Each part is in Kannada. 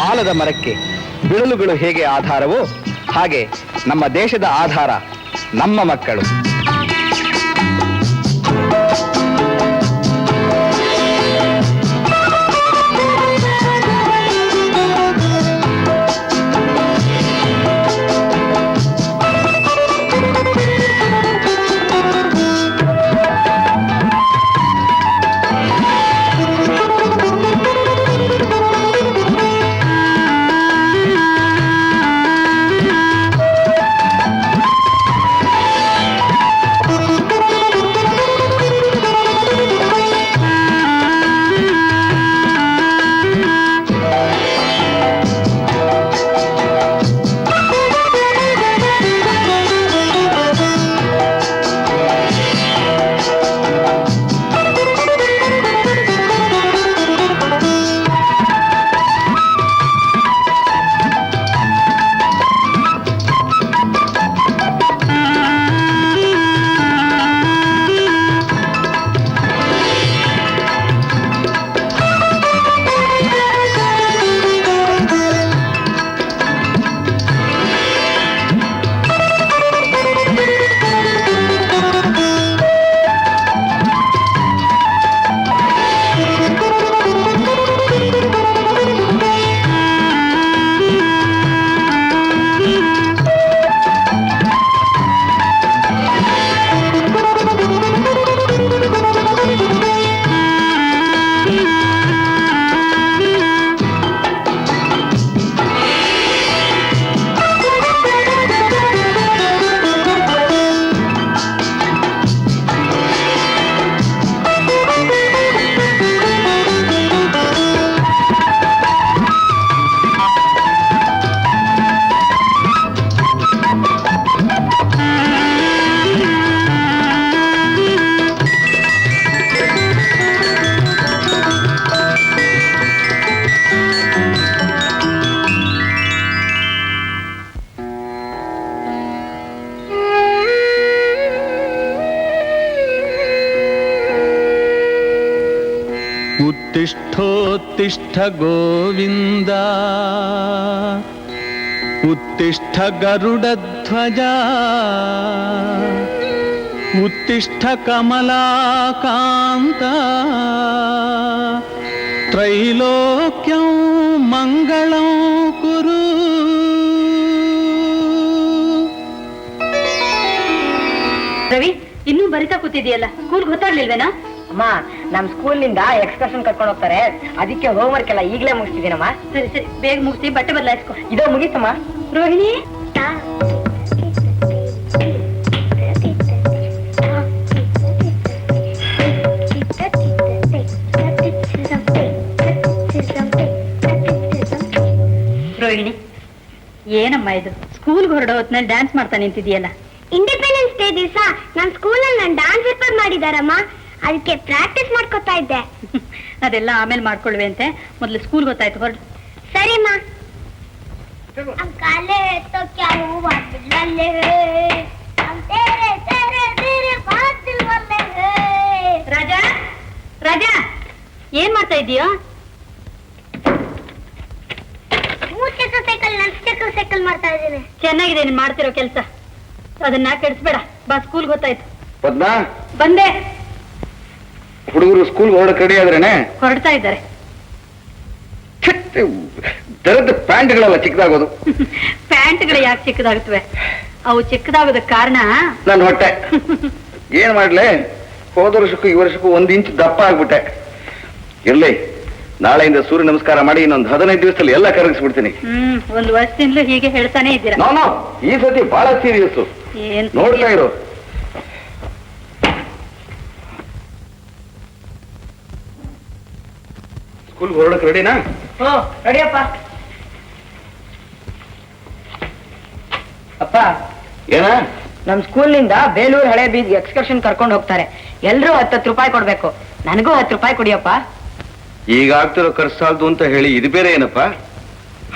ಆಲದ ಮರಕ್ಕೆ ಬಿಳಲುಗಳು ಹೇಗೆ ಆಧಾರವೋ ಹಾಗೆ ನಮ್ಮ ದೇಶದ ಆಧಾರ ನಮ್ಮ ಮಕ್ಕಳು. उत्तिष्ठोत्तिष्ठ गोविन्द उत्तिष्ठ गरुडध्वजा उत्तिष्ठ कमलाकान्ता त्रैलोक्यं मंगलं कुरु. ರವಿ, ಇನ್ನೂ ಬರಿತಾ ಕೂತಿದೆಯಲ್ಲ, ಸ್ಕೂಲ್ ಗೊತ್ತಾಗ್ಲಿಲ್ವೇನಾ? ಅಮ್ಮ, ನಮ್ ಸ್ಕೂಲ್ ನಿಂದ ಎಕ್ಸ್ಕರ್ಷನ್ ಕರ್ಕೊಂಡು ಹೋಗ್ತಾರೆ, ಅದಕ್ಕೆ ಹೋಮ್ ವರ್ಕ್ ಎಲ್ಲ ಈಗಲೇ ಮುಗಿಸ್ತಿದ್ದೀನಮ್ಮ. ಸರಿ ಸರಿ, ಬೇಗ ಮುಗಿಸಿ ಬಟ್ಟೆ ಬದಲಾಯಿಸ್ಕೊ. ಇದೋ ಮುಗೀತಮ್ಮ. ರೋಹಿಣಿ, ರೋಹಿಣಿ, ಏನಮ್ಮ ಇದು ಸ್ಕೂಲ್ಗೆ ಹೊರಡೋ ಹೊತ್ನಲ್ಲಿ ಡ್ಯಾನ್ಸ್ ಮಾಡ್ತಾ ನಿಂತಿದೆಯಲ್ಲ? ಇಂಡಿಪೆಂಡೆನ್ಸ್ ಡೇ ದಿವಸ ನನ್ನ ಸ್ಕೂಲಲ್ಲಿ ನಾನು ಡ್ಯಾನ್ಸ್ ರಿಪೇರ್ ಮಾಡಿದಾರಮ್ಮ, ಅದಕ್ಕೆ ಪ್ರಾಕ್ಟೀಸ್ ಮಾಡ್ಕೊತಾ ಇದ್ದೆ. ಅದೆಲ್ಲ ಆಮೇಲೆ ಮಾಡ್ಕೊಳ್ವೆ ಅಂತೆ, ಮೊದಲು ಸ್ಕೂಲ್ ಗೊತ್ತಾಯ್ತು, ಹೊರಡು. ಸರಿಮ್ಮ. ಅಂಕಾಲೆ ತೋ ಕ್ಯಾ ಹುವಾ ಬಿಲ್ಲಲೆ ಹಮ್ ತೇರೆ ತೇರೆ ತೇರೆ ಬಾತ್ ದಿಲ್ ವಲ್ಲೆ. ರಾಜಾ, ರಾಜಾ, ಏನ್ ಮಾಡ್ತಾ ಇದೀಯೋ? ಮೂರ್ಚಕ್ರ ಸೈಕಲ್, ನಾಲ್ಕು ಸೈಕಲ್ ಮಾಡ್ತಾ ಇದ್ದೀನಿ. ಚೆನ್ನಾಗಿದೆ ನೀನ್ ಮಾಡ್ತಿರೋ ಕೆಲಸ, ಅದನ್ನ ಕೆಡಿಸ್ಬೇಡ. ಬಾ, ಸ್ಕೂಲ್ ಗೊತ್ತಾಯ್ತು. ಪದ್ಮಾ, ಬಂದೆ. ಹುಡುಗರು ಸ್ಕೂಲ್ ಹೊರಡಕ್ಕೆ ರೆಡಿ ಆದ್ರೇನೆ? ಹೊರಡ್ತಾ ಇದ್ದಾರೆ. ದರದ ಪ್ಯಾಂಟ್ಗಳೆಲ್ಲ ಚಿಕ್ಕದಾಗೋದು. ಪ್ಯಾಂಟ್ಗಳು ಯಾಕೆ ಚಿಕ್ಕದಾಗುತ್ತವೆ? ಅವು ಚಿಕ್ಕದಾಗೋದಕ್ಕೆ ಕಾರಣ ನನ್ನ ಹೊಟ್ಟೆ. ಏನ್ ಮಾಡ್ಲೆ, ಹೋದ ವರ್ಷಕ್ಕೂ ಈ ವರ್ಷಕ್ಕೂ 1 ಇಂಚ್ ದಪ್ಪ ಆಗ್ಬಿಟ್ಟೆ. ಇರ್ಲಿ, ನಾಳೆಯಿಂದ ಸೂರ್ಯ ನಮಸ್ಕಾರ ಮಾಡಿ ಇನ್ನೊಂದು 15 ದಿವಸದಲ್ಲಿ ಎಲ್ಲ ಕರಗಿಸ್ಬಿಡ್ತೀನಿ. 1 ವರ್ಷದಿಂದಲೂ ಹೀಗೆ ಹೇಳ್ತಾನೆ ಇದ್ದೀರಾ? ನೋ, ಈ ಸತಿ ಬಹಳ ಸೀರಿಯಸ್. ಏನ್ ನೋಡ್ತಾ ಇರು. ಸ್ಕೂಲ್ ಹೊರಡಕ್ ರೆಡಿನಾ? ರೆಡಿಯಪ್ಪ. ಅಪ್ಪ, ಏನ? ನಮ್ ಸ್ಕೂಲ್ ನಿಂದ ಬೇಲೂರು ಹಳೆ ಬೀದಿಗೆ ಎಕ್ಸ್ಕರ್ಷನ್ ಕರ್ಕೊಂಡು ಹೋಗ್ತಾರೆ. ಎಲ್ರೂ 10 ರೂಪಾಯಿ ಕೊಡ್ಬೇಕು. ನನಗೂ 10 ರೂಪಾಯಿ ಕೊಡಿಯಪ್ಪ. ಈಗ ಆಗ್ತಿರೋ ಖರ್ಚು ಸಾಲದು ಅಂತ ಹೇಳಿ ಇದು ಬೇರೆ ಏನಪ್ಪ?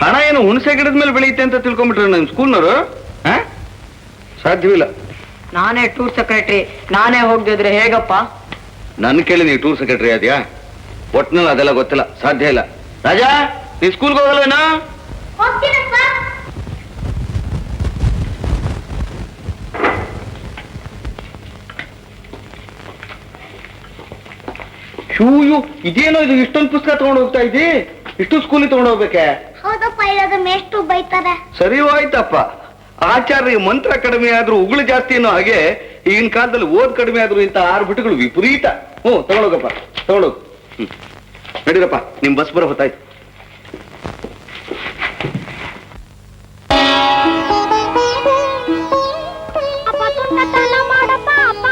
ಹಣ ಏನು ಹುಣಸೆ ಗಿಡದ ಮೇಲೆ ಬೆಳೆಯುತ್ತೆ ಅಂತ ತಿಳ್ಕೊಂಡ್ಬಿಟ್ರೆ ನಿಮ್ ಸ್ಕೂಲ್ನವರು? ಸಾಧ್ಯವಿಲ್ಲ. ನಾನೇ ಟೂರ್ ಸೆಕ್ರೆಟರಿ, ನಾನೇ ಹೋಗ್ದಿದ್ರೆ ಹೇಗಪ್ಪ? ನನ್ ಕೇಳಿ ನೀವು ಟೂರ್ ಸೆಕ್ರೆಟರಿ ಆದ್ಯಾ? ಒಟ್ನಲ್ಲಿ ಅದೆಲ್ಲ ಗೊತ್ತಿಲ್ಲ, ಸಾಧ್ಯ ಇಲ್ಲ. ರಾಜಾ, ನೀ ಸ್ಕೂಲ್ಗೆ ಹೋಗಲ್ವೇನಾ? ಹೋಗ್ತೀನಪ್ಪ. ಶೂಯು ಇದೇನೋ ಇದು ಇಷ್ಟೊಂದು ಪುಸ್ತಕ ತಗೊಂಡು ಹೋಗ್ತಾ ಇದ್ದಿ? ಇಷ್ಟು ಸ್ಕೂಲಿಗೆ ತಗೊಂಡು ಹೋಗ್ಬೇಕೆ? ಹೌದಪ್ಪ, ಇರೋದು ಮೇಷ್ಟು ಬೈತಾರೆ. ಸರಿ ಹೋಯ್ತಪ್ಪ. ಆಚಾರ್ಯ ಮಂತ್ರ ಕಡಿಮೆ ಆದ್ರೂ ಉಗುಳು ಜಾಸ್ತಿ ಅನ್ನೋ ಹಾಗೆ ಈಗಿನ ಕಾಲದಲ್ಲಿ ಓದ್ ಕಡಿಮೆ ಆದ್ರೂ ಇಂತ 6 ಬಿಟ್ಟುಗಳು ವಿಪರೀತ. ತಗೊಳೋಗಪ್ಪ, ತಗೊಳೋಗು. ನಡೀರಪ್ಪ, ನಿಮ್ ಬಸ್ ಬರೋ ಹೊತ್ತಾಯ್ತು. ಅಪ್ಪ ತುಂಟತನ ಮಾಡಪ್ಪ ಅಪ್ಪ.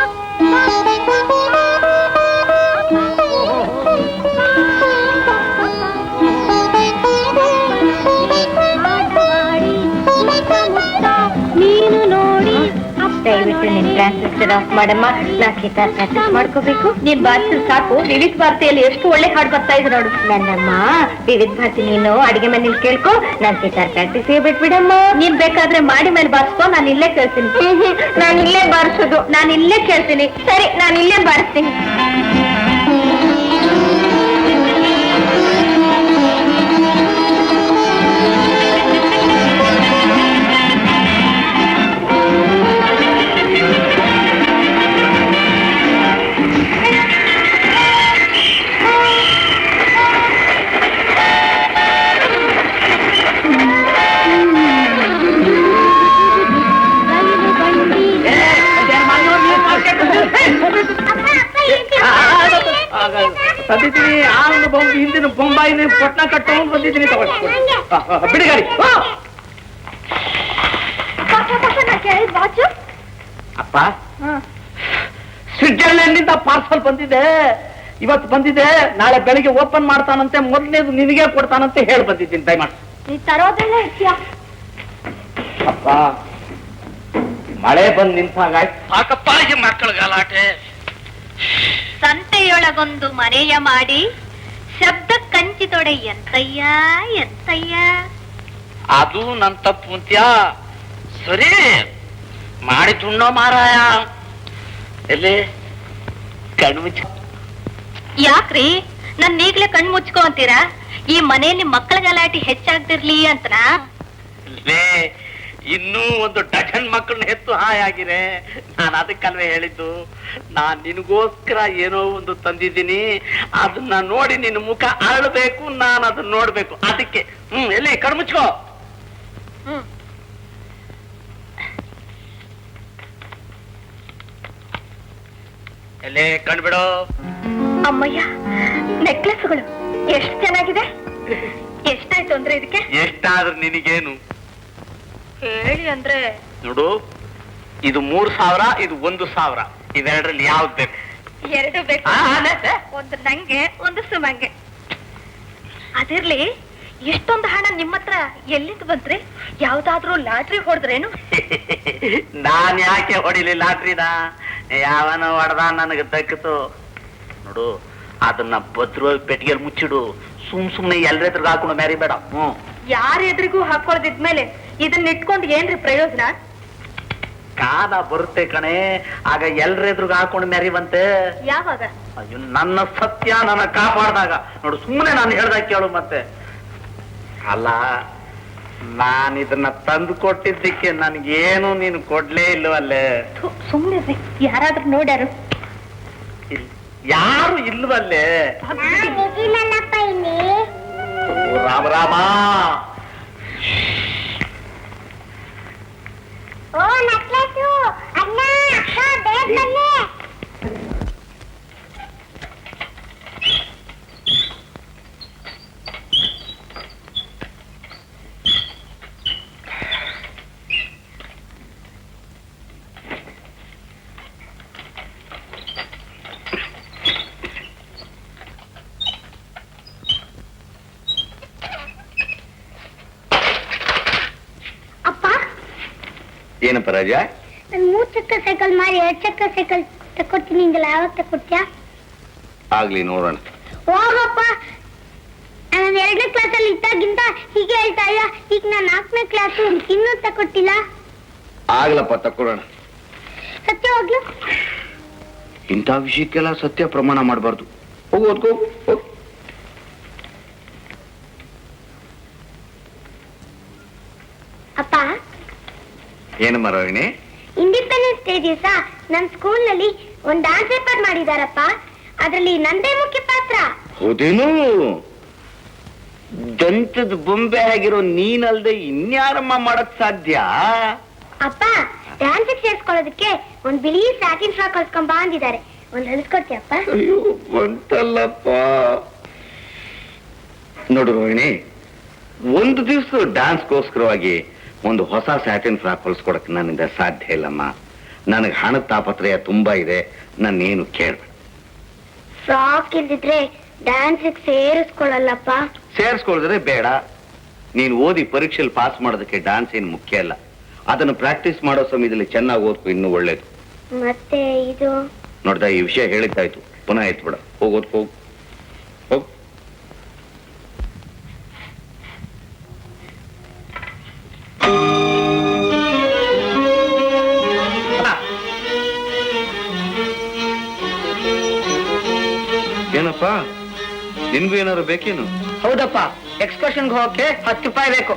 ನೀನು ನೋಡಿ ದಯವಿಟ್ಟು ನಿನ್ ಟ್ರಾನ್ಸ್ಲೇಷನ್ ಆಫ್ ಮಾಡಮ್ಮ. ನಾ ಗಿಟಾರ್ ಪ್ರಾಕ್ಟೀಸ್ ಮಾಡ್ಕೋಬೇಕು. ನೀನ್ ಬಾರಿಸಿದ್ರೆ ಸಾಕು. ವಿವಿಧ ಭಾರತಿಯಲ್ಲಿ ಎಷ್ಟು ಒಳ್ಳೆ ಹಾಡು ಬರ್ತಾ ಇದೆ ನೋಡು. ನನ್ನಮ್ಮ ವಿವಿಧ ಭಾರತಿ ನೀನು ಅಡಿಗೆ ಮನೇಲಿ ಕೇಳ್ಕೊ, ನಾನ್ ಗಿಟಾರ್ ಪ್ರಾಕ್ಟೀಸ್ ಬಿಟ್ಬಿಡಮ್ಮ. ನೀನ್ ಬೇಕಾದ್ರೆ ಮಾಡಿ ಮೇಲೆ ಬಾರಿಸ್ಕೊ, ನಾನು ಇಲ್ಲೇ ಕೇಳ್ತೀನಿ. ನಾನು ಇಲ್ಲೇ ಬಾರಿಸೋದು. ನಾನು ಇಲ್ಲೇ ಕೇಳ್ತೀನಿ. ಸರಿ, ನಾನು ಇಲ್ಲೇ ಬಾರಿಸ್ತೀನಿ. ತಂದಿದ್ದೀನಿ ಆನಂದ ಬೊಂಬೆ ಹಿಂದಿನ ಬೊಂಬಾಯಿನ ಪಟ್ನ ಕಟ್ಟೋದು ಬಂದಿದ್ದೀನಿ. ಬಿಡಿ ಗಾಡಿ. ಅಪ್ಪ, ಸ್ವಿಟ್ಜರ್ಲೆಂಡ್ ನಿಂದ ಪಾರ್ಸಲ್ ಬಂದಿದೆ. ಇವತ್ತು ಬಂದಿದೆ, ನಾಳೆ ಬೆಳಿಗ್ಗೆ ಓಪನ್ ಮಾಡ್ತಾನಂತೆ. ಮೊದಲನೇದು ನಿನಗೆ ಕೊಡ್ತಾನಂತೆ ಹೇಳಿ ಬಂದಿದ್ದೀನಿ. ದಯಮಾಡಿ ನೀ ತರೋದೆಲ್ಲ ಇರ್ತೀಯ. ಅಪ್ಪ, ಮಳೆ ಬಂದು ನಿಂತಾಗ ಸಾಕಪ್ಪ ಈ ಮಕ್ಕಳ ಗಲಾಟೆ. ಸಂತೆಯೊಳಗೊಂದು ಮನೆಯ ಮಾಡಿ ಶಬ್ದ ಕಂಚಿತೊಡೆ ಎಂತಯ್ಯ ಎಂತಯ್ಯ. ಅದು ನನ್ ತಪ್ಪು ಅಂತ್ಯಾ? ಸರಿ ಮಾಡಿ ತುಂಡೋ ಮಾರಾಯ. ಎಲ್ಲಿ ಕಣ್ಣು ಮುಚ್ಚ. ಯಾಕ್ರಿ ನನ್ ಈಗ್ಲೇ ಕಣ್ ಮುಚ್ಕೋ ಅಂತೀರಾ? ಈ ಮನೆಯಲ್ಲಿ ಮಕ್ಕಳ ಗಲಾಟೆ ಹೆಚ್ಚಾಗ್ತಿರ್ಲಿ ಅಂತನಾ? ಇನ್ನೂ ಒಂದು ಡಜನ್ ಮಕ್ಕಳನ್ನ ಹೆತ್ತು ಹಾಯಾಗಿರೆ. ನಾನು ಅದಕ್ಕಲ್ವೇ ಹೇಳಿದ್ದು, ನಾನ್ ನಿನಗೋಸ್ಕರ ಏನೋ ಒಂದು ತಂದಿದ್ದೀನಿ. ಅದನ್ನ ನೋಡಿ ನಿನ್ನ ಮುಖ ಅರಳಬೇಕು, ನಾನು ಅದನ್ನ ನೋಡ್ಬೇಕು. ಅದಕ್ಕೆ ಎಲ್ಲಿ ಕಣ್ಣು ಮುಚ್ಕೋ. ಎಲ್ಲಿ ಕಣ್ಬಿಡು. ಅಮ್ಮಯ್ಯ, ನೆಕ್ಲೆಸ್ಗಳು ಎಷ್ಟು ಚೆನ್ನಾಗಿದೆ. ಎಷ್ಟಾಯ್ತು ಅಂದ್ರೆ ಇದಕ್ಕೆ? ಎಷ್ಟಾದ್ರೂ ನಿನಗೇನು ಹೇಳಿ ಅಂದ್ರೆ. ನೋಡು, ಇದು 3000, ಇದು 1000. ಇವೆರಡರಲ್ಲಿ ಯಾವ್ದು ಬೇಕು? ಎರಡು ಬೇಕು. ಒಂದು ನಂಗೆ, ಒಂದು ಸುಮಂಗೆ. ಅದಿರ್ಲಿ, ಎಷ್ಟೊಂದು ಹಣ ನಿಮ್ಮ ಹತ್ರ ಎಲ್ಲಿಂದ ಬಂತ್ರಿ? ಯಾವ್ದಾದ್ರೂ ಲಾಟ್ರಿ ಹೊಡೆದ್ರೇನು? ನಾನ್ ಯಾಕೆ ಹೊಡಿಲಿ ಲಾಟ್ರಿನ? ಯಾವನ ಹೊಡೆದ ನನಗೆ ದಕ್ಕಿತು. ನೋಡು, ಅದನ್ನ ಭದ್ರವಾಗಿ ಪೆಟ್ಟಿಗೆಯಲ್ಲಿ ಮುಚ್ಚಿಡು. ಸುಮ್ನೆ ಎಲ್ರೆದ್ರಿಗೆ ಹಾಕೊಂಡು ಮ್ಯಾರಿ ಬೇಡ. ಯಾರ ಎದುರಿಗೂ ಹಾಕೊಳ್ದಿದ್ಮೇಲೆ ಇದನ್ನ ಇಟ್ಕೊಂಡು ಏನ್ರಿ ಪ್ರಯೋಜನ? ಕಾಲ ಬರುತ್ತೆ ಕಣೆ, ಆಗ ಎಲ್ರೆದ್ರಿಗೆ ಹಾಕೊಂಡು ಮ್ಯಾರಿವಂತೆ. ಯಾವಾಗ? ಅಯ್ಯೋ, ನನ್ನ ಸತ್ಯ ನನ್ನ ಕಾಪಾಡ್ದಾಗ. ನೋಡು, ಸುಮ್ಮನೆ ನಾನು ಹೇಳ್ದಾಗ ಕೇಳು. ಮತ್ತೆ ಅಲ್ಲ, ನಾನು ಇದನ್ನ ತಂದು ಕೊಟ್ಟಿದ್ದಕ್ಕೆ ನನ್ಗೇನು ನೀನು ಕೊಡ್ಲೇ ಇಲ್ವಲ್ಲೇ? ಸುಮ್ಮನೆ ಯಾರಾದ್ರೂ ನೋಡ್ಯಾರು? ಯಾರು ಇಲ್ವಲ್ಲೇ? ನಾನಿದ್ದೀನಲ್ಲಪ್ಪ ಇಲ್ಲಿ. ರಾಮ ರಾಮ. ಓ ನಕ್ಲೆಸು, ಅಣ್ಣ ಅಕ್ಕ ಬೇಗ ಬನ್ನಿ. ಏನಪ್ಪ ರಾಜ? ನಾನು 3 ಚಕ್ರ ಸೈಕಲ್ ಮಾರಿ 2 ಚಕ್ರ ಸೈಕಲ್ ತಕೊಡ್ತೀನಿ ಹಿಂಗಲ್ಲ. ಯಾವಾಗ ತಕೊಡ್ತೀಯಾ? ಆಗ್ಲಿ, ನೋಡೋಣ. ಹೋಗಪ್ಪ, ನಾನು 2ನೇ ಕ್ಲಾಸಲ್ಲಿ ಇದ್ದಾಗಿಂತ ಹೀಗೆ ಹೇಳ್ತಾ ಇಲ್ಲ. ಈಗ ನಾನು 4ನೇ ಕ್ಲಾಸು, ಇನ್ನೂ ತಕೊಟ್ಟಿಲ್ಲ. ಆಗ್ಲಪ್ಪ, ತಕ್ಕೊಡೋಣ. ಸತ್ಯ ಹೋಗ್ಲು. ಇಂಥ ವಿಷಯಕ್ಕೆಲ್ಲ ಸತ್ಯ ಪ್ರಮಾಣ ಮಾಡಬಾರ್ದು. ಹೋಗು, ಓದ್ಕೋ. ಅಪ್ಪ ಏನಮ್ಮ ರೋಹಿಣಿ? ಇಂಡಿಪೆಂಡೆನ್ಸ್ ಡೇ ದಿವಸ ನನ್ನ ಸ್ಕೂಲ್ನಲ್ಲಿ ಒಂದು ಡಾನ್ಸ್ ಪೇಪರ್ ಮಾಡಿದಾರಪ್ಪ. ಅದರಲ್ಲಿ ನಂದೇ ಮುಖ್ಯ ಪಾತ್ರ. ಹೌದೇನು? ದಂತದ ಬೊಂಬೆ ಆಗಿರೋ ನೀನಲ್ದೆ ಇನ್ಯಾರಮ್ಮ ಮಾಡಕ್ ಸಾಧ್ಯ? ಅಪ್ಪ ಡ್ಯಾನ್ಸ್ ಸೇರ್ಸ್ಕೊಳ್ಳೋದಕ್ಕೆ ಒಂದು ಬಿಳಿ ಸ್ಯಾಟಿನ್ ಫ್ರಾಕ್ ಹೊಲ್ಸ್ಕೊಂಡ್ ಅಂದಿದ್ದಾರೆ. ಒಂದು ಹೊಲಿಸ್ಕೊಡ್ತೀಯಪ್ಪ? ಅಯ್ಯೋ ಬಂತಲ್ಲಪ್ಪ. ನೋಡು ರೋಹಿಣಿ, ಒಂದು ದಿವಸ ಡ್ಯಾನ್ಸ್ಗೋಸ್ಕರವಾಗಿ ಒಂದು ಹೊಸ ಸ್ಯಾಟಿನ್ ಫ್ರಾಕ್ ಹೊಲಿಸ್ಕೊಡಕ್ ನನ್ನಿಂದ ಸಾಧ್ಯ ಇಲ್ಲಮ್ಮ. ನನಗೆ ಹಣದ ತಾಪತ್ರಯ ತುಂಬಾ ಇದೆ. ನಾನೇನು ಕೇಳ್ಬೇಡ. ಫ್ರಾಕ್ ಇಲ್ದಿದ್ರೆ ಡ್ಯಾನ್ಸ್ ಸೇರಿಸ್ಕೊಳ್ಳಲ್ಲಪ್ಪ. ಸೇರಿಸ್ಕೊಳಿದ್ರೆ ಬೇಡ. ನೀನು ಓದಿ ಪರೀಕ್ಷೆಯಲ್ಲಿ ಪಾಸ್ ಮಾಡೋದಕ್ಕೆ ಡ್ಯಾನ್ಸ್ ಏನು ಮುಖ್ಯ ಅಲ್ಲ. ಅದನ್ನು ಪ್ರಾಕ್ಟೀಸ್ ಮಾಡೋ ಸಮಯದಲ್ಲಿ ಚೆನ್ನಾಗಿ ಓದ್ಕೊ, ಇನ್ನೂ ಒಳ್ಳೇದು. ಮತ್ತೆ ಇದು ನೋಡ್ದ, ಈ ವಿಷಯ ಹೇಳಿದ್ದಾಯ್ತು, ಪುನಃ ಎತ್ತು ಬಿಡ. ಹೋಗೋದ್ ಹೋಗು ಹೋಗು. ಏನಪ್ಪ, ನಿನ್ಗೂ ಏನಾದ್ರು ಬೇಕೇನು? ಹೌದಪ್ಪ, ಎಕ್ಸ್ಕರ್ಷನ್ಗೆ ಹೋಗಕ್ಕೆ 10 ರೂಪಾಯಿ ಬೇಕು.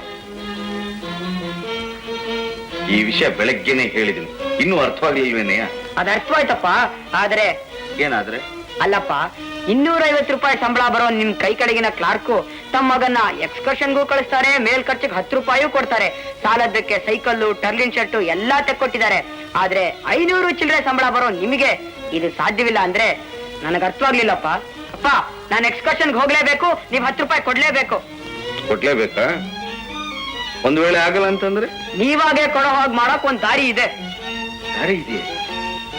ಈ ವಿಷಯ ಬೆಳಗ್ಗೆನೆ ಹೇಳಿದೀನಿ, ಇನ್ನೂ ಅರ್ಥವಾಗ್ಲಿಲ್ವೇನೆಯ? ಅದ್ ಅರ್ಥವಾಯ್ತಪ್ಪ. ಆದ್ರೆ ಏನಾದ್ರೆ? ಅಲ್ಲಪ್ಪ, 250 ರೂಪಾಯಿ ಸಂಬಳ ಬರೋ ನಿಮ್ ಕೈ ಕಡೆಗಿನ ಕ್ಲಾರ್ಕು ತಮ್ಮ ಮಗನ್ನ ಎಕ್ಸ್ಕರ್ಷನ್ಗೂ ಕಳಿಸ್ತಾರೆ, ಮೇಲ್ ಖರ್ಚಿಗೆ 10 ರೂಪಾಯಿ ಕೊಡ್ತಾರೆ. ಸಾಲದಕ್ಕೆ ಸೈಕಲ್ಲು, ಟರ್ಲಿನ್ ಶರ್ಟು ಎಲ್ಲಾ ತೆಕ್ಕೊಟ್ಟಿದ್ದಾರೆ. ಆದ್ರೆ 500 ಚಿಲ್ಲರೆ ಸಂಬಳ ಬರೋ ನಿಮಗೆ ಇದು ಸಾಧ್ಯವಿಲ್ಲ ಅಂದ್ರೆ ನನಗೆ ಅರ್ಥವಾಗ್ಲಿಲ್ಲಪ್ಪ. ಅಪ್ಪ, ನಾನು ಎಕ್ಸ್ಕರ್ಷನ್ಗೆ ಹೋಗ್ಲೇಬೇಕು, ನೀವ್ 10 ರೂಪಾಯಿ ಕೊಡ್ಲೇಬೇಕು. ಕೊಡ್ಲೇಬೇಕಾ? ಒಂದ್ ವೇಳೆ ಆಗಲ್ಲ ಅಂತಂದ್ರೆ? ನೀವಾಗೆ ಕೊಡೋ ಹೋಗ್ ಮಾಡಕ್ ಒಂದ್ ದಾರಿ ಇದೆ. ದಾರಿ ಇದೆಯೇ?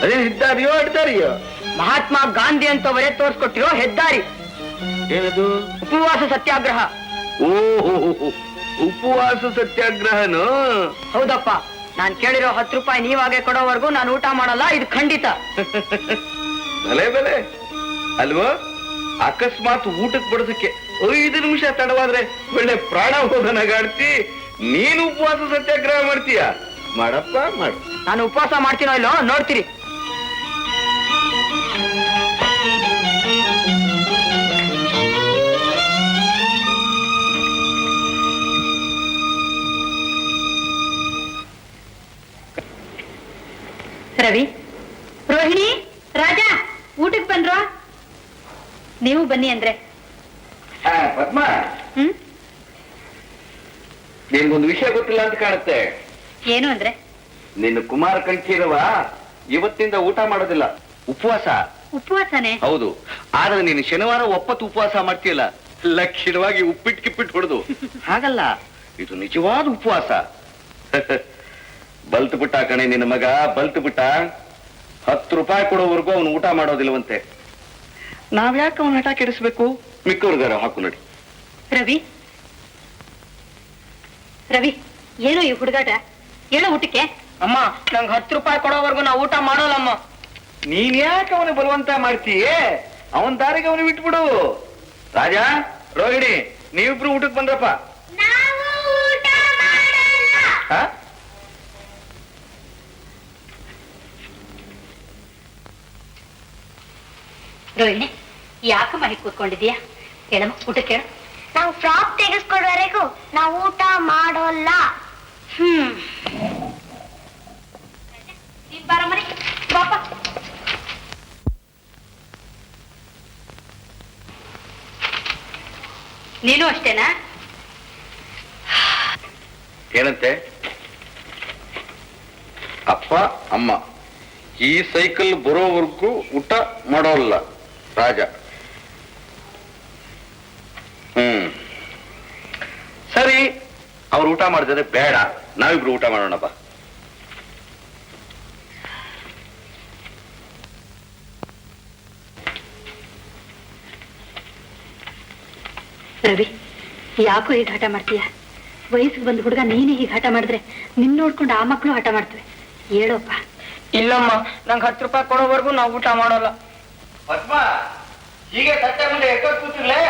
ಅದೇ ಹೆದ್ದಾರಿಯೋ ಅಡ್ದಾರಿಯೋ? ಮಹಾತ್ಮ ಗಾಂಧಿ ಅಂತವರೇ ತೋರ್ಸ್ಕೊಟ್ಟಿರೋ ಹೆದ್ದಾರಿ. ಏನದು? ಉಪವಾಸ ಸತ್ಯಾಗ್ರಹ. ಓಹೋ, ಉಪವಾಸ ಸತ್ಯಾಗ್ರಹನು? ಹೌದಪ್ಪ, ನಾನ್ ಕೇಳಿರೋ 10 ರೂಪಾಯಿ ನೀವಾಗೆ ಕೊಡೋವರೆಗೂ ನಾನು ಊಟ ಮಾಡಲ್ಲ, ಇದು ಖಂಡಿತ. ಬೆಲೆ ಬೆಲೆ ಅಲ್ವೋ? ಅಕಸ್ಮಾತ್ ಊಟಕ್ಕೆ ಬಡೋದಕ್ಕೆ 5 ನಿಮಿಷ ತಡವಾದ್ರೆ ಒಳ್ಳೆ ಪ್ರಾಣ ಹೋದನಗಾಡ್ತಿ. ನೀನು ಉಪವಾಸ ಸತ್ಯಾಗ್ರಹ ಮಾಡ್ತೀಯ? ಮಾಡಪ್ಪ ಮಾಡು. ನಾನು ಉಪವಾಸ ಮಾಡ್ತೀನೋ ಇಲ್ಲೋ ನೋಡ್ತೀರಿ. ರವಿ, ರೋಹಿಣಿ, ರಾಜ ಊಟಕ್ಕೆ ಬಂದ್ರು? ನೀವು ಬನ್ನಿ ಅಂದ್ರೆ. ಪದ್ಮ, ಹ್ಮ್, ನಿನ್ಗೊಂದು ವಿಷಯ ಗೊತ್ತಿಲ್ಲ ಅಂತ ಕಾಣುತ್ತೆ. ಏನು ಅಂದ್ರೆ? ನಿನ್ನ ಕುಮಾರ ಕಂಠೀರವ ಇವತ್ತಿಂದ ಊಟ ಮಾಡೋದಿಲ್ಲ, ಉಪವಾಸ. ಉಪವಾಸನೆ? ಹೌದು. ಆದ್ರೆ ನೀನು ಶನಿವಾರ ಒಪ್ಪತ್ತು ಉಪವಾಸ ಮಾಡ್ತೀಯಲ್ಲ, ಲಕ್ಷಣವಾಗಿ ಉಪ್ಪಿಟ್ಟು ಕಿಪ್ಪಿಟ್ಟು ಹೊಡೆದು. ಹಾಗಲ್ಲ, ಇದು ನಿಜವಾದ ಉಪವಾಸ. ಬಲ್ತು ಬಿಟ್ಟ ಕಣೆ ನಿನ್ನ ಮಗ, ಬಲ್ತು ಬಿಟ್ಟ. 10 ರೂಪಾಯಿ ಕೊಡೋವರೆಗೂ ಅವನು ಊಟ ಮಾಡೋದಿಲ್ವಂತೆ. ನಾವ್ಯಾಕೆ ಅವನ ಹಠ ಕೆಡಿಸ್ಬೇಕು? ಮಿಕ್ಕವ್ರಿಗಾರ ಹಾಕು ನೋಡಿ. ರವಿ, ರವಿ, ಏನೋ ಈ ಹುಡುಗಾಟ? ಹೇಳೋ ಊಟಕ್ಕೆ. ಅಮ್ಮ, ನಂಗೆ 10 ರೂಪಾಯಿ ಕೊಡೋವರೆಗೂ ನಾವು ಊಟ ಮಾಡೋಲ್ಲಮ್ಮ. ನೀನ್ ಯಾಕೆ ಅವನು ಬಲವಂತ ಮಾಡ್ತೀಯೇ? ಅವನ್ ದಾರಿಗೆ ಅವನು ಬಿಟ್ಬಿಡು. ರಾಜ, ರೋಹಿಣಿ, ನೀವಿಬ್ರು ಊಟಕ್ಕೆ ಬಂದ್ರಪ್ಪ. ನಾವು ಊಟ ಮಾಡಲ್ಲ. ಹಾ? ರೋಹಿಣಿ, ಯಾಕಮ್ಮ ಹೀಗೆ ಕೂತ್ಕೊಂಡಿದ್ಯಾ? ಹೇಳಮ್ಮ, ಊಟಕ್ಕೆ ಹೇಳು. ನಾವು ಫ್ರಾಕ್ ತೆಗೆಸ್ಕೊಡೋವರೆಗೂ ನಾವು ಊಟ ಮಾಡೋಲ್ಲ. ನೀನ್ ಬಾರ ಮನೆ, ಬಾಪ. ನೀನು ಅಷ್ಟೇನಾ? ಏನಂತೆ? ಅಪ್ಪ ಅಮ್ಮ ಈ ಸೈಕಲ್ ಬರೋವರೆಗೂ ಊಟ ಮಾಡೋಲ್ಲ ರಾಜ. ಸರಿ, ಅವ್ರು ಊಟ ಮಾಡಿದ್ರೆ ಬೇಡ, ನಾವಿಬ್ರು ಊಟ ಮಾಡೋಣ ಬಾ. ರವಿ, ಯಾಕೋ ಹೀಗೆ ಹಠ ಮಾಡ್ತೀಯ? ವಯಸ್ಸಿಗೆ ಬಂದ ಹುಡುಗ ನೀನೇ ಹೀಗೆ ಹಠ ಮಾಡಿದ್ರೆ ನಿನ್ ನೋಡ್ಕೊಂಡು ಆ ಮಕ್ಕಳು ಹಠ ಮಾಡ್ತವೆ. ಹೇಳೋಪ್ಪ. ಇಲ್ಲಮ್ಮ, ನಂಗೆ 10 ರೂಪಾಯಿ ಕೊಡೋವರೆಗೂ ನಾವು ಊಟ ಮಾಡೋಲ್ಲ. ಪದ್ಮ, ಹೀಗೆ ತಟ್ಟೆ ಮುಂದೆ ಎಷ್ಟೊತ್ತು ಕೂತಿರ್ಲೇ?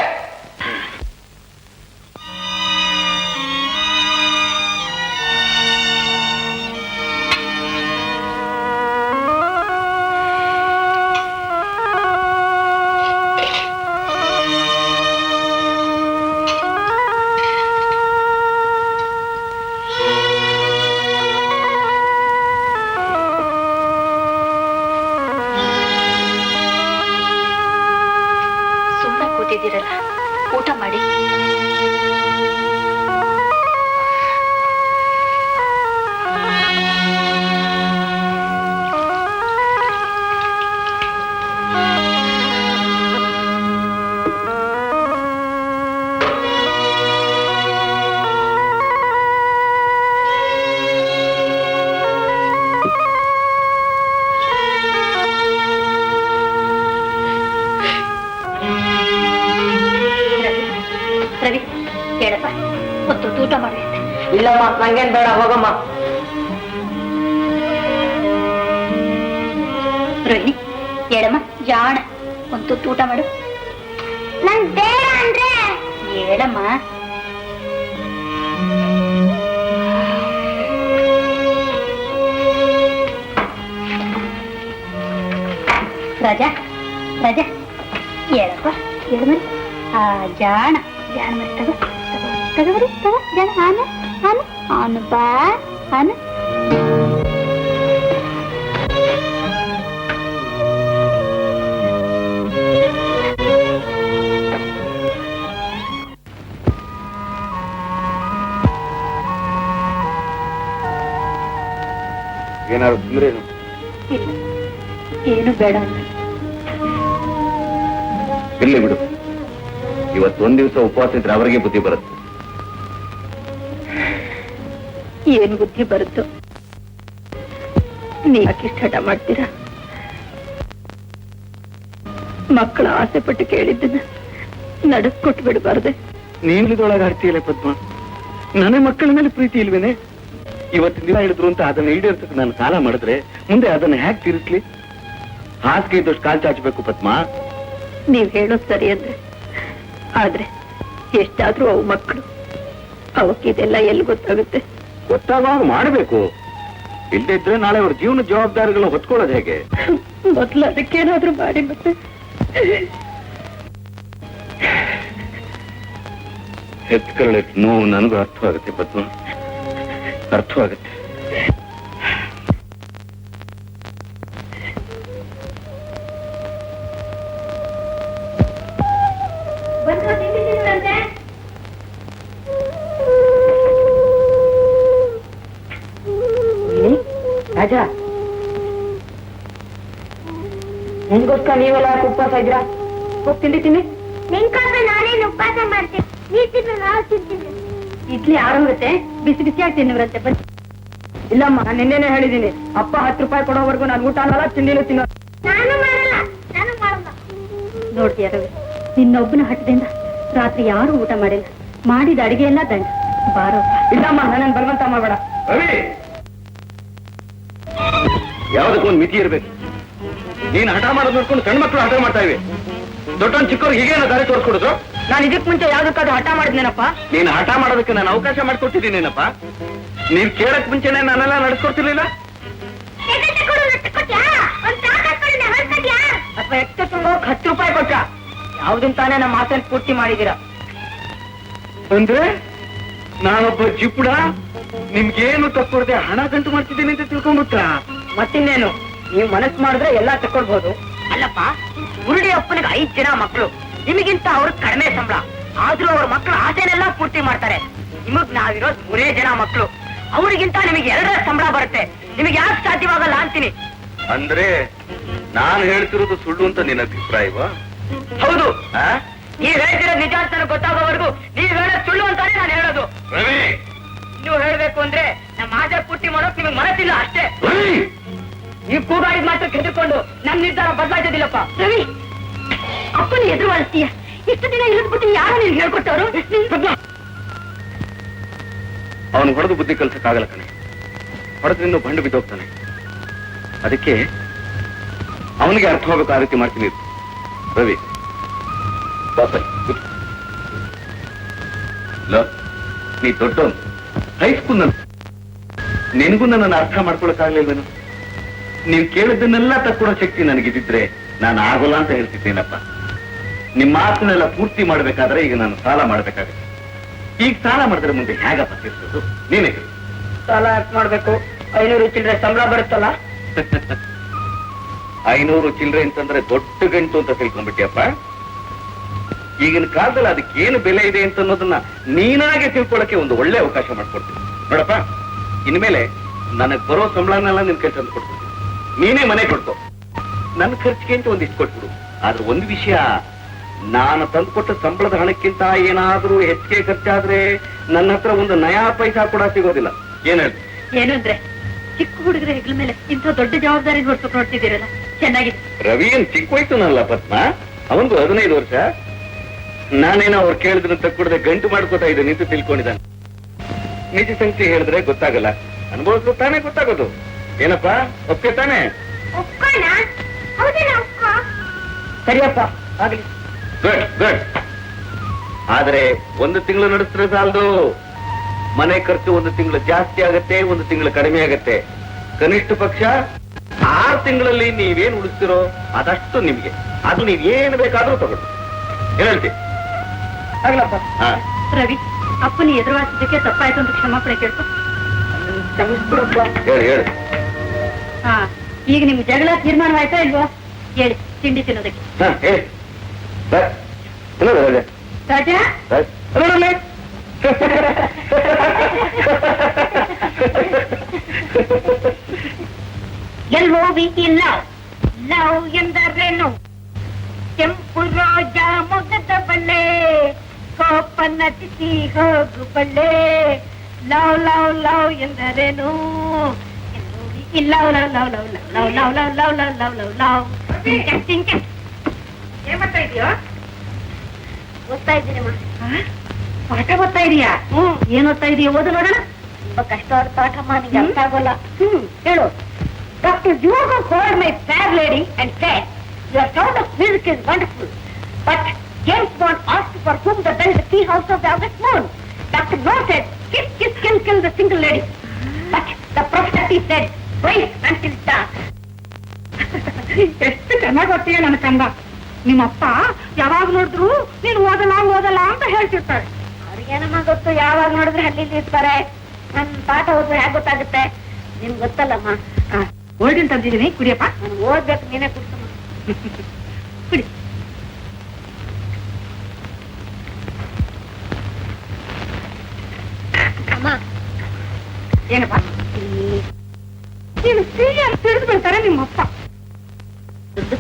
ಇಲ್ಲಮ್ಮ ನಂಗೇನ್ ಬೇಡ, ಹೋಗಮ್ಮ. ರೋಹಿಣಿ ಹೇಳಮ್ಮ, ಜಾಣ ಒಂದು ತುತ್ತು ಊಟ ಮಾಡು. ನಂಗ್ ಬೇಡ ಅಂದ್ರೆ ಹೇಳಮ್ಮ. ರಾಜಾ ರಾಜಾ ಹೇಳಪ್ಪ, ಹೇಳು ಮರಿ. ಜಾಣ ಜಾಣ ಮರಿ, ತಗೋ ತಗೋರಿ, ತಗೋ ಜಾಣ. ಆನ ಆನ ಆನು ಬಾ ಆನ. ಏನಾದ್ರು ತಿಂದ್ರೇನು? ಇಲ್ಲ, ಏನು ಬೇಡ ಅಂತ. ಇರ್ಲಿ ಬಿಡು, ಇವತ್ತೊಂದ್ ದಿವಸ ಉಪವಾಸ ಇದ್ರೆ ಅವರಿಗೆ ಬುದ್ಧಿ ಬರುತ್ತೆ. ಏನು ಬುದ್ಧಿ ಬರುತ್ತೋ? ನೀಕಿಷ್ಟ ಹಠ ಮಾಡ್ತೀರಾ? ಮಕ್ಕಳ ಆಸೆ ಪಟ್ಟು ಕೇಳಿದ್ದನ್ನ ನಡೆಸ್ಕೊಟ್ಟು ಬಿಡಬಾರ್ದೆ? ನೀನ್ಲಿದೊಳಗೆ ಆಡ್ತೀಯಲ್ಲ ಪದ್ಮ, ನನ್ನ ಮಕ್ಕಳ ಮೇಲೆ ಪ್ರೀತಿ ಇಲ್ವೇನೆ? ಇವತ್ತಿನ ದಿನ ಹೇಳಿದ್ರು ಅಂತ ಅದನ್ನ ಈಡೇರ್ಸಕ್ಕೆ ನಾನು ಸಾಲ ಮಾಡಿದ್ರೆ ಮುಂದೆ ಅದನ್ನ ಹ್ಯಾಕ್ ತೀರಿಸ್ಲಿ? ಹಾಸಿಗೆ ಇದ್ದಷ್ಟು ಕಾಲ್ ಚಾಚಬೇಕು ಪದ್ಮ. ನೀವ್ ಹೇಳೋದ್ ಸರಿ ಅಂದ್ರೆ, ಆದ್ರೆ ಎಷ್ಟಾದ್ರೂ ಅವು ಮಕ್ಕಳು, ಅವಕ್ಕಿದೆಲ್ಲ ಎಲ್ಲಿ ಗೊತ್ತಾಗುತ್ತೆ? ಗೊತ್ತಾಗುವಾಗ ಮಾಡಬೇಕು. ಇಲ್ಲದೆ ಇದ್ರೆ ನಾಳೆ ಅವ್ರ ಜೀವನ ಜವಾಬ್ದಾರಿಗಳು ಹೊತ್ಕೊಳ್ಳೋದು ಹೇಗೆ? ಮೊದ್ಲು ಅದಕ್ಕೇನಾದ್ರೂ ಮಾಡಿ. ಮತ್ತೆ ಹೆತ್ಕರಳೆ ನೋವು ನನಗೂ ಅರ್ಥವಾಗುತ್ತೆ ಪದ್ಮ, ಅರ್ಥವಾಗುತ್ತೆ. ರಾಜ, ನಿನ್ಗೋಸ್ಕರ ನೀವೆಲ್ಲ ಉಪವಾಸ ಇದ್ದೀರಾ? ಹೋಗಿ ತಿಂಡಿ ತಿನ್ನಿ. ನಿನ್ಕೋಸ್ಕರ ನಾನೇನು ಉಪವಾಸ ಮಾಡ್ತೀನಿ, ನೀ ತಿನ್ನು, ನಾವು ತಿಂತೀನಿ. ಇಡ್ಲಿ ಆರೋಗುತ್ತೆ, ಬಿಸಿ ಬಿಸಿಯಾಗಿ ತಿನ್ನುವರಂತೆ. ಬನ್ನಿ. ಇಲ್ಲಮ್ಮ, ನಾನು ನಿನ್ನೆನೆ ಹೇಳಿದ್ದೀನಿ, ಅಪ್ಪ 10 ರೂಪಾಯಿ ಕೊಡೋವರೆಗೂ ನಾನು ಊಟ ಅನ್ನಲ್ಲ, ತಿಂಡಿನೂ ತಿನ್ನೋ. ನಾನು ಮಾಡಲ್ಲ, ನಾನು ಮಾಡಲ್ಲ. ನೋಡ್ತೀಯ ರವಿ, ನಿನ್ನೊಬ್ಬನ ಹಠದಿಂದ ರಾತ್ರಿ ಯಾರು ಊಟ ಮಾಡಿಲ್ಲ. ಮಾಡಿದ ಅಡಿಗೆ ಎಲ್ಲ ದಂಡ. ಬಾರೋ. ಇಲ್ಲಮ್ಮ, ನನ್ನನ್ನು ಬಲವಂತ ಮಾಡಬೇಡ. ರವಿ, ಯಾವುದಕ್ಕೊಂದು ಮಿತಿ ಇರ್ಬೇಕು. ನೀನ್ ಹಠ ಮಾಡೋದು ನೋಡ್ಕೊಂಡು ಸಣ್ಣ ಮಕ್ಕಳು ಹಠ ಮಾಡ್ತಾ ಇವೆ. ದೊಡ್ಡವನ್ ಚಿಕ್ಕವ್ರಿಗೆ ಹೀಗೇನ ದಾರಿ ತೋರಿಸ್ಕೊಡುದು? ನಾನು ಇದಕ್ ಮುಂಚೆ ಯಾವ್ದಕ್ಕಾದ್ರೂ ಹಠ ಮಾಡಿದ್ನೇನಪ್ಪ? ನೀನ್ ಹಠ ಮಾಡೋದಕ್ಕೆ ನಾನು ಅವಕಾಶ ಮಾಡಿಕೊಟ್ಟಿದ್ದೀನೇನಪ್ಪ. ನೀನ್ ಕೇಳಕ್ ಮುಂಚೆನೆ ನಾನೆಲ್ಲ ನಡೆಸ್ಕೊಡ್ತಿರ್ಲಿಲ್ಲ. ಅಥವಾ ಎಕ್ಸ್ಟ್ರಾ ತುಂಬ 10 ರೂಪಾಯಿ ಕೊಟ್ಟ. ಯಾವ್ದನ್ ತಾನೇ ನಮ್ಮ ಮಾತನ್ನು ಪೂರ್ತಿ ಮಾಡಿದೀರ. ಅಂದ್ರೆ ನಾನೊಬ್ಬ ಜಿಪುಡ ನಿಮ್ಗೇನು ತಕ್ಕೊಡದೆ ಹಣ ಗಂಟು ಮಾಡ್ತಿದ್ದೀನಿ ಅಂತ ತಿಳ್ಕೊಂಡ್ಬಿಟ್ಟ? ಮತ್ತಿನ್ನೇನು, ನೀವು ಮನಸ್ಸು ಮಾಡಿದ್ರೆ ಎಲ್ಲಾ ತಕೊಳ್ಬಹುದು. ಅಲ್ಲಪ್ಪ, ಉರುಡಿ ಅಪ್ಪನಿಗೆ 5 ಜನ ಮಕ್ಕಳು, ನಿಮಗಿಂತ ಅವ್ರ ಕಡಿಮೆ ಸಂಬಳ. ಆದ್ರೂ ಅವ್ರ ಮಕ್ಕಳ ಆಸೆನೆಲ್ಲ ಪೂರ್ತಿ ಮಾಡ್ತಾರೆ. ನಿಮಗ್ ನಾವಿರೋದ್ 3 ಜನ ಮಕ್ಕಳು, ಅವ್ರಿಗಿಂತ ನಿಮಗೆ 2 ಸಂಬಳ ಬರುತ್ತೆ. ನಿಮಗೆ ಯಾಕೆ ಸಾಧ್ಯವಾಗಲ್ಲ ಅಂತೀನಿ. ಅಂದ್ರೆ ನಾನು ಹೇಳ್ತಿರೋದು ಸುಳ್ಳು ಅಂತ ನಿನ್ನ ಅಭಿಪ್ರಾಯವಾ? ಹೌದು, ನೀವ್ ಹೇಳ್ತಿರೋದು ನಿಜ ಅಂತ ಗೊತ್ತಾಗೋವರೆಗೂ ನೀವ್ ಹೇಳೋದು ಸುಳ್ಳು ಅಂತಾನೆ ನಾನು ಹೇಳೋದು. ರವಿ, ನೀವು ಹೇಳ್ಬೇಕು ಅಂದ್ರೆ ನಮ್ಮ ಆಸೆ ಪೂರ್ತಿ ಮಾಡೋಕ್ ನಿಮಗೆ ಮನಸ್ಸಿಲ್ಲ ಅಷ್ಟೇ. ನೀವು ಕೂಗಾಡಿದ ಮಾತ್ರ ಕೆದ್ದುಕೊಂಡು ನಮ್ ನಿರ್ಧಾರ ಬದಲಾಯ್ತದಿಲ್ಲಪ್ಪ. ರವಿ, ಅಪ್ಪನ ಎದುರು ಅಳಿಸ್ತೀಯ. ಇಷ್ಟು ದಿನ ಇಳಿದ್ಬಿಟ್ಟು ಯಾರು ನೀನ್ ಹೇಳ್ಕೊಟ್ಟವ್ರು? ಅವನು ಹೊಡೆದು ಬುದ್ಧಿ ಕಲ್ಸಕ್ಕಾಗಲ್ಲ ಕಣೆ. ಹೊಡೆದ್ರಿಂದ ಬಂಡು ಬಿದ್ದೋಗ್ತಾನೆ. ಅದಕ್ಕೆ ಅವನಿಗೆ ಅರ್ಥ ಹೋಗ್ಬೇಕು, ಆ ರೀತಿ ಮಾಡ್ತೀನಿ. ರವಿ, ನೀ ದೊಡ್ಡವನು, ಹೈಸ್ಕೂಲ್ ನನ್ನ, ನಿನಗೂ ನನ್ನನ್ನು ಅರ್ಥ ಮಾಡ್ಕೊಳಕ್ಕಾಗ್ಲಿಲ್ವೇನು? ನೀವ್ ಕೇಳಿದ್ದನ್ನೆಲ್ಲ ತಕ್ಕೊಡೋ ಶಕ್ತಿ ನನಗಿದ್ದಿದ್ರೆ ನಾನು ಆಗೋಲ್ಲ ಅಂತ ಹೇಳ್ತಿದ್ದೇನಪ್ಪ. ನಿಮ್ಮ ಮಾತನ್ನೆಲ್ಲ ಪೂರ್ತಿ ಮಾಡ್ಬೇಕಾದ್ರೆ ಈಗ ನಾನು ಸಾಲ ಮಾಡ್ಬೇಕಾಗುತ್ತೆ. ಈಗ ಸಾಲ ಮಾಡಿದ್ರೆ ಮುಂದೆ ಹೇಗಪ್ಪ ತೀರ್ಸೋದು? ನೀನೇ ಹೇಳು. ಸಾಲ ಯಾಕೆ ಮಾಡ್ಬೇಕು? 500 ಚಿಲ್ಲರೆ ಸಂಬಳ ಬರುತ್ತಲ್ಲ. 500 ಚಿಲ್ಲರೆ ಅಂತಂದ್ರೆ ದೊಡ್ಡ ಗಂಟು ಅಂತ ತಿಳ್ಕೊಂಡ್ಬಿಟ್ಟಿಯಪ್ಪ. ಈಗಿನ ಕಾಲದಲ್ಲಿ ಅದಕ್ಕೇನು ಬೆಲೆ ಇದೆ ಅಂತ ಅನ್ನೋದನ್ನ ನೀನಾಗೆ ತಿಳ್ಕೊಳಕ್ಕೆ ಒಂದು ಒಳ್ಳೆ ಅವಕಾಶ ಮಾಡ್ಕೊಡ್ತೀನಿ. ನೋಡಪ್ಪ, ಇನ್ಮೇಲೆ ನನಗ್ ಬರೋ ಸಂಬಳನೆಲ್ಲ ನಿನ್ ಕೈ ತಂದು ಕೊಡ್ತೀನಿ. ನೀನೇ ಮನೆ ಕೊಡ್ಕೋ, ನನ್ನ ಖರ್ಚಿಗೆ ಅಂತ ಒಂದಿಷ್ಟು ಕೊಟ್ಬಿಡು. ಆದ್ರೆ ಒಂದು ವಿಷಯ, ನಾನು ತಂದುಕೊಟ್ಟ ಸಂಬಳದ ಹಣಕ್ಕಿಂತ ಏನಾದ್ರೂ ಹೆಚ್ಚಿಗೆ ಖರ್ಚಾದ್ರೆ ನನ್ನ ಹತ್ರ ಒಂದು ನಯಾ ಪೈಸಾ ಕೂಡ ಸಿಗೋದಿಲ್ಲ. ಏನ್ ಹೇಳಿ? ಏನು ಅಂದ್ರೆ ಚಿಕ್ಕ ಹುಡುಗರ ಹೆಗ್ಲ ಮೇಲೆ ಇಂಥ ದೊಡ್ಡ ಜವಾಬ್ದಾರಿ ಹೊಡ್ಸಕ್ ನೋಡ್ತಿದ್ದೀರಲ್ಲ, ಚೆನ್ನಾಗಿದೆ. ರವಿ ಏನ್ ಚಿಕ್ಕ ವಯಸ್ಸುನಲ್ಲ ಪದ್ಮ, ಅವನ್ದು 15 ವರ್ಷ. ನಾನೇನೋ ಅವ್ರು ಕೇಳಿದ್ರಂತ ಕೂಡದೆ ಗಂಟು ಮಾಡ್ಕೋತಾ ಇದ್ದೆ ನಿಂತು ತಿಳ್ಕೊಂಡಿದ್ದಾನೆ. ನಿಜ ಸಂಗತಿ ಹೇಳಿದ್ರೆ ಗೊತ್ತಾಗಲ್ಲ, ಅನುಭವಿಸ್ರು ತಾನೇ ಗೊತ್ತಾಗೋದು. ಏನಪ್ಪ, ಒಪ್ಕೆ ತಾನೆ? ಒಪ್ಕೋಣ? ಹೌದೇನ ಒಪ್ಕೋ? ಸರಿಯಪ್ಪ, ಆಗ್ಲಿ. Good good. ಆದ್ರೆ 1 ತಿಂಗಳು ನಡೆಸಿದ್ರೆ ಸಾಲದು. ಮನೆ ಖರ್ಚು 1 ತಿಂಗಳು ಜಾಸ್ತಿ ಆಗತ್ತೆ, 1 ತಿಂಗಳು ಕಡಿಮೆ ಆಗತ್ತೆ. ಕನಿಷ್ಠ ಪಕ್ಷ 6 ತಿಂಗಳಲ್ಲಿ ನೀವೇನ್ ಉಳಿಸ್ತಿರೋ ಅದಷ್ಟು ನಿಮ್ಗೆ. ಅದು ನೀವೇನು ಬೇಕಾದ್ರೂ ತಗೊಳ್ಳಿ. ಏನ್ ಹೇಳ್ತಿ? ಆಗ್ಲಪ್ಪ. ಹಾ, ರವಿ, ಅಪ್ಪನ ಎದುರುವಾಸಿದ್ದಕ್ಕೆ ತಪ್ಪಾಯ್ತು ಅಂತ ಕ್ಷಮಾಪಣೆ ಕೇಳ್ಕೊ. ಕ್ಷಮಿಸ್ಬಿಡಪ್ಪ. ಹೇಳಿ ಹೇಳಿ. ಹಾ, ಈಗ ನಿಮ್ಗೆ ಜಗಳ ತೀರ್ಮಾನವಾಯ್ತಾ ಇಲ್ವೋ? ಹೇಳಿ, ತಿಂಡಿ ತಿನ್ನೋದಕ್ಕೆ. ಹಾ, ಹೇಳಿ. ಬರ್. ಇನ್ನೊಂದು ಹೇಳಿ. ರಾಜಾ, ಬರ್. ನೋಡಲ್ಲಿ. ಲವ್ ಲವ್ ಎಂದರೇನು? ಕೆಂಪು ರೋಜ ಮೊಗದ ಬಳ್ಳೆ, ಕೋಪ ನಟಿಸಿ ಹೋಗು ಬಳ್ಳೆ. ಲವ್ ಲವ್ ಲವ್ ಎಂದರೇನು? Love love love love love love love love love love love love. ಏನ್ ಮಾಡ್ತಾ ಇದೀಯೋ? ಓದ್ತಾ ಇದ್ದೀನಮ್ಮ. ಪಾಠ ಓದ್ತಾ ಇದೀಯಾ? ಏನ್ ಓದ್ತಾ ಇದೀಯ? ಓದು ನೋಡೋಣ. ತುಂಬಾ ಕಷ್ಟವಾದ ಪಾಠಮ್ಮ, ನಿಂಗೆ ಅರ್ಥ ಆಗೋಲ್ಲ. ಹೇಳು. Dr. Diogo called my fair lady and said, your sound of music is wonderful, but James Bond asked for whom to build the tea house of the August moon. Dr. No said, kiss, kiss, kill, kill the single lady. But the prophet said, wait until dark. ಎಷ್ಟು ಚೆನ್ನಾಗಿ ಓದ್ತೀಯ ನನ್ನ ಕಂದ. ನಿಮ್ಮಪ್ಪ ಯಾವಾಗ ನೋಡಿದ್ರು ನೀನು ಓದಲ್ಲ ಅಂತ ಹೇಳ್ತಿರ್ತಾರೆ. ಅವ್ರಿಗೇನಮ್ಮ ಗೊತ್ತು, ಯಾವಾಗ ನೋಡಿದ್ರೆ ಹಳ್ಳಿಲಿ ಇರ್ತಾರೆ. ನನ್ನ ಪಾಠ ಓದಿದ್ರೆ ಹೇಗೆ ಗೊತ್ತಾಗುತ್ತೆ? ನಿಮ್ಗೆ ಗೊತ್ತಲ್ಲಮ್ಮ. ಓಲ್ಡಿನ್ ತಂದಿದ್ದೀನಿ, ಕುಡಿಯಪ್ಪ. ನಾನು ಓದ್ಬೇಕು, ನೀನೇ ಕುಡ್ಸಮ್ಮ. ಕುಡಿ. ಅಮ್ಮ, ಏನಪ್ಪ? ನೀನು ಸೀರಿಯಸ್ ತಿಳಿದು ಬಿಡ್ತಾರೆ ನಿಮ್ಮಪ್ಪ.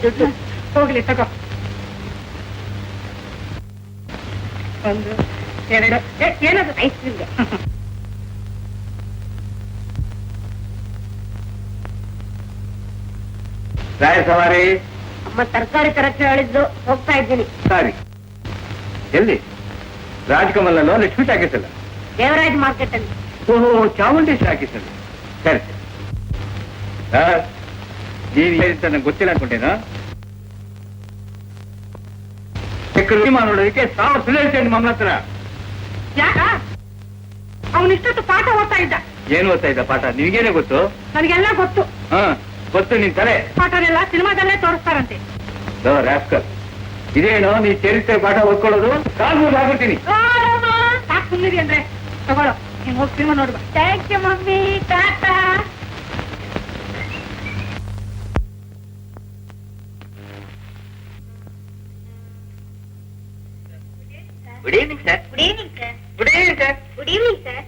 ದುಡ್ಡು ಹೋಗ್ಲಿ, ತಗೋ. 1 2 ಏನದು? ಐಸ್ ಕ್ರೀಮ್ಗೆ. ರಾಯ ಸವಾರಿ. ಅಮ್ಮ ತರಕಾರಿ ತರಕ್ಕೆ ಹೇಳಿದ್ದು, ಹೋಗ್ತಾ ಇದ್ದೀನಿ. ಸಾರಿ. ಎಲ್ಲಿ? ರಾಜಕಮಲಲ್ಲೋ ಲಕ್ಷ್ಮೀ ಟಾಕೀಸಲ್ಲ? ದೇವರಾಜ್ ಮಾರ್ಕೆಟ್ ಅಲ್ಲಿ. ಓಹೋ, ಚಾಮುಂಡಿ ಟಾಕೀಸಲ್ಲ. ಸರಿ. ನೀನ್ ಹೇಳಿದ ನಂಗೆ ಗೊತ್ತಿಲ್ಲ ಅನ್ಕೊಂಡೇನಾ? ಸಿನಿಮಾ ನೋಡೋದಕ್ಕೆ 1000 ಸುಳ್ಳು ಹೇಳ್ತೇನೆ ಮಮ್ಮನ ಹತ್ರ. ಯಾಕ? ಅವನಿಷ್ಟೊತ್ತು ಪಾಠ ಓದ್ತಾ ಇದ್ದ. ಏನು ಓದ್ತಾ ಇದ್ದ ಪಾಠ? ನಿನ್ಗೇನೆ ಗೊತ್ತು? ನನಗೆಲ್ಲ ಗೊತ್ತು. ಹಾ, ಗೊತ್ತು. ನಿನ್ ತಲೆ ಪಾಠನೆಲ್ಲ ಸಿನಿಮಾದಲ್ಲೇ ತೋರಿಸ್ತಾರಂತೆ. ರಾಸ್ಕಲ್, ಇದೇನೋ ನೀ ಚರಿತ್ರೆ ಪಾಠ ಓದ್ಕೊಳ್ಳೋದು? ಕಾಲು ಆಗ್ಬಿಡ್ತೀನಿ. ಸಾಕು ಸುಮ್ಮನಿರಿ ಅಂದ್ರೆ. ತಗೊಳ್ಳೋ, ನೀನ್ ಹೋಗಿ ಸಿನಿಮಾ ನೋಡ್ಬಾ. Thank you mummy, tata. Good evening sir. Good evening sir. Good evening sir. Good evening sir.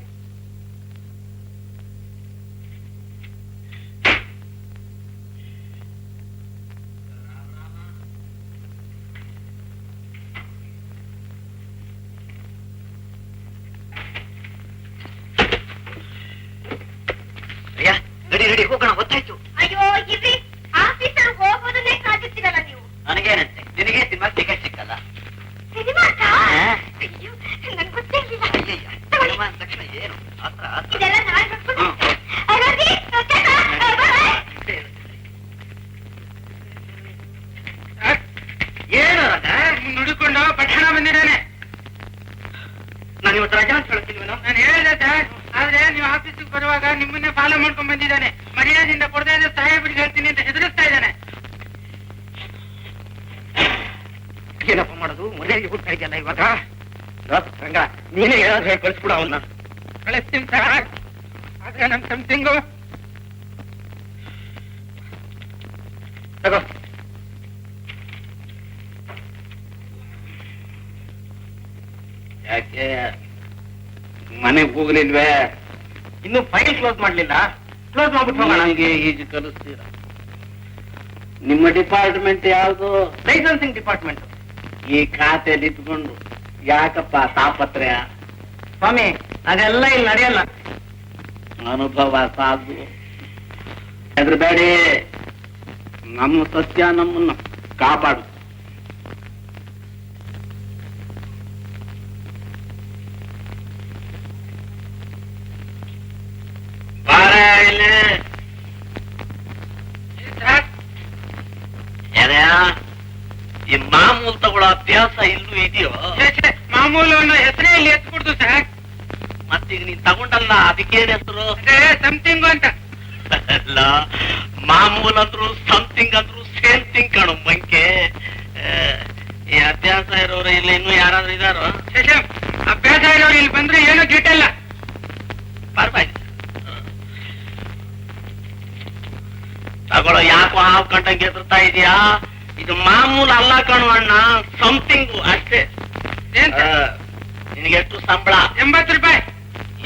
Ready ಹೋಗೋಣ, ಗೊತ್ತಾಯ್ತು. ಅಯ್ಯೋ ಇವ್ರಿ, ಆಫೀಸರ್ ಹೋಗೋದನ್ನೇ ಕಾದಿರ್ತೀರಲ್ಲ ನೀವು. ನನಗೇನಂತೆ, ನಿನಗೆ ಸಿನಿಮಾ ಟಿಕೆಟ್ ಸಿಕ್ಕಲ್ಲ. ಸಿನಿಮಾಕ್ಕ? ಹಾ? ಅಯ್ಯೋ, ನನ್ಗೆ ಗೊತ್ತೇ ಇರ್ಲಿಲ್ಲ. ಅಯ್ಯಯ್ಯ, ಸಿನಿಮಾ ಅಂದ ತಕ್ಷಣ ಏನು ಆತ್ರ ಆತ್ರ. ಇದೆಲ್ಲ ನಾಳೆ ಬರ್ಕೊಂಡು ಹ್ಮ್. ಏನು ನುಡಿಕೊಂಡು ಪಠಣ ಬಂದಿದ್ದಾನೆ. ನಾನು ಇವತ್ತು ರಜಾ ಅಂತ ಹೇಳ್ತೀವಿ. ನಾನು ಹೇಳಿದೆ ಸರ್, ಆದ್ರೆ ನೀವು ಆಫೀಸಿಗೆ ಬರುವಾಗ ನಿಮ್ಮನ್ನೇ ಫಾಲೋ ಮಾಡ್ಕೊಂಡ್ ಬಂದಿದ್ದಾನೆ. ಮರ್ಯಾದೆಯಿಂದ ಕೊಡದೇ ಇದ್ರೆ ಸಾಹೇಬ್ರಿಗೆ ಹೇಳ್ತೀನಿ ಅಂತ ಹೆದರಿಸ್ತಾ ಇದ್ದಾನೆ. ಏನಪ್ಪ ಮಾಡೋದು? ಮರ್ಯಾದೆ ಹುಡ್ತಾ ಇದೆಯಲ್ಲ ಇವಾಗ. ರಂಗ, ನೀನೇ ಏನಾದ್ರು ಹೇಳಿ ಕಳಿಸ್ಬಿಡ ಅವನ್ನ. ಕಳಿಸ್ತೀನಿ ಸರ್, ಆದ್ರೆ ನಮ್ ಸಮಥಿಂಗು ತಗೋ. ಯಾಕೆ ಮನೆಗೆ ಹೋಗ್ಲಿಲ್ವೇ? ಇನ್ನು ಫೈಲ್ ಕ್ಲೋಸ್ ಮಾಡ್ಲಿಲ್ಲ? ಕ್ಲೋಸ್ ಮಾಡ್ಬಿಟ್ಟು ನನಗೆ ಈಜು ಕಲಿಸ್ತೀರ. ನಿಮ್ಮ ಡಿಪಾರ್ಟ್ಮೆಂಟ್ ಯಾವುದು? Licensing department. ಈ ಖಾತೆಯಲ್ಲಿ ಇಟ್ಕೊಂಡು ಯಾಕಪ್ಪ ತಾಪತ್ರಯ? ಸ್ವಾಮಿ, ಅದೆಲ್ಲ ಇಲ್ಲಿ ನಡೆಯಲ್ಲ. ಅನುಭವ ಸಾಧು. ಹೆದರಬೇಡಿ, ನಮ್ಮ ಸತ್ಯ ನಮ್ಮನ್ನ ಕಾಪಾಡು. ತಗೊಳ್ಳೋ ಅಭ್ಯಾಸ ಇಲ್ಲೂ ಇದೆಯೋ? ಮಾಮೂಲು ಅನ್ನೋ ಹೆಸರೇ ಇಲ್ಲಿ ಎತ್ಬಿಡ್ತು ಸರ್. ಮತ್ತೀಗ ನೀನ್ ತಗೊಂಡಲ್ಲ ಅದಕ್ಕೇನ್ ಹೆಸರು? ಸಮಥಿಂಗ್ ಅಂತ. ಅಲ್ಲ, ಮಾಮೂಲ್ ಅಂದ್ರು ಸಮಥಿಂಗ್ ಅಂದ್ರು ಸೇಮ್ ಥಿಂಗ್ ಕಣು ಮಂಕೆ. ಈ ಅಭ್ಯಾಸ ಇರೋರು ಇಲ್ಲಿ ಇನ್ನೂ ಯಾರಾದ್ರೂ ಇದಾರೋ? ಅಭ್ಯಾಸ ಇರೋರು ಇಲ್ಲಿ ಬಂದ್ರೆ ಏನೋ ಗಿಟ್ಟಲ್ಲ. ಪರವಾಗಿಲ್ಲ ತಗೊಳ್ಳೋ. ಯಾಕೋ ಹಾವು ಕಂಡಂಗೆ ಎದುರ್ತಾ ಇದೆಯಾ? ಇದು ಮಾಮೂಲು ಅಲ್ಲ ಕಣು ಅಣ್ಣ, ಸಮಥಿಂಗು ಅಷ್ಟೇ. ನಿನಗೆ ಎಷ್ಟು ಸಂಬಳ? 80 ರೂಪಾಯಿ.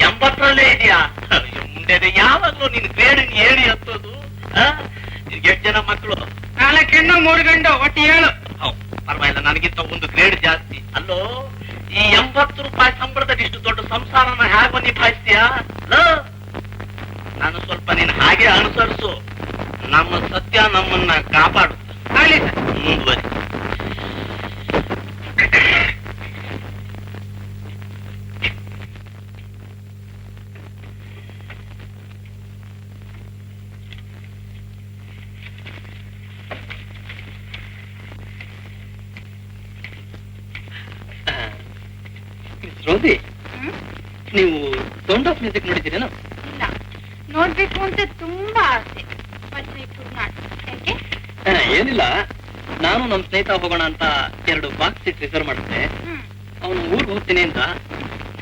80ರಲ್ಲೇ ಇದೆಯಾ? ಮುಂದೆ ಯಾವಾಗ್ಲೂ ನಿನ್ ಗ್ರೇಡ್ ಹೇಳಿ ಹತ್ತೋದು? ಎಷ್ಟು ಜನ ಮಕ್ಕಳು? 4 ಹೆಣ್ಣು 3 ಗಂಡು, ಒಟ್ಟು 7. ಪರವಾಗಿಲ್ಲ, ನನಗಿಂತ ಒಂದು ಗ್ರೇಡ್ ಜಾಸ್ತಿ. ಅಲ್ಲೋ, ಈ 80 ರೂಪಾಯಿ ಸಂಬಳದಲ್ಲಿ ಇಷ್ಟು ದೊಡ್ಡ ಸಂಸಾರನ ಹೇಗೆ ನಿಭಾಯಿಸ್ತೀಯಾ? ನಾನು ಸ್ವಲ್ಪ ನೀನ್ ಹಾಗೆ ಅನುಸರಿಸು. ನಮ್ಮ ಸತ್ಯ ನಮ್ಮನ್ನ ಕಾಪಾಡುತ್ತೆ. ಮುಂದುವರಿ. ರೋದಿ, ನೀವು ಸೌಂಡ್ ಆಫ್ ಮ್ಯೂಸಿಕ್ ನೋಡಿದ್ದೀರೇನೋ? ಇಲ್ಲ, ನೋಡ್ಬೇಕು ಅಂತ ತುಂಬಾ ಆಸೆ. ಯಾಕೆ? ಏನಿಲ್ಲ, ನಾನು ನಮ್ಮ ಸ್ನೇಹಿತ ಹೋಗೋಣ ಅಂತ 2 ಬಾಕ್ಸ್ ಸೀಟ್ ರಿಸರ್ವ್ ಮಾಡಿದ್ದೆ. ಅವನು ಊರಿಗೆ ಹೋಗ್ತೀನಿ ಅಂತ.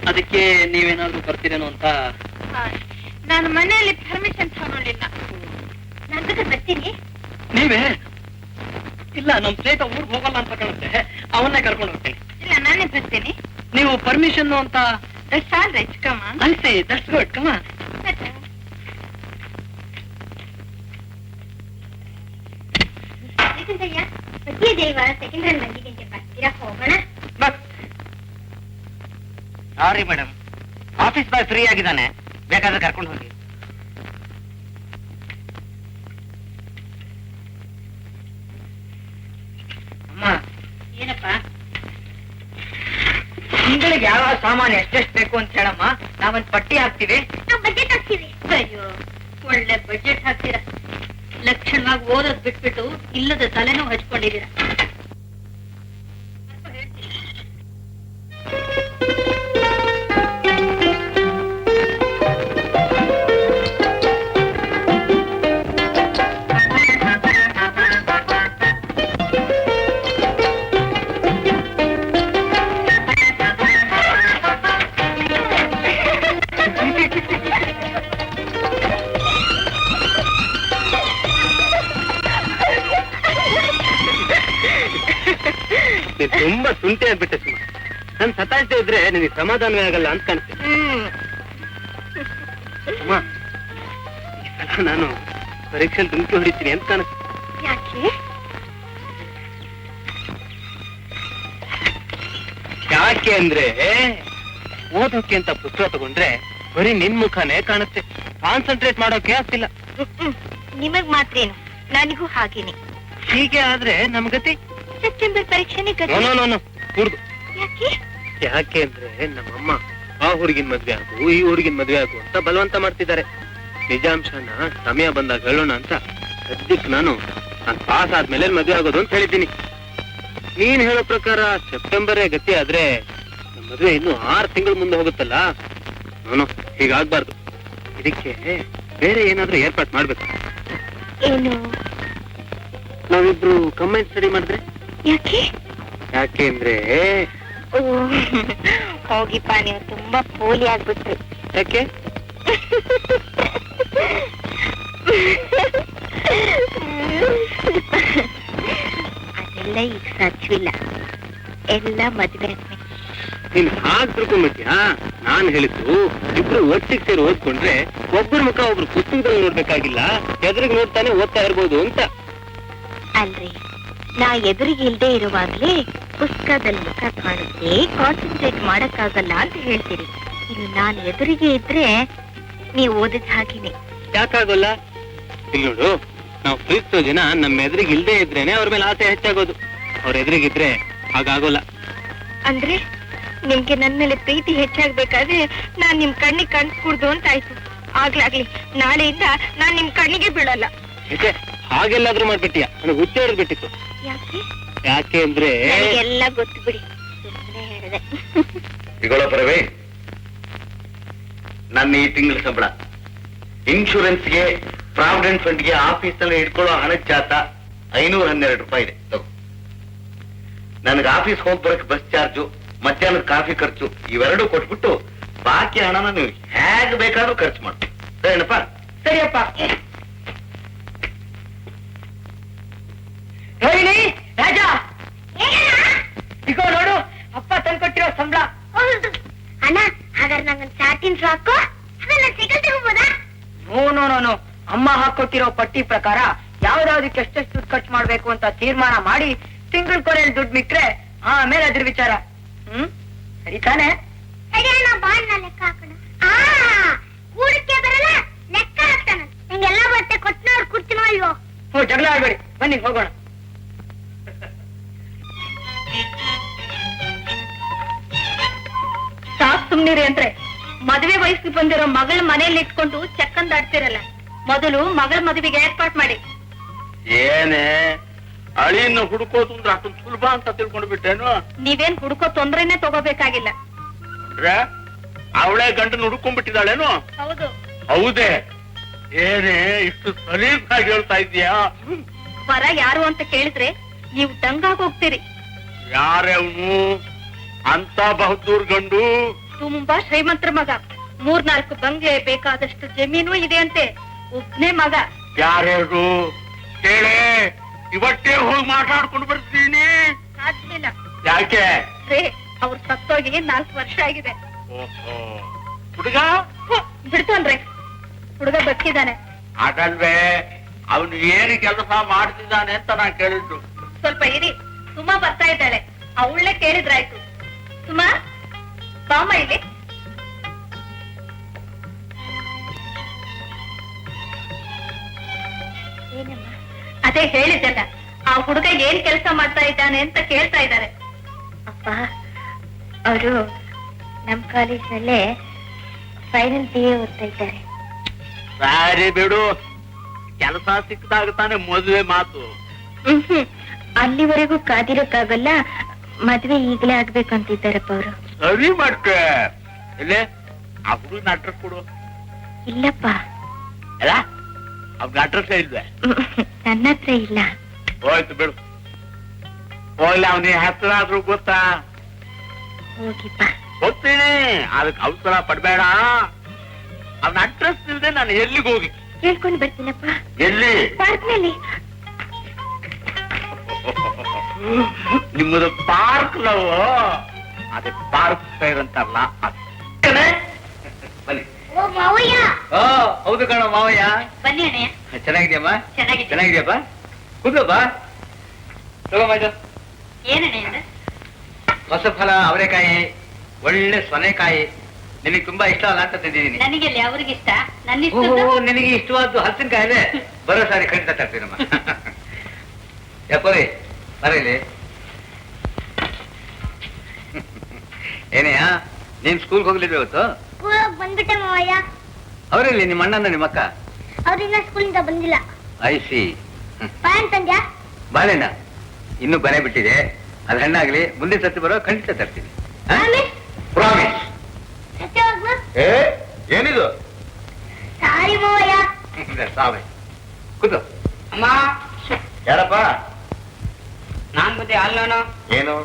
ಅದಕ್ಕೆ ನೀವೇನಾದ್ರೂ ಬರ್ತೀರೇನೋ ಅಂತ. ನಾನು ಮನೆಯಲ್ಲಿ ಪರ್ಮಿಷನ್ ತಗೊಳ್ಳಿಲ್ಲ. ನಾನು ಜೊತೆ ಬರ್ತೀನಿ. ನೀವೇ? ಇಲ್ಲ, ನಮ್ಮ ಸ್ನೇಹಿತ ಊರಿಗೆ ಹೋಗಲ್ಲ ಅಂತ ಕಾಣುತ್ತೆ. ಅವನ್ನೇ ಕರ್ಕೊಂಡು ಹೋಗ್ತೀನಿ. ಇಲ್ಲ, ನಾನೇ ಬರ್ತೀನಿ. ನೀವು ಪರ್ಮಿಷನ್ ಅಂತ? That's all right, come on. I say, that's good, come on. Second run ಬಂದಿದೆ, ಬರ್ತೀರಾ? ಹೋಗೋಣ. Sorry madam, office boy free ಆಗಿದ್ದಾನೆ, ಬೇಕಾದ್ರೆ ಕರ್ಕೊಂಡು ಹೋಗಿ. ಅಮ್ಮ, ಏನಪ್ಪ? ತಿಂಗಳಿಗೆ ಯಾವ ಸಾಮಾನು ಎಷ್ಟೆಷ್ಟು ಬೇಕು ಅಂತ ಹೇಳಮ್ಮ, ನಾವೊಂದು ಪಟ್ಟಿ ಹಾಕ್ತೀವಿ. ನಾವು ಬಜೆಟ್ ಹಾಕ್ತೀವಿ. ಅಯ್ಯೋ, ಒಳ್ಳೆ ಬಜೆಟ್ ಹಾಕ್ತೀರಾ. ಲಕ್ಷಣವಾಗಿ ಓದೋದ್ ಬಿಟ್ಬಿಟ್ಟು ಇಲ್ಲದ ತಲೆನೂ ಹಚ್ಕೊಂಡಿದ್ದೀರಾ. ತುಂಬಾ ತುಂಟೆ ಆಗ್ಬಿಟ್ಟೆ ಸುಮ್ಮ. ನನ್ ಸತಾಯಿಸದೆ ಇದ್ರೆ ನಿನಗೆ ಸಮಾಧಾನವೇ ಆಗಲ್ಲ ಅಂತ ಕಾಣ್ತೀನಿ. ಅಮ್ಮ, ಈ ಸಲ ನಾನು ಪರೀಕ್ಷೆಯಲ್ಲಿ ದುಂಕಿ ಹೊಡಿತೀನಿ ಅಂತ ಕಾಣುತ್ತೆ. ಯಾಕೆ? ಯಾಕೆ ಅಂದ್ರೆ ಓದೋಕೆ ಅಂತ ಪುಸ್ತಕ ತಗೊಂಡ್ರೆ ಬರೀ ನಿನ್ ಮುಖನೇ ಕಾಣುತ್ತೆ. ಕಾನ್ಸಂಟ್ರೇಟ್ ಮಾಡೋಕೆ ಆಗ್ತಿಲ್ಲ. ನಿಮಗ್ ಮಾತ್ರೇನು, ನನಗೂ ಹಾಗೇನೆ. ಹೀಗೆ ಆದ್ರೆ ನಮ್ಗತಿ ಸೆಪ್ಟೆಂಬರ್ ಪರೀಕ್ಷೆನೇ ಕೂಡ್ದು. ಯಾಕೆ? ಯಾಕೆ ಅಂದ್ರೆ ನಮ್ಮಮ್ಮ ಆ ಹುಡುಗಿನ ಮದ್ವೆ ಆಗು, ಈ ಹುಡುಗಿನ ಮದ್ವೆ ಆಗು ಅಂತ ಬಲವಂತ ಮಾಡ್ತಿದ್ದಾರೆ. ನಿಜಾಂಶನ ಸಮಯ ಬಂದಾಗ ಹೇಳೋಣ ಅಂತ ಸದ್ಯಕ್ಕೆ ನಾನು ಪಾಸ್ ಆದ್ಮೇಲೆ ಮದ್ವೆ ಆಗೋದು ಅಂತ ಹೇಳಿದ್ದೀನಿ. ನೀನ್ ಹೇಳೋ ಪ್ರಕಾರ ಸೆಪ್ಟೆಂಬರೇ ಗತಿ ಆದ್ರೆ ನಮ್ಮ ಮದ್ವೆ ಇನ್ನು 6 ತಿಂಗಳು ಮುಂದೆ ಹೋಗುತ್ತಲ್ಲ. ನಾನು ಹೀಗಾಗ್ಬಾರ್ದು. ಇದಕ್ಕೆ ಬೇರೆ ಏನಾದ್ರೂ ಏರ್ಪಾಟ್ ಮಾಡ್ಬೇಕು. ಏನು? ನಾವಿಬ್ರು ಕಂಬೈನ್ ಸ್ಟಡಿ ಮಾಡಿದ್ರೆ? ಯಾಕೆ? ಯಾಕೆ ಅಂದ್ರೆ ಹೋಗಿಪ್ಪ, ನೀವು ತುಂಬಾ ಪೋಲಿ ಆಗ್ಬಿಟ್ರಿ. ಯಾಕೆ? ಅದೆಲ್ಲ ಈಗ ಸಾಧ್ಯವಿಲ್ಲ, ಎಲ್ಲ ಮದ್ವೆ ಆದ್ಮೇಲೆ. ನೀನ್ ಹಾಗೆ ತಿಳ್ಕೊಂಡ್ಬಿಟ್ಯಾ? ನಾನ್ ಹೇಳಿದ್ದು ಇಬ್ರು ಒಟ್ಟಿಗೆ ಸೇರಿ ಓದ್ಕೊಂಡ್ರೆ ಒಬ್ಬರ ಮುಖ ಒಬ್ರು ಪುಸ್ತಕದಲ್ಲಿ ನೋಡ್ಬೇಕಾಗಿಲ್ಲ, ಎದುರಿಗೆ ನೋಡ್ತಾನೆ ಓದ್ತಾ ಇರ್ಬೋದು ಅಂತ. ಅಲ್ರಿ, ನಾ ಎದುರಿಗೆ ಇಲ್ದೇ ಇರುವಾಗ್ಲೇ ಪುಸ್ತಕದಲ್ಲಿ ಮುಖ ಕಾಣುತ್ತೆ, ಕಾನ್ಸಂಟ್ರೇಟ್ ಮಾಡಕ್ಕಾಗಲ್ಲ ಅಂತ ಹೇಳ್ತೀರಿ. ಇನ್ನು ನಾನು ಎದುರಿಗೆ ಇದ್ರೆ ನೀವು ಓದಿದ ಹಾಗೇನೆ. ಯಾಕಾಗೋಲ್ಲ? ಇಲ್ಲಿ ನೋಡು, ನಾವು ಪ್ರೀತಿಸೋ ಜನ ನಮ್ಮ ಎದುರಿಗೆ ಇಲ್ದೇ ಇದ್ರೇನೆ ಅವ್ರ ಮೇಲೆ ಆಸೆ ಹೆಚ್ಚಾಗೋದು. ಅವ್ರ ಎದುರಿಗಿದ್ರೆ ಹಾಗಾಗೋಲ್ಲ. ಅಂದ್ರೆ ನಿಮ್ಗೆ ನನ್ ಮೇಲೆ ಪ್ರೀತಿ ಹೆಚ್ಚಾಗ್ಬೇಕಾದ್ರೆ ನಾನ್ ನಿಮ್ ಕಣ್ಣಿಗೆ ಕಾಣಿಸ್ಕೂಡ್ದು ಅಂತ ಆಯ್ತು. ಆಗ್ಲಾಗ್ಲಿ, ನಾಳೆಯಿಂದ ನಾನ್ ನಿಮ್ ಕಣ್ಣಿಗೆ ಬೀಳಲ್ಲ. ಯಾಕೆ ಹಾಗೆಲ್ಲಾದ್ರೂ ಮಾಡ್ಬಿಟ್ಟಿಯಾ? ನನಗೆ ಹುಚ್ಚ ಹಿಡಿದ್ಬಿಟ್ಟಿತ್ತು. ಯಾಕೆ? ಯಾಕೆ ಅಂದ್ರೆ ಎಲ್ಲ ಗೊತ್ತು ಬಿಡಿ, ಸುಮ್ಮನೆ ಹೇಳಿದೆ. ಈಗೊಳ ಪರವೇ, ನನ್ನ ಈ ತಿಂಗಳ ಸಂಬಳ ಇನ್ಶೂರೆನ್ಸ್ಗೆ, ಪ್ರಾವಿಡೆಂಟ್ ಫಂಡ್ಗೆ, ಆಫೀಸ್ನಲ್ಲಿ ಇಟ್ಕೊಳ್ಳೋ ಹಣದ ಜಾತ 512 ರೂಪಾಯಿ ಇದೆ. ತಗೋ. ನನಗೆ ಆಫೀಸ್ ಹೋಗಿ ಬರಕ್ಕೆ ಬಸ್ ಚಾರ್ಜು, ಮಧ್ಯಾಹ್ನದ ಕಾಫಿ ಖರ್ಚು ಇವೆರಡೂ ಕೊಟ್ಬಿಟ್ಟು ಬಾಕಿ ಹಣನ ನೀವು ಹೇಗೆ ಬೇಕಾದ್ರೂ ಖರ್ಚು ಮಾಡಿ. ಸರಿನಪ್ಪ? ಸರಿಯಪ್ಪ. ರೋಹಿಣಿ, ರಾಜ, ಇಗೋ ನೋಡು, ಅಪ್ಪ ತಂದ್ಕೊಟ್ಟಿರೋ ಸಂಬಳ. ಅಣ್ಣ, ಹಾಗಾದ್ರೆ ನಂಗೊಂದು ಸಾಟಿನ್ ಫ್ರಾಕು, ಅದನ್ನ ಸೈಕಲ್ ತಗೋಬೋದಾ? ನೋ, ಅಮ್ಮ ಹಾಕೊಟ್ಟಿರೋ ಪಟ್ಟಿ ಪ್ರಕಾರ ಯಾವ್ದಾವ್ದಕ್ಕೆ ಎಷ್ಟೆಷ್ಟು ದುಡ್ಡು ಖರ್ಚು ಮಾಡ್ಬೇಕು ಅಂತ ತೀರ್ಮಾನ ಮಾಡಿ ತಿಂಗಳ ಕೊನೆಯಲ್ಲಿ ದುಡ್ಡು ಮಿಕ್ರೆ ಆಮೇಲೆ ಅದ್ರ ವಿಚಾರ. ಸರಿ ತಾನೆ? ಸರಿ ಅಣ್ಣ, ಬಾ ಅಣ್ಣ ಲೆಕ್ಕ ಹಾಕೋಣ. ಕೂಡಕ್ಕೆ ಬರಲ್ಲ, ಲೆಕ್ಕ ಹಾಕ್ತಾನ. ನಿಂಗೆಲ್ಲ ಬಟ್ಟೆ ಕೊಟ್ಟನವ್ರು ಕೂರ್ತಿನೋ ಅಲ್ವೋ? ಹ್ಞೂ, ಜಗಳ ಆಡ್ಬೇಡಿ, ಬನ್ನಿ ಹೋಗೋಣ. ಸಾಕ್ ಸುಮ್ನಿರಿ ಅಂದ್ರೆ ಮದುವೆ ವಯಸ್ಸಿಗೆ ಬಂದಿರೋ ಮಗಳ ಮನೆಯಲ್ಲಿ ಇಟ್ಕೊಂಡು ಚಕ್ಕಂದ ಆಡ್ತಿರಲ್ಲ. ಮೊದಲು ಮಗಳ ಮದುವೆಗೆ ಏರ್ಪಾಟ್ ಮಾಡಿ. ಏನೇ ಅಳಿಯನ್ನು ಹುಡುಕೋದು ಅಂದ್ರೆ ಅಷ್ಟೊಂದು ಸುಲಭ ಅಂತ ತಿಳ್ಕೊಂಡು ಬಿಟ್ಟೇನು? ನೀವೇನ್ ಹುಡುಕೋ ತೊಂದ್ರೆನೆ ತಗೋಬೇಕಾಗಿಲ್ಲ. ಅವಳೇ ಗಂಡನ ಹುಡುಕೊಂಡ್ಬಿಟ್ಟಿದ್ದಾಳೇನು? ಹೌದು. ಹೌದೇ? ಏನೇ ಇಷ್ಟು ಸಲೀಸಾಗಿ ಹೇಳ್ತಾ ಇದೀಯಾ? ವರ ಯಾರು ಅಂತ ಕೇಳಿದ್ರೆ ನೀವು ದಂಗಾಗಿ ಹೋಗ್ತೀರಿ. ಯಾರವನು ಅಂತ ಬಹದ್ದೂರ್ ಗಂಡು? ತುಂಬಾ ಶ್ರೀಮಂತರ ಮಗ, 3-4 ಬಂಗ್ಲೆ, ಬೇಕಾದಷ್ಟು ಜಮೀನು ಇದೆ ಅಂತೆ. ಒಬ್ನೇ ಮಗ. ಯಾರ್ಯಾರು ಕೇಳೆ? ಇವತ್ತೇ ಹೋಗಿ ಮಾತಾಡ್ಕೊಂಡು ಬರ್ತೀನಿ. ಸಾಧ್ಯವಿಲ್ಲ. ಯಾಕೆ? ಅವ್ರು ಸತ್ತೋಗಿ 4 ವರ್ಷ ಆಗಿದೆ. ಓಹೋ, ಹುಡುಗ ಬಿಡ್ತೋನ್ರಿ, ಹುಡುಗ ಬದುಕಿದ್ದಾನೆ. ಅದಲ್ವೇ, ಅವನು ಏನು ಕೆಲಸ ಮಾಡ್ತಿದ್ದಾನೆ ಅಂತ ನಾನ್ ಕೇಳಿದ್ದು. ಸ್ವಲ್ಪ ಇರಿ, ಸುಮಾ ಬರ್ತಾ ಇದ್ದಾಳೆ, ಅವಳನ್ನೇ ಕೇಳಿದ್ರಾಯ್ತು. ಸುಮಾ, ಬಾಮ ಇಲ್ಲಿ. ಏನಮ್ಮ? ಅದೇ ಹೇಳಿದ್ದಲ್ಲ, ಆ ಹುಡುಗ ಏನ್ ಕೆಲಸ ಮಾಡ್ತಾ ಇದ್ದಾನೆ ಅಂತ ಕೇಳ್ತಾ ಇದ್ದಾರೆ. ಅಪ್ಪ, ಅವರು ನಮ್ ಕಾಲೇಜ್ನಲ್ಲೇ ಫೈನಲ್ BA ಓದ್ತಾ ಇದ್ದಾರೆ. ಸಾರಿ ಬಿಡು, ಕೆಲಸ ಸಿಕ್ಕಿದಾಗ ತಾನೆ ಮದುವೆ ಮಾತು. ಅಲ್ಲಿವರೆಗೂ ಕಾದಿರೋಕ್ಕಾಗಲ್ಲ, ಮದ್ವೆ ಈಗಲೇ ಆಗ್ಬೇಕಂತಿದ್ದಾರಪ್ಪ ಅವರು. ಸರಿ ಮಾಡ್ಕೆ. ಇಲ್ಲೇ ಆ ಹುಡುಗನ ಅಡ್ರೆಸ್ ಕೊಡು. ಇಲ್ಲಪ್ಪ. ಅಲ್ಲ, ಅವ್ನ ಅಡ್ರೆಸ್ ಇಲ್ವೇ? ನನ್ನ ಹತ್ರ ಇಲ್ಲ. ಹೋಯ್ತು ಬಿಡು, ಹೋಗ್ಲಿ. ಅವನಿಗೆ ಹತ್ರ ಆದ್ರೂ ಗೊತ್ತಾ? ಹೋಗಿಪ್ಪ. ಗೊತ್ತೀನಿ, ಅದಕ್ಕೆ ಅವಸರ ಪಡ್ಬೇಡ. ಅವನ ಅಡ್ರೆಸ್ ಇಲ್ದೆ ನಾನು ಎಲ್ಲಿಗೆ ಹೋಗಿ ಕೇಳ್ಕೊಂಡು ಬರ್ತೀನಪ್ಪ. ಎಲ್ಲಿ? ಪಾರ್ಕ್ನಲ್ಲಿ. ನಿಮ್ಮದು ಪಾರ್ಕ್ ಲವ್? ಅದೇ ಪಾರ್ಕ್ ಫೈರ್ ಅಂತಾರಲ್ಲ, ಬನ್ನಿ. ಓ ಮಾವಯ್ಯ. ಹೌದು ಕಣ ಮಾವಯ್ಯ. ಬನ್ನಿ ಅಣ್ಣಯ್ಯ. ಚೆನ್ನಾಗಿದ್ಯಮ್ಮ? ಚೆನ್ನಾಗಿದೆ. ಚೆನ್ನಾಗಿದ್ಯಪ್ಪ? ಕೂದಪ್ಪ, ತಗೋಮ್ಮ ಇದು. ಏನಣ್ಣಯ್ಯ? ಹೊಸ ಫಲ ಅವರೆಕಾಯಿ, ಒಳ್ಳೆ ಸೊನೆಕಾಯಿ. ನಿನಗೆ ತುಂಬಾ ಇಷ್ಟ ಅಲ್ಲ ಅಂತ ತಂದಿದ್ದೀನಿ. ನನಗೆಲ್ಲ ಅವ್ರಿಗೆ ಇಷ್ಟ, ನನ್ನ ನಿನಗೆ ಇಷ್ಟವಾದ್ದು ಹಲಸಿನಕಾಯಿ ಇದೆ. ಬರೋ ಸಾರಿ ಖಂಡಿತ ತರ್ತೀನಮ್ಮ. ಯಾಕೋರಿ ಬರ ಇಲ್ಲಿ. ಏನೆಯಾ, ನೀನ್ ಸ್ಕೂಲ್ಗೆ ಹೋಗ್ಲಿದ್ವಿ ಇವತ್ತು? ಬಂದ್ಬಿಟ್ಟೆ ಮಾವಯ್ಯ. ಅವರಲ್ಲಿ ನಿಮ್ಮ ಅಣ್ಣನ ನಿಮ್ಮ ಅಕ್ಕ? ಅವ್ರಿಂದ ಸ್ಕೂಲಿಂದ ಬಂದಿಲ್ಲ. ಐಸಿ. ಪಾನ್ ತಂದ್ಯಾ? ಬಾಳೆಣ್ಣ ಇನ್ನೂ ಬನೆ ಬಿಟ್ಟಿದೆ, ಅದು ಹಣ್ಣಾಗ್ಲಿ. ಮುಂದೆ ಸತಿ ಬರೋ ಖಂಡಿತ ತರ್ತೀನಿ. ಪ್ರಾಮಿಸ್. ಏನಿದು? ಸಾರಿ ಮಾವಯ್ಯ. ಸಾವೆ ಕೂತು. ಅಮ್ಮ, ಯಾರಪ್ಪ? ನಾನ್ ಬುದ್ಧಿ ಹಾಲ್ನೋನು. ಏನು?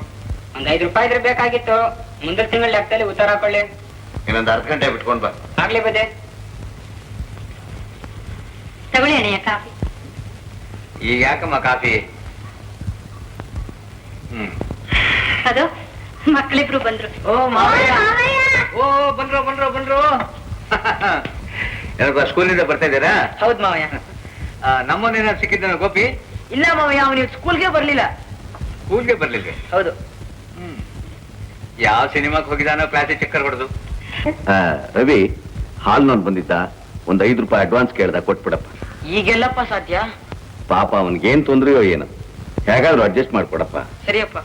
ಒಂದ್ 5 ರೂಪಾಯಿ ಇದ್ರೆ ಬೇಕಾಗಿತ್ತು. ಮುಂದಿನ ತಿಂಗಳ ಲೆಕ್ಕದಲ್ಲಿ ಉತ್ತರ ಹಾಕೊಳ್ಳಿ. ಇನ್ನೊಂದು ಅರ್ಧ ಗಂಟೆ ಬಿಟ್ಕೊಂಡ್ ಬಾ. ಆಗ್ಲಿ ಬುದ್ಧಿ. ತಗೊಳ್ಳಿ ಅಣ್ಣಯ್ಯ ಕಾಫಿ. ಈಗ ಯಾಕಮ್ಮ ಕಾಫಿ? ಅದು ಮಕ್ಕಳಿಬ್ರು ಬಂದ್ರು. ಓ ಮಾವಯ್ಯ. ಓ ಬಂದ್ರು ಬಂದ್ರು ಬಂದ್ರು. ಏನಪ್ಪ ಸ್ಕೂಲಿಂದ ಬರ್ತಾ ಇದ್ದೀರಾ? ಹೌದ್ ಮಾವಯ್ಯ. ನಮ್ಮನೇನ ಸಿಕ್ಕಿದ್ದಾನ ಗೋಪಿ? ಇಲ್ಲ ಮಾವಯ್ಯ, ಅವನು ಸ್ಕೂಲ್ಗೆ ಬರ್ಲಿಲ್ಲ. ಸ್ಕೂಲ್ಗೆ ಬರ್ಲಿಲ್ವೇ? ಹೌದು. ಯಾವ ಸಿನಿಮಾಕ್ ಹೋಗಿದಾನೋ, ಕ್ಲಾಸಿಗೆ ಚಕ್ಕರ್ ಹೊಡೆದು. ರವಿ, ಹಾಲ್ನವ್ನು ಬಂದಿದ್ದ, ಒಂದ್ 5 ರೂಪಾಯಿ ಅಡ್ವಾನ್ಸ್ ಕೇಳ್ದ, ಕೊಟ್ಬಿಡಪ್ಪ. ಈಗೆಲ್ಲಪ್ಪ ಸಾಧ್ಯ? ಪಾಪ ಅವನ್ಗೇನ್ ತೊಂದ್ರೆಯೋ ಏನು, ಹೇಗಾದ್ರೂ ಅಡ್ಜಸ್ಟ್ ಮಾಡ್ಕೊಡಪ್ಪ. ಸರಿಯಪ್ಪ.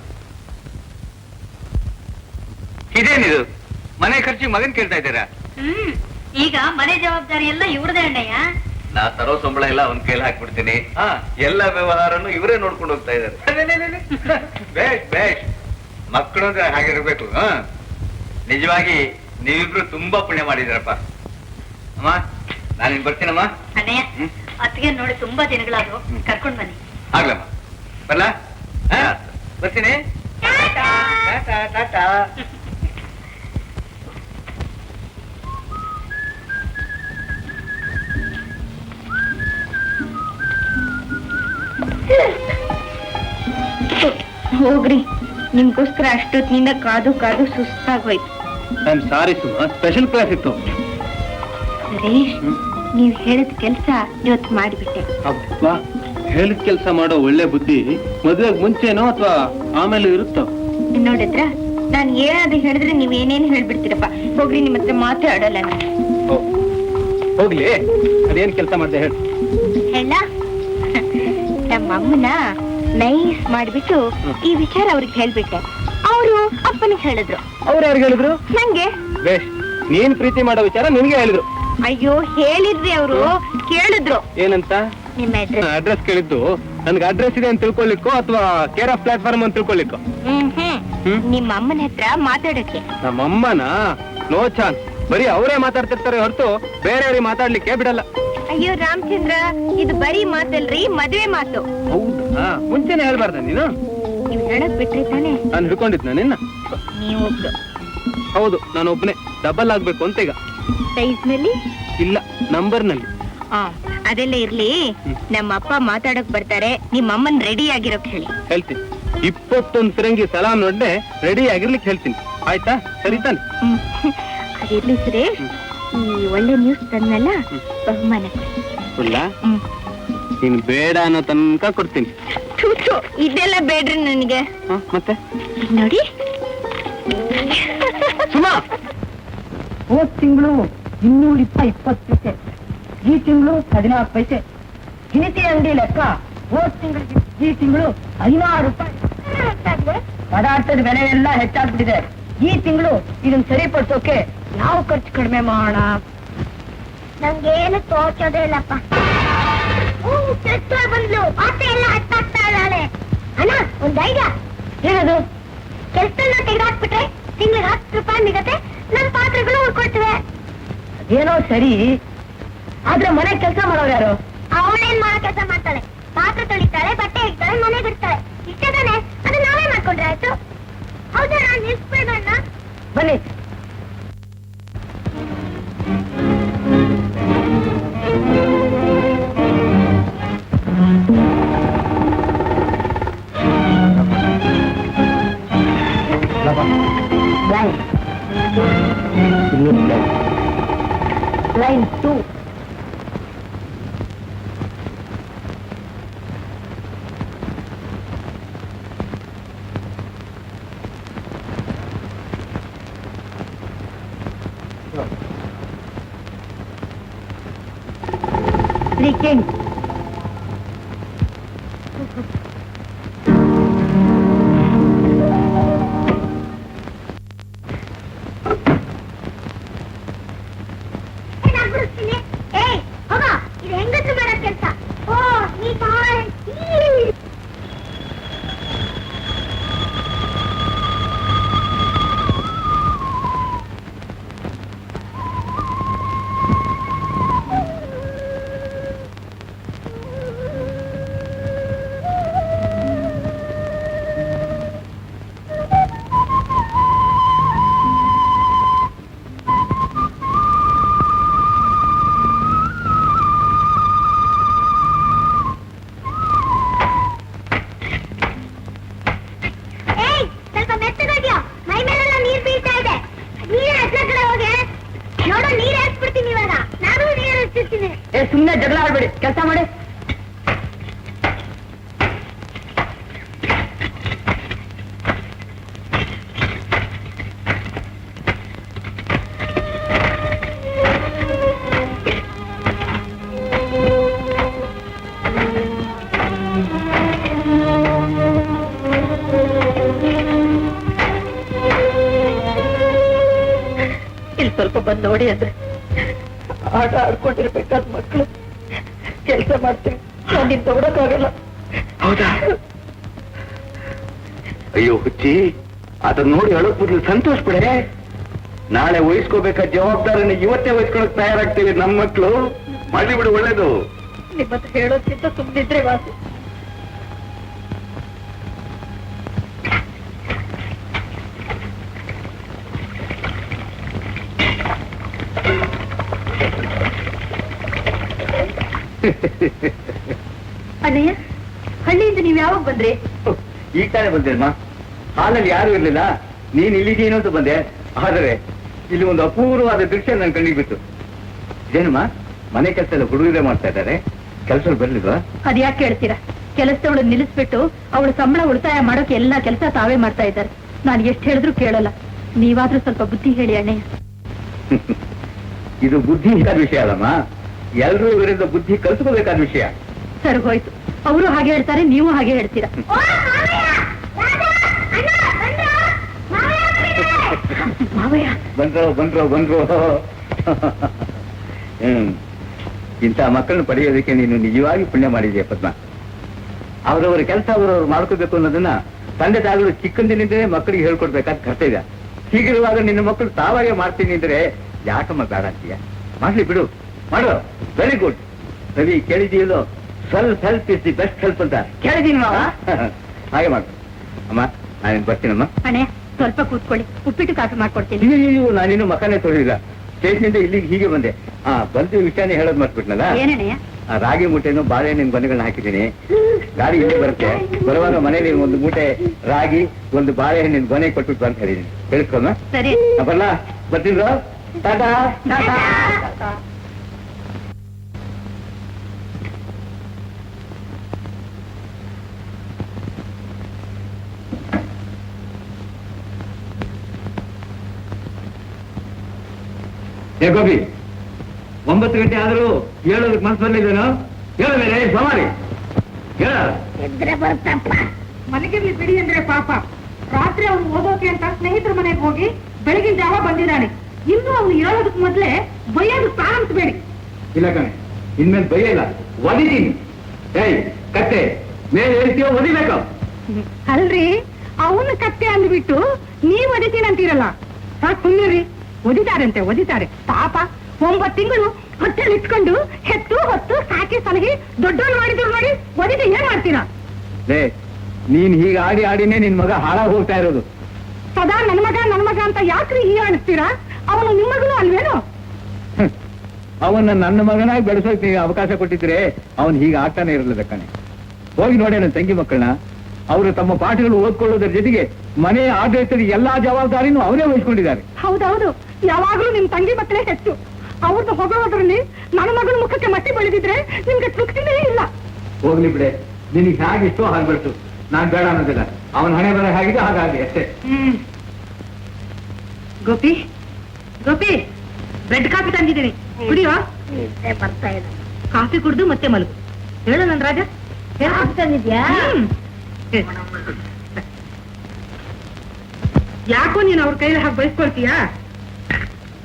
ಇದೇನಿದು, ಮನೆ ಖರ್ಚಿಗೆ ಮಗನ್ ಕೇಳ್ತಾ ಇದ್ದೀರಾ? ಈಗ ಮನೆ ಜವಾಬ್ದಾರಿ ಎಲ್ಲ ಇವ್ರದೇ ಅಣ್ಣಯ್ಯ. ನಾ ತರೋ ಸಂಬಳ ಎಲ್ಲ ಅವನ್ ಕೈಲಿ ಹಾಕ್ಬಿಡ್ತೀನಿ ಎಲ್ಲ ವ್ಯವಹಾರನು ಇವರೇ ನೋಡ್ಕೊಂಡು ಹೋಗ್ತಾ ಇದ್ದಾರೆ. ಬೇಷ್ ಬೇಷ್, ಮಕ್ಕಳು ಅಂದ್ರೆ ಹಾಗಿರ್ಬೇಕು. ನಿಜವಾಗಿ ನೀವಿಬ್ರು ತುಂಬಾ ಪುಣ್ಯ ಮಾಡಿದಿರಪ್ಪ. ಅಮ್ಮ ನಾನಿನ್ ಬರ್ತೀನಮ್ಮ. ಅಣ್ಣಯ್ಯ, ಅತ್ತಿಗೆ ನೋಡಿ ತುಂಬಾ ದಿನಗಳಾದ್ರು, ಕರ್ಕೊಂಡ್ ಬನ್ನಿ. ಆಗ್ಲಮ್ಮ, ಬರ್ಲಾ? ಬರ್ತೀನಿ. ಟಾಟಾ ಟಾಟಾ. ಹೋಗ್ರಿ, ನಿಮ್ಗೋಸ್ಕರ ಅಷ್ಟೊತ್ತಿನಿಂದ ಕಾದು ಕಾದು ಸುಸ್ತಾಗೋಯ್ತು. I am sorry Suma, special class ಇತ್ತು. ಸುರೇಶ್, ನೀವ್ ಹೇಳಿದ ಕೆಲ್ಸ ಇವತ್ತು ಮಾಡಿಬಿಟ್ಟೆ. ಅಬ್ಬಾ, ಹೇಳಿದ ಕೆಲಸ ಮಾಡೋ ಒಳ್ಳೆ ಬುದ್ಧಿ ಮದುವೆಗೆ ಮುಂಚೆನೋ ಅಥವಾ ಆಮೇಲೆ ಇರುತ್ತೋ? ನೋಡಿದ್ರ, ನಾನ್ ಏನಾದ್ರು ಹೇಳಿದ್ರೆ ನೀವ್ ಏನೇನು ಹೇಳ್ಬಿಡ್ತೀರಪ್ಪ. ಹೋಗ್ರಿ, ನಿಮ್ ಹತ್ರ ಮಾತಾಡಲ್ಲ ನಾನು. ಹೋಗ್ಲಿ, ಅದೇನ್ ಕೆಲಸ ಮಾಡ್ದೆ ಹೇಳಿ. ಹೇಳ, ನಮ್ಮ ಅಮ್ಮನ ನೈಸ್ ಮಾಡ್ಬಿಟ್ಟು ಈ ವಿಚಾರ ಅವ್ರಿಗೆ ಹೇಳ್ಬಿಟ್ಟೆ. ಅವರು ಅಪ್ಪನಿಗೆ ಹೇಳಿದ್ರು. ಅವ್ರು ಯಾರು ಹೇಳಿದ್ರು? ನಂಗೆ. ಬೇಷ್, ನೀನ್ ಪ್ರೀತಿ ಮಾಡೋ ವಿಚಾರ ನಿನ್ಗೆ ಹೇಳಿದ್ರು. ಅಯ್ಯೋ, ಹೇಳಿದ್ರಿ ಅವರು, ಕೇಳಿದ್ರು. ಏನಂತ? ನಿಮ್ಮ ಅಡ್ರೆಸ್. ಅಡ್ರೆಸ್ ಕೇಳಿದ್ದು ನನ್ಗೆ ಅಡ್ರೆಸ್ ಇದೆ ಅಂತ ತಿಳ್ಕೊಳ್ಳಿಕ್ಕೋ ಅಥವಾ ಕೇರ್ ಆಫ್ ಪ್ಲಾಟ್ಫಾರ್ಮ್ ಅಂತ ತಿಳ್ಕೊಳ್ಳಿಕ್ಕೋ? ನಿಮ್ಮ ಅಮ್ಮನ ಹತ್ರ ಮಾತಾಡಕ್ಕೆ. ನಮ್ಮಮ್ಮನ ನೋ ಚಾನ್ಸ್, ಬರೀ ಅವರೇ ಮಾತಾಡ್ತಿರ್ತಾರೆ ಹೊರತು ಬೇರೆಯವ್ರಿಗೆ ಮಾತಾಡ್ಲಿಕ್ಕೆ ಬಿಡಲ್ಲ. ಅಯ್ಯೋ ರಾಮಚಂದ್ರ, ಇದು ಬರೀ ಮಾತಲ್ರಿ, ಮದ್ವೆ ಮಾತು. ಹೌದಾ? ಮುಂಚೆನೆ ಹೇಳ್ಬಾರ್ದ ನೀನು? ನೀವು ಹೇಳಕ್ ಬಿಟ್ರಿ ತಾನೆ. ನಾನು ಹಿಡ್ಕೊಂಡಿದ್ನ ನಿನ್ನ? ನೀವೊಬ್ರು. ಹೌದು, ನಾನು ಒಬ್ನೇ. ಡಬಲ್ ಆಗ್ಬೇಕು ಅಂತ ಈಗ. ಸೈಜ್ ನಲ್ಲಿ ಇಲ್ಲ, ನಂಬರ್ ನಲ್ಲಿ. ಅದೆಲ್ಲ ಇರ್ಲಿ, ನಮ್ಮ ಅಪ್ಪ ಮಾತಾಡಕ್ ಬರ್ತಾರೆ. ನಿಮ್ಮ ಅಮ್ಮನ್ ರೆಡಿ ಆಗಿರೋಕ್ ಹೇಳಿ. ಹೇಳ್ತೀನಿ. 21 ಫಿರಂಗಿ ಸಲಾಂ ನೋಡ್ದೆ ರೆಡಿ ಆಗಿರ್ಲಿಕ್ಕೆ ಹೇಳ್ತೀನಿ. ಆಯ್ತಾ? ಸರಿ ತಾನೆ? ಅದಿರ್ಲಿ ಸುರೇಶ್, ಈ ಒಳ್ಳೆ ನ್ಯೂಸ್ ತಂದಲ್ಲ, ಬಹುಮಾನ ಇಲ್ಲ, ನೀನ್ ಬೇಡ ಅನ್ನೋ ತನಕ ಕೊಡ್ತೀನಿ. ಇದೆಲ್ಲ ಬೇಡ್ರಿ ನನಗೆ. ಮತ್ತೆ ನೋಡಿ, ಸುಮಾ, ಹೋದ್ ತಿಂಗಳು 220 ಪೈಸೆ, ಈ ತಿಂಗಳು 14 ಪೈಸೆ. ದಿನಸಿ ಅಂಗಡಿ ಲೆಕ್ಕ ಹೋದ್ ತಿಂಗಳಿಗೆ ಈ ತಿಂಗಳು 16 ರೂಪಾಯಿ. ಪದಾರ್ಥದ ಬೆಲೆ ಎಲ್ಲ ಹೆಚ್ಚಾಗ್ಬಿಟ್ಟಿದೆ. ಈ ತಿಂಗಳು ಇದನ್ನ ಸರಿಪಡಿಸೋಕೆ ಯಾವ ಖರ್ಚು ಕಡಿಮೆ ಮಾಡೋಣ? ನಂಗೇನು ತೋಚೋದೇ ಇಲ್ಲಪ್ಪ. ಬಂದ್ಲು, ಪಾತ್ರೆ ಎಲ್ಲ ಹತ್ತಾಗ್ತಾ ಇದ್ದಾಳೆ. ಅಣ್ಣ, ಒಂದ್ ಐಡಿಯಾ. ಏನದು? ಕೆಲ್ಸನ ತೆಗೆದಾಕ್ಬಿಟ್ರೆ ತಿಂಗಳಿಗೆ 10 ರೂಪಾಯಿ ಸಿಗತ್ತೆ, ನಮ್ ಪಾತ್ರೆಗಳು ಉಳ್ಕೊಳ್ತವೆ. ಏನೋ ಸರಿ, ಆದ್ರೆ ಮನೆ ಕೆಲಸ ಮಾಡೋರು ಯಾರು? ಅವಳೇನ್ ಮಾಡೋ ಕೆಲಸ ಮಾಡ್ತಾಳೆ? ಪಾತ್ರೆ ತೊಳಿತಾಳೆ, ಬಟ್ಟೆ ಇಡ್ತಾಳೆ, ಮನೆ ಬಿಡ್ತಾಳೆ. ಇಷ್ಟೇ ತಾನೆ, ಅದು ನಾವೇ ಮಾಡ್ಕೊಂಡ್ರೆ ಆಯ್ತು. ಹೌದಾ? ನಾನ್ ನಿಲ್ಸ್ಬೇಡಣ್ಣ. ಬನ್ನಿ. ಲೈನ್ 2. Weekend. ಏಯ್ ಹೋಗ, ಇದು ಹೆಂಗಸರು ಮಾಡೋ ಕೆಲಸ. ಓ, ನೀ ಸುಮ್ಮನೆ ಜಗಳ ಆಡ್ಬೇಡಿ, ಕೆಲಸ ಮಾಡಿ. ಇಲ್ಲಿ ಸ್ವಲ್ಪ ಬಂದು ನೋಡಿ ಅಂದ್ರೆ ಆಟ ಆಡ್ಕೊಂಡಿರ್ಬೇಕಾದ ಮಕ್ಕಳು ಕೆಲಸ ಮಾಡ್ತೀನಿ, ನೀನ್ ತಗೊಳಕ್ಕಾಗಲ್ಲ. ಹೌದಾ? ಅಯ್ಯೋ ಹುಚ್ಚಿ, ಅದನ್ನ ನೋಡಿ ಅಳಕ್ ಬದಲು ಸಂತೋಷ ಪಡೆ. ನಾಳೆ ವಹಿಸ್ಕೋಬೇಕಾದ ಜವಾಬ್ದಾರಿನ ಇವತ್ತೇ ವಹಿಸ್ಕೊಳಕ್ ತಯಾರಾಗ್ತೀವಿ ನಮ್ಮ ಮಕ್ಕಳು. ಮಾಡ್ಲಿ ಬಿಡು, ಒಳ್ಳೇದು. ನಿಮ್ಮ ಹತ್ರ ಹೇಳೋದ್ಕಿಂತ ಸುಮ್ಮನಿದ್ರೆ ವಾಸಿ. ಅಣ್ಣಯ್ಯ, ಹಳ್ಳಿಯಿಂದ ನೀವ್ ಯಾವಾಗ ಬಂದ್ರಿ? ಈಗ ತಾನೇ ಬಂದೇಮ್ಮ. ಹಾಲಲ್ಲಿ ಯಾರು ಇರ್ಲಿಲ್ಲ, ನೀನ್ ಇಲ್ಲಿಗೇನು ಅಂತ ಬಂದೆ. ಆದರೆ ಇಲ್ಲಿ ಒಂದು ಅಪೂರ್ವವಾದ ದೃಶ್ಯ ನನ್ ಕಣ್ಣಿಗೆ ಬಿತ್ತು. ಇದೇನಮ್ಮ, ಮನೆ ಕೆಲಸ ಎಲ್ಲ ಹುಡುಗರೇ ಮಾಡ್ತಾ ಇದ್ದಾರೆ, ಕೆಲಸ ಬರ್ಲಿಲ್ವಾ? ಅದ್ಯಾಕೆ ಕೇಳ್ತೀರಾ? ಕೆಲಸದವಳು ನಿಲ್ಲಿಸ್ಬಿಟ್ಟು ಅವಳು ಸಂಬಳ ಉಳಿತಾಯ ಮಾಡೋಕೆ ಎಲ್ಲಾ ಕೆಲಸ ತಾವೇ ಮಾಡ್ತಾ ಇದ್ದಾರೆ. ನಾನು ಎಷ್ಟು ಹೇಳಿದ್ರು ಕೇಳಲ್ಲ. ನೀವಾದ್ರೂ ಸ್ವಲ್ಪ ಬುದ್ಧಿ ಹೇಳಿ ಅಣ್ಣಯ್ಯ. ಇದು ಬುದ್ಧಿ ಇಲ್ಲದ ವಿಷಯ ಅಲ್ಲಮ್ಮ, ಎಲ್ರೂ ಇವರಿಂದ ಬುದ್ಧಿ ಕಲ್ತ್ಕೋಬೇಕಾದ ವಿಷಯ. ಸರಿ ಹೋಯ್ತು, ಅವರು ಹಾಗೆ ಹೇಳ್ತಾರೆ, ನೀವು ಹಾಗೆ ಹೇಳ್ತೀರಾ. ಮಾವಯ್ಯ ಬಂದ್ರು. ಇಂಥ ಮಕ್ಕಳನ್ನು ಪಡೆಯೋದಕ್ಕೆ ನೀನು ನಿಜವಾಗಿ ಪುಣ್ಯ ಮಾಡಿದೀಯ ಪದ್ಮ. ಅವರವರ ಕೆಲಸ ಅವರವ್ರು ಮಾಡ್ಕೋಬೇಕು ಅನ್ನೋದನ್ನ ತಂದೆ ತಾಯಿಗಳು ಚಿಕ್ಕಂದಿನಿಂದಲೇ ಮಕ್ಕಳಿಗೆ ಹೇಳ್ಕೊಡ್ಬೇಕಾದ ಕರ್ತವ್ಯ. ಹೀಗಿರುವಾಗ ನಿನ್ನ ಮಕ್ಕಳು ತಾವಾಗೆ ಮಾಡ್ತೀನಿ ಅಂದ್ರೆ ಯಾಕಮ್ಮ ಬೇಡ ಅಂತೀಯ? ಮಾಡ್ಲಿ ಬಿಡು, ಮಾಡು. Very good. ರವಿ, ಕೇಳಿದೀಯಲ್ಲೋ, ಸ್ವಲ್ಪ help is the best help ಅಂತ ಕೇಳಿದೀನಿ ಮಾವ. ಹಾಗೆ ಮಾಡು ಅಮ್ಮ. ನಾನೇನು ಬರ್ತೀನಮ್ಮ. ಅಣ್ಣಯ್ಯ, ಸ್ವಲ್ಪ ಕೂತ್ಕೊಳ್ಳಿ, ಉಪ್ಪಿಟ್ಟು ಕಾಫಿ ಮಾಡ್ಕೊಡ್ತೀನಿ. ಅಯ್ಯೋ, ನಾನಿನ್ನು ಮಕ್ಕಳೇ ತೊಳಿಲ್ಲ. ಸ್ಟೇಷನಿಂದ ಇಲ್ಲಿಗೆ ಹೀಗೆ ಬಂದೆ. ಬಂದು ವಿಷಯನೇ ಹೇಳೋದು ಮಾಡ್ಬಿಟ್ನಲ್ಲ. ಏನಣ್ಣಯ್ಯ? ರಾಗಿ ಮೂಟೆನು ಬಾಳೆಹಣ್ಣಿನ ಬಂದಗಳನ್ನ ಹಾಕಿದ್ದೀನಿ. ಗಾಡಿ ಇಲ್ಲಿ ಬರುತ್ತೆ. ಬರುವಾಗ ಮನೇಲಿ ಒಂದು ಮೂಟೆ ರಾಗಿ, ಒಂದು ಬಾಳೆಹಣ್ಣಿನ ಗೊನೆ ಕೊಟ್ಬಿಟ್ಟು ಅಂತ ಹೇಳಿದ್ದೀನಿ. ಹೇಳ್ಕೊಮ್ಮ. ಸರಿ. ಬರ್ಲಾ? ಬರ್ತಿದ್ರು. ಟಾಟಾ. ಏ ಗೋಪಿ, 9 ಗಂಟೆ ಆದ್ರೂ ಹೇಳೋದಕ್ಕೆ ಮನಸ್ಸು ಬರ್ಲಿದ್ದೇನೋ? ಹೇಳ ಮೇಲೆ ಸವಾರಿ ಹೇಳ. ಮನೆಗಿರ್ಲಿ ಬಿಡಿ ಅಂದ್ರೆ ಪಾಪ. ರಾತ್ರಿ ಅವನು ಓದೋಕೆ ಅಂತ ಸ್ನೇಹಿತರ ಮನೆಗೆ ಹೋಗಿ ಬೆಳಗಿನ ಜಾವ ಬಂದಿದ್ದಾನೆ. ಇನ್ನು ಅವನು ಹೇಳೋದಕ್ ಮೊದ್ಲೇ ಬೈಯೋದು ಪ್ರಾರಂಭಿಸಬೇಡಿ. ಇಲ್ಲ ಕಣೆ, ಇನ್ಮೇಲೆ ಭಯ ಇಲ್ಲ, ಒದಿತೀನಿ. ಏಯ್ ಕತ್ತೆ, ಮೇಲೆ ಹೇಳ್ತೀವೋ ಒದಿಬೇಕು. ಅಲ್ರಿ, ಅವನು ಕತ್ತೆ ಅಂದ್ಬಿಟ್ಟು ನೀವ್ ಒದಿತೀನಂತೀರಲ್ಲ. ಸಾಕು ಸುಮ್ಮನಿರಿ. ಒದಿತಾರೆ ಪಾಪ. 9 ತಿಂಗಳು ಹೊಟ್ಟೆಲಿ ಇಟ್ಕೊಂಡು ಹೆತ್ತು ಹೊತ್ತು ಸಾಕಿ ಸಲಹಿ ದೊಡ್ಡವನು ಮಾಡಿದ್ರು ನೋಡಿ. ಒದಿದೆ ಏನ್ ಮಾಡ್ತೀರಾ? ನೀನ್ ಹೀಗೆ ಆಡಿ ಆಡಿನೇ ನಿನ್ ಮಗ ಹಾಳಾಗಿ ಹೋಗ್ತಾ ಇರೋದು. ಸದಾ ನನ್ ಮಗ ಅಂತ ಯಾಕ್ರಿ ಹೀಗೆ ಅನಿಸ್ತೀರಾ? ಅವನು ನಿಮ್ಮ ಮಗನು ಅಲ್ವೇನು? ಅವನ್ನ ನನ್ನ ಮಗನಾಗಿ ಬೆಳೆಸೋಕೆ ನೀವು ಅವಕಾಶ ಕೊಟ್ಟಿದ್ರೆ ಅವನ್ ಹೀಗೆ ಆಗ್ತಾನೆ ಇರಲಿಲ್ಲ ಕಣೆ. ಹೋಗಿ ನೋಡಿ ನನ್ನ ತಂಗಿ ಮಕ್ಕಳನ್ನ. ಅವರು ತಮ್ಮ ಪಾಠಗಳು ಓದ್ಕೊಳ್ಳೋದ್ರ ಜೊತೆಗೆ ಮನೆ ಆಡಳಿತದ ಎಲ್ಲಾ ಜವಾಬ್ದಾರಿನೂ ಅವರೇ ವಹಿಸ್ಕೊಂಡಿದ್ದಾರೆ. ಹೌದೌದು, ಯಾವಾಗ್ಲೂ ನಿಮ್ ತಂಗಿ ಮಕ್ಕಳೇ ಹೆಚ್ಚು. ಅವ್ರದ್ದು ಹೊಗಳೋದ್ರಲ್ಲಿ ನನ್ನ ಮಗನ ಮುಖಕ್ಕೆ ಮಟ್ಟಿ ಬೆಳೆದಿದ್ರೆ ನಿಮ್ಗೆ ತೃಪ್ತಿನೇ ಇಲ್ಲ. ಹೋಗ್ಲಿ ಬಿಡೆ, ನಿನಗೆ ಹೇಗಿಷ್ಟೋ ಹಾಗೆ ಬೆಳೆಸು. ನಾನ್ ಬೇಡ ಅನ್ನೋದಿಲ್ಲ. ಅವನ ಹಣೆ ಬರ ಹೇಗಿದೆ ಹಾಗಾಗಿ ಅಷ್ಟೇ. ಗೋಪಿ, ಬ್ರೆಡ್ ಕಾಫಿ ತಂದಿದ್ದೀನಿ, ಕುಡಿಯೋ. ಬರ್ತಾ ಇದೆ. ಕಾಫಿ ಕುಡ್ದು ಮತ್ತೆ ಮಲಗು. ಹೇಳು ನನ್ ರಾಜ. ತಂದಿದ್ಯಾ? ಯಾಕೋ ನೀನು ಅವ್ರ ಕೈಲಿ ಹಾಗೆ ಬಯಸ್ಕೊಳ್ತೀಯಾ?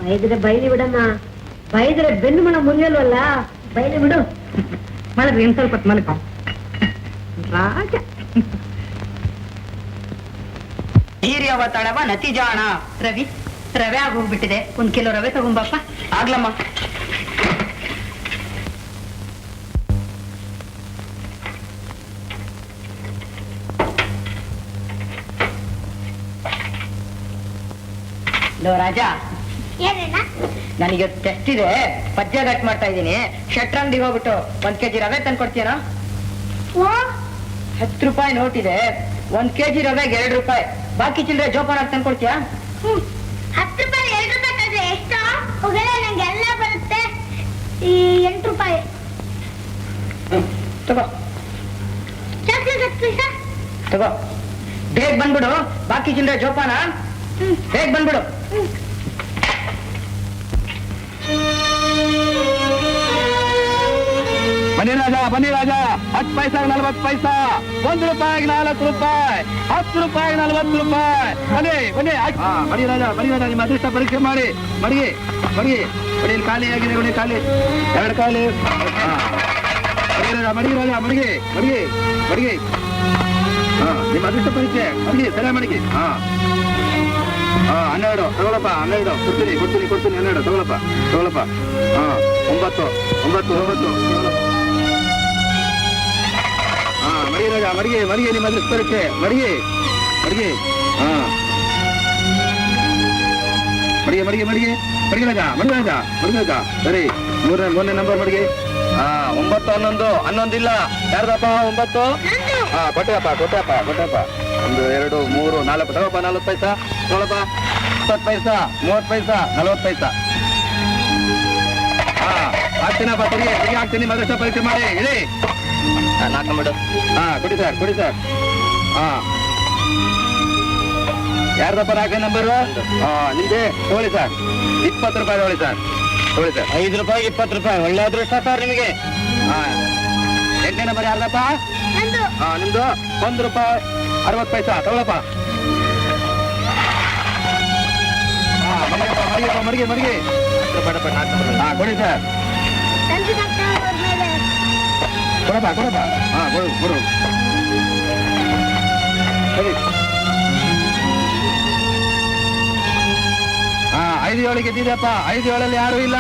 ಬೈದ್ರೆ ಬೈಲಿ ಬಿಡಮ್ಮ. ಬೈದ್ರೆ ಬೆನ್ನು ಮಣ ಮುರಿಯಲ್ವಲ್ಲ, ಬೈಲಿ ಬಿಡು. ಮಲಗ್ರಿ, ಇನ್ ಸ್ವಲ್ಪ ಹೊತ್ತು ಮಲಗ ರಾಜ. ಹೀರಿಯವ ತಳವ ನತಿಜಾಣ. ರವಿ, ರವೆ ಆಗೋಗ್ಬಿಟ್ಟಿದೆ. 1 ಕಿಲೋ ರವೆ ತಗೊಂಬಪ್ಪ. ಆಗ್ಲಮ್ಮ. ರಾಜ, ನನಗೆ ಟೆಸ್ಟ್ ಇದೆ, ಪದ್ಯ ಕಟ್ ಮಾಡ್ತಾ ಇದ್ದೀನಿ. ಶೆಟ್ರಂಗಡಿಗೆ ಹೋಗ್ಬಿಟ್ಟು 1 kg ರವೆ ತಂದ್ಕೊಡ್ತೀಯನ? 10 ರೂಪಾಯಿ ನೋಟ್ ಇದೆ. 1 kg ರವೆಗೆ 2 ರೂಪಾಯಿ. ಬಾಕಿ ಚಿಲ್ಲರೆ ಜೋಪಾನ ತಂದ್ಕೊಡ್ತೀಯಾ? 10 ರೂಪಾಯಿ 2 ರೂಪಾಯಿ ತಂದ್ರೆ ಎಷ್ಟು? ನಂಗೆ ಎಲ್ಲ ಬರುತ್ತೆ. 8 ರೂಪಾಯಿ ತಗೋ ತಗೋ. ಬೇಗ ಬಂದ್ಬಿಡು, ಬಾಕಿ ಚಿಲ್ಲರೆ ಜೋಪಾನ. ಬೇಗ ಬಂದ್ಬಿಡು. ಬನ್ನಿ ರಾಜ, 10 ಪೈಸಾಗೆ 40 ಪೈಸಾ, 1 ರೂಪಾಯಿಗೆ 4 ರೂಪಾಯಿ, 10 ರೂಪಾಯಿಗೆ 40 ರೂಪಾಯಿ. ಬನ್ನಿ ಬನ್ನಿ ರಾಜ, ನಿಮ್ಮ ಅದೃಷ್ಟ ಪರೀಕ್ಷೆ ಮಾಡಿ. ಬಡಿ ಖಾಲಿ ಆಗಿದೆ, ಖಾಲಿ 2 ಖಾಲಿ. ಮಡಿಗೆ ಹಾ ನಿಮ್ಮ ಅದೃಷ್ಟ ಪರೀಕ್ಷೆ ಮಡಿಗೆ ಸರಿ ಮಡಿಗೆ ಹಾ 12 ತಗೊಳಪ್ಪ 12 ಕೊಡ್ತೀನಿ 12 ತಗೊಳಪ್ಪ ಹಾ 9 ಹಾ ಮಡಿಗೆ ರಾಜ ಮಡಿಗೆ ನಿಮ್ಮ ಅದೃಷ್ಟ ಪರೀಕ್ಷೆ ಮಡಿಗೆ ಹಾ ಮಡಿಗೆ ರಾಜ ಸರಿ ಮೂರನೇ ನಂಬರ್ ಮಡಿಗೆ 9 11 ಇಲ್ಲ ಯಾರ್ದಪ್ಪ 9 ಹಾ ಕೊಟ್ಟೆಪ್ಪ 1 2 3 4 ತಗೋಪ್ಪ 40 ಪೈಸಾ ತಗೊಳಪ್ಪ 20 ಪೈಸಾ 30 ಪೈಸಾ 40 ಪೈಸಾ ಹಾ ಹಾಕ್ತೀನಪ್ಪ ಸರಿ ಹಾಕ್ತೀನಿ ಮದ್ರಸ ಪರೀಕ್ಷೆ ಮಾಡಿ ಹೇಳಿ ನಾಲ್ಕು ಹಾ ಕೊಡಿ ಸರ್ ಹಾ ಯಾರ್ದಪ್ಪ 4ನೇ ನಂಬರ್ ನಿಮ್ದೆ ತಗೊಳ್ಳಿ ಸರ್ 20 ರೂಪಾಯಿ ತಗೊಳ್ಳಿ ಸರ್ 5 ರೂಪಾಯಿ 20 ರೂಪಾಯಿ ಒಳ್ಳೆ ಅದೃಷ್ಟ ಸರ್ ನಿಮಗೆ ಹಾ 8ನೇ ನಂಬರ್ ಯಾರ್ದಪ್ಪ ಹಾ ನಿಮ್ದು 1 ರೂಪಾಯಿ 60 ಪೈಸಾ ತಗೊಳಪ್ಪ ಮಡಿಗೆ ಹಾ ಕೊಡಿ ಸರ್ ಕೊಡಪ್ಪ ಹಾ ಕೊಡು ಸರಿ ಹಾ 5-7 ಗೆದ್ದಿದೆಪ್ಪ 5-7 ಯಾರು ಇಲ್ಲ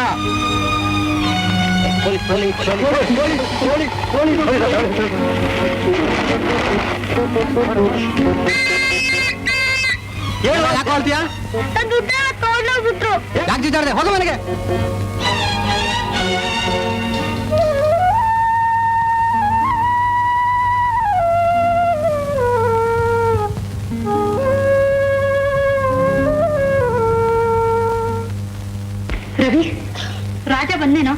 ಹೋಗ ಮನೆಗೆ ರವಿ ರಾಜ ಬಂದೇನೋ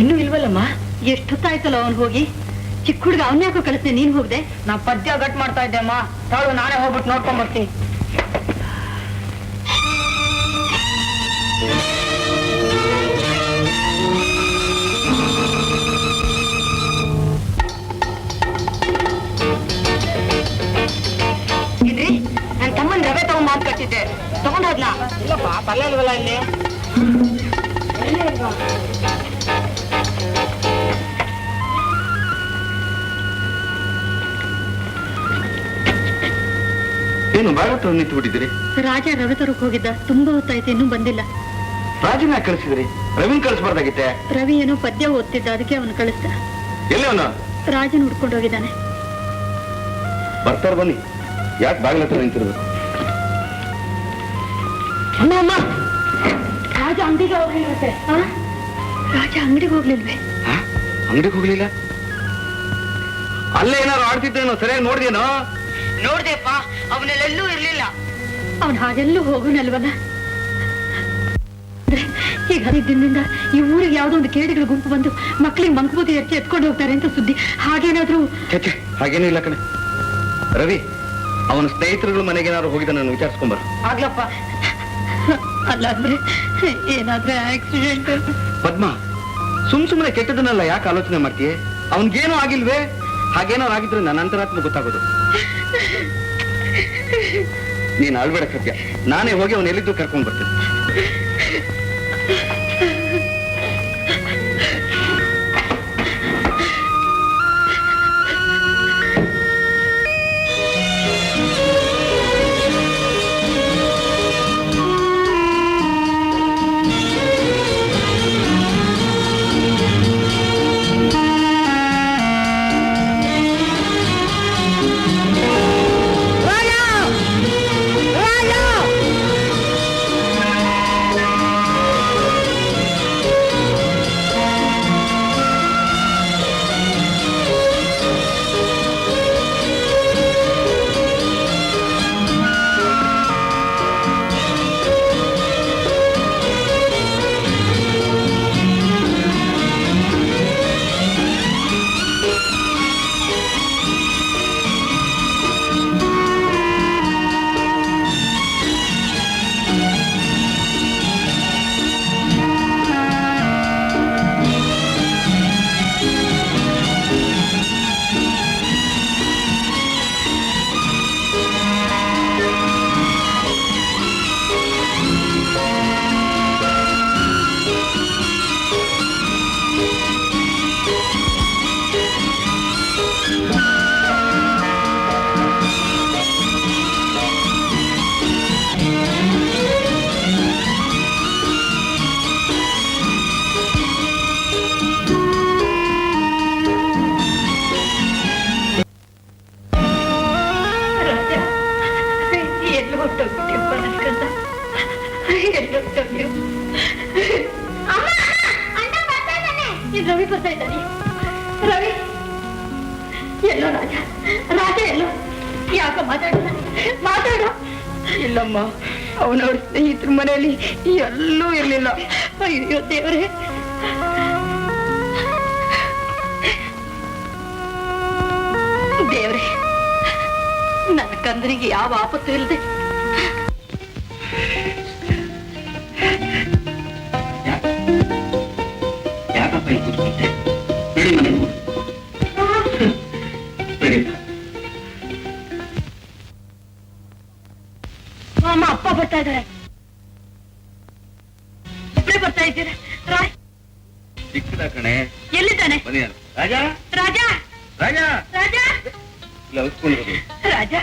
ಇನ್ನೂ ಇಲ್ವಲ್ಲಮ್ಮ ಎಷ್ಟೊತ್ತಾಯ್ತಲ್ಲ ಅವನು ಹೋಗಿ ಚಿಕ್ಕ ಹುಡುಗ ಅವನ್ಯಾಕೋ ಕಳಿಸ್ದೆ ನೀನ್ ಹೋಗ್ದೆ ನಾ ಪದ್ಯ ಗಟ್ ಮಾಡ್ತಾ ಇದ್ದೆ ಅಮ್ಮ ತಾಳು ನಾನೇ ಹೋಗ್ಬಿಟ್ಟು ನೋಡ್ಕೊಂಡ್ ಬರ್ತೀನಿ ಇದ್ರಿ ನನ್ ತಮ್ಮನ್ ರವೆ ತಗೊಂಡ್ ಮಾತು ಕಟ್ಟಿದ್ದೆ ತಗೊಂಡ್ ಹೋದ್ನ ಇಲ್ಲಪ್ಪ ಪಲ್ಯ ಇಲ್ವಲ್ಲ ಇಲ್ಲಿ ಏನು ಬಾಳತ್ತು ನಿಂತು ಬಿಟ್ಟಿದ್ದೀರಿ ರಾಜ ರವೆ ತರಕ್ ಹೋಗಿದ್ದ ತುಂಬಾ ಹೊತ್ತಾಯ್ತು ಇನ್ನೂ ಬಂದಿಲ್ಲ ರಾಜನ ಕಳಿಸಿದ್ರಿ ರವಿನ್ ಕಳಿಸ್ಬಾರ್ದಾಗಿತ್ತೆ ರವಿ ಏನೋ ಪದ್ಯ ಓದ್ತಿದ್ದ ಅದಕ್ಕೆ ಅವನು ಕಳಿಸ್ದ ಎಲ್ಲಿ ಅವನು ರಾಜನ್ ಹುಡ್ಕೊಂಡು ಹೋಗಿದ್ದಾನೆ ಬರ್ತಾರ ಬನ್ನಿ ಯಾಕೆ ಬಾಗಿಲ ಹತ್ರ ನಿಂತಿರ್ಬೇಕು ಅಮ್ಮ ರಾಜ ಅಂಗಡಿಗೆ ಹೋಗ್ಲಿಲ್ವತ್ತೆ ರಾಜ ಅಂಗಡಿಗೆ ಹೋಗ್ಲಿಲ್ವೇ ಅಂಗಡಿಗೆ ಹೋಗ್ಲಿಲ್ಲ ಅಲ್ಲೇ ಏನಾರು ಆಡ್ತಿದ್ದೇನೋ ಸರಿಯಾಗಿ ನೋಡಿದೇನೋ ನೋಡ್ದೆಪ್ಪ ಅವನಲ್ಲೆಲ್ಲೂ ಇರ್ಲಿಲ್ಲ ಅವನ್ ಹಾಗೆಲ್ಲೂ ಹೋಗೋಣಲ್ವಲ್ಲ ಅಂದ್ರೆ ಈಗ ದಿನದಿಂದ ಈ ಊರಿಗೆ ಯಾವ್ದೋ ಒಂದು ಕೇಡಿಗಳ ಗುಂಪು ಬಂದು ಮಕ್ಕಳಿಗೆ ಮಂಕುಬೂತಿ ಎತ್ತಿ ಎತ್ಕೊಂಡು ಹೋಗ್ತಾರೆ ಅಂತ ಸುದ್ದಿ ಹಾಗೇನಾದ್ರೂ ಹಾಗೇನೂ ಇಲ್ಲ ಕಣೆ ರವಿ ಅವನ ಸ್ನೇಹಿತರುಗಳ ಮನೆಗೇನಾದ್ರು ಹೋಗಿದ ನಾನು ವಿಚಾರಿಸ್ಕೊಂಬರ ಆಗ್ಲಪ್ಪ ಅಲ್ಲ ಅಂದ್ರೆ ಏನಾದ್ರೆ ಆಕ್ಸಿಡೆಂಟ್ ಪದ್ಮ ಸುಮ್ನೆ ಕೆಟ್ಟದನ್ನೆಲ್ಲ ಯಾಕೆ ಆಲೋಚನೆ ಮಾಡ್ತೀಯ ಅವನ್ಗೇನೂ ಆಗಿಲ್ವೇ ಹಾಗೇನಾರು ಆಗಿದ್ರೆ ನನ್ನ ಅಂತರಾತ್ಮ ಗೊತ್ತಾಗೋದು ನೀನ್ ಅಳ್ಬೇಡ ಸತ್ಯ ನಾನೇ ಹೋಗಿ ಅವನು ಎಲ್ಲಿದ್ದು ಕರ್ಕೊಂಡ್ ಬರ್ತೀನಿ ನಿನ್ ರವಿ ಬರ್ತಾ ಇದ್ದಾನೆ. ರವಿ ಎಲ್ಲೋ ರಾಜ, ರಾಜ ಎಲ್ಲೋ? ಯಾಕೋ ಮಾತಾಡು. ಇಲ್ಲಮ್ಮ, ಅವನವ್ರ ಸ್ನೇಹಿತರ ಮನೆಯಲ್ಲಿ ಎಲ್ಲೂ ಇರ್ಲಿಲ್ಲ. ಅಯ್ಯೋ ದೇವರೇ, ದೇವ್ರೆ, ನನ್ನ ಕಂದನಿಗೆ ಯಾವ ಆಪತ್ತು ಇಲ್ಲದೆ ಯಾಕಪ್ಪ ಇಲ್ಲಿ ಕೂತ್ಕೊಂಡೆ? ನಡಿ ಮನೆಗೆ ಹೋಗು. ನಡಿ. ಅಮ್ಮ ಅಪ್ಪ ಬರ್ತಾ ಇದ್ದಾರೆ. ಇಬ್ಬರೇ ಬರ್ತಾ ಇದ್ದೀರಾ? ಸಿಕ್ಕಿದ ಕಣೆ. ಎಲ್ಲಿದ್ದಾನೆ? ಬನ್ನಿ ರಾಜ. ರಾಜ ರಾಜ ರಾಜ ಇಲ್ಲ ಉಸ್ಕೊಂಡು ರಾಜ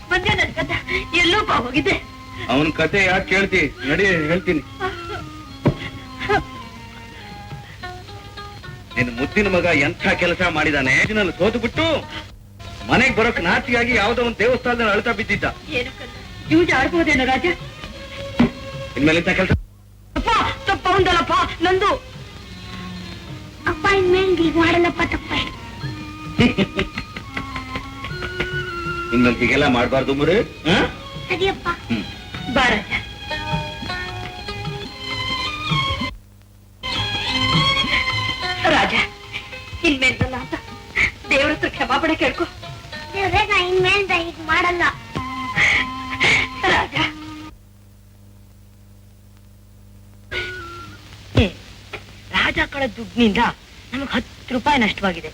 ಬಂದ್ಯ ನನ್ ಕಥ ಎಲ್ಲೋಪ್ಪ ಹೋಗಿದ್ದೆ? ಅವನ ಕತೆ ಯಾಕೆ ಕೇಳ್ತಿ? ನಡಿ ಹೇಳ್ತೀನಿ. ನಿನ್ನ ಮುದ್ದಿನ ಮಗ ಎಂಥ ಕೆಲಸ ಮಾಡಿದಾನೆ. ನಾನು ಸೋತು ಬಿಟ್ಟು ಮನೆಗೆ ಬರೋಕ್ ನಾಚಿಗಾಗಿ ಯಾವ್ದೋ ಒಂದು ದೇವಸ್ಥಾನದಲ್ಲಿ ಅಳ್ತಾ ಬಿದ್ದಿದ್ದ. ಏನು ಯೂಸ್ ಆಡ್ಬೋದೇನೋ ರಾಜ? ಇನ್ಮೇಲೆ ಇಂಥ ಕೆಲಸ ಅಪ್ಪ ತಪ್ಪ ಒಂದಲ್ಲಪ್ಪ ನಂದು. ಅಪ್ಪ ಇನ್ಮೇಲೆ ಮಾಡಲ್ಲಪ್ಪ ತಪ್ಪ. ಇನ್ಮೇಲೆ ಹೀಗೆಲ್ಲ ಮಾಡ್ಬಾರ್ದು ಮುರಿ. ಸರಿಯಪ್ಪ. ಬಾ ರಾಜ. ರಾಜ ಇನ್ಮೇಲೆ ಅಂತ ದೇವ್ರ ಹತ್ರ ಕ್ಷಮಾಪಣೆ ಕೇಳ್ಕೊ. ದೇವ್ರೆ ನಾ ಇನ್ಮೇಲೆ ಹೀಗ್ ಮಾಡಲ್ಲ. ರಾಜ ರಾಜ ಕಳ ದುಡ್ಡಿನಿಂದ ನಮಗ್ 10 ರೂಪಾಯಿ ನಷ್ಟವಾಗಿದೆ.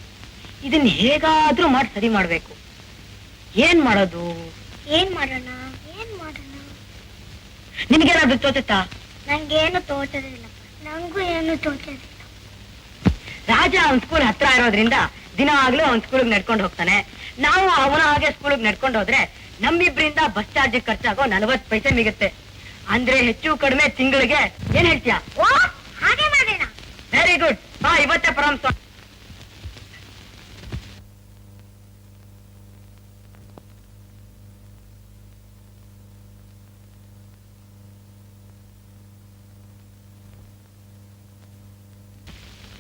ಇದನ್ನ ಹೇಗಾದ್ರೂ ಮಾಡಿ ಸರಿ ಮಾಡ್ಬೇಕು. ಏನ್ ಮಾಡೋದು? ಏನ್ ಮಾಡೋಣ? ನಿಮ್ಗೇನಾದ್ರೂ ತೋಚುತ್ತಾ? ನಂಗೇನು ತೋಚದಿಲ್ಲ. ನಂಗೂ ಏನು ತೋಚದಿಲ್ಲ. ರಾಜ ಅವನ್ ಸ್ಕೂಲ್ ಹತ್ರ ಇರೋದ್ರಿಂದ ದಿನ ಆಗ್ಲೂ ಅವನ್ ಸ್ಕೂಲ್ಗೆ ನಡ್ಕೊಂಡು ಹೋಗ್ತಾನೆ. ನಾವು ಅವನ ಹಾಗೆ ಸ್ಕೂಲ್ಗೆ ನಡ್ಕೊಂಡು ಹೋದ್ರೆ ನಮ್ಮಿಬ್ರಿಂದ ಬಸ್ ಚಾರ್ಜ್ ಖರ್ಚಾಗೋ 40 ಪೈಸೆ ಮಿಗುತ್ತೆ. ಅಂದ್ರೆ ಹೆಚ್ಚು ಕಡಿಮೆ ತಿಂಗಳಿಗೆ ಏನ್ ಹೇಳ್ತೀಯಾ? ಓ ಹಾಗೆ ಮಾಡೋಣ. Very good. ಬಾ ಇವತ್ತೇ ಪ್ರಾರಂಭ.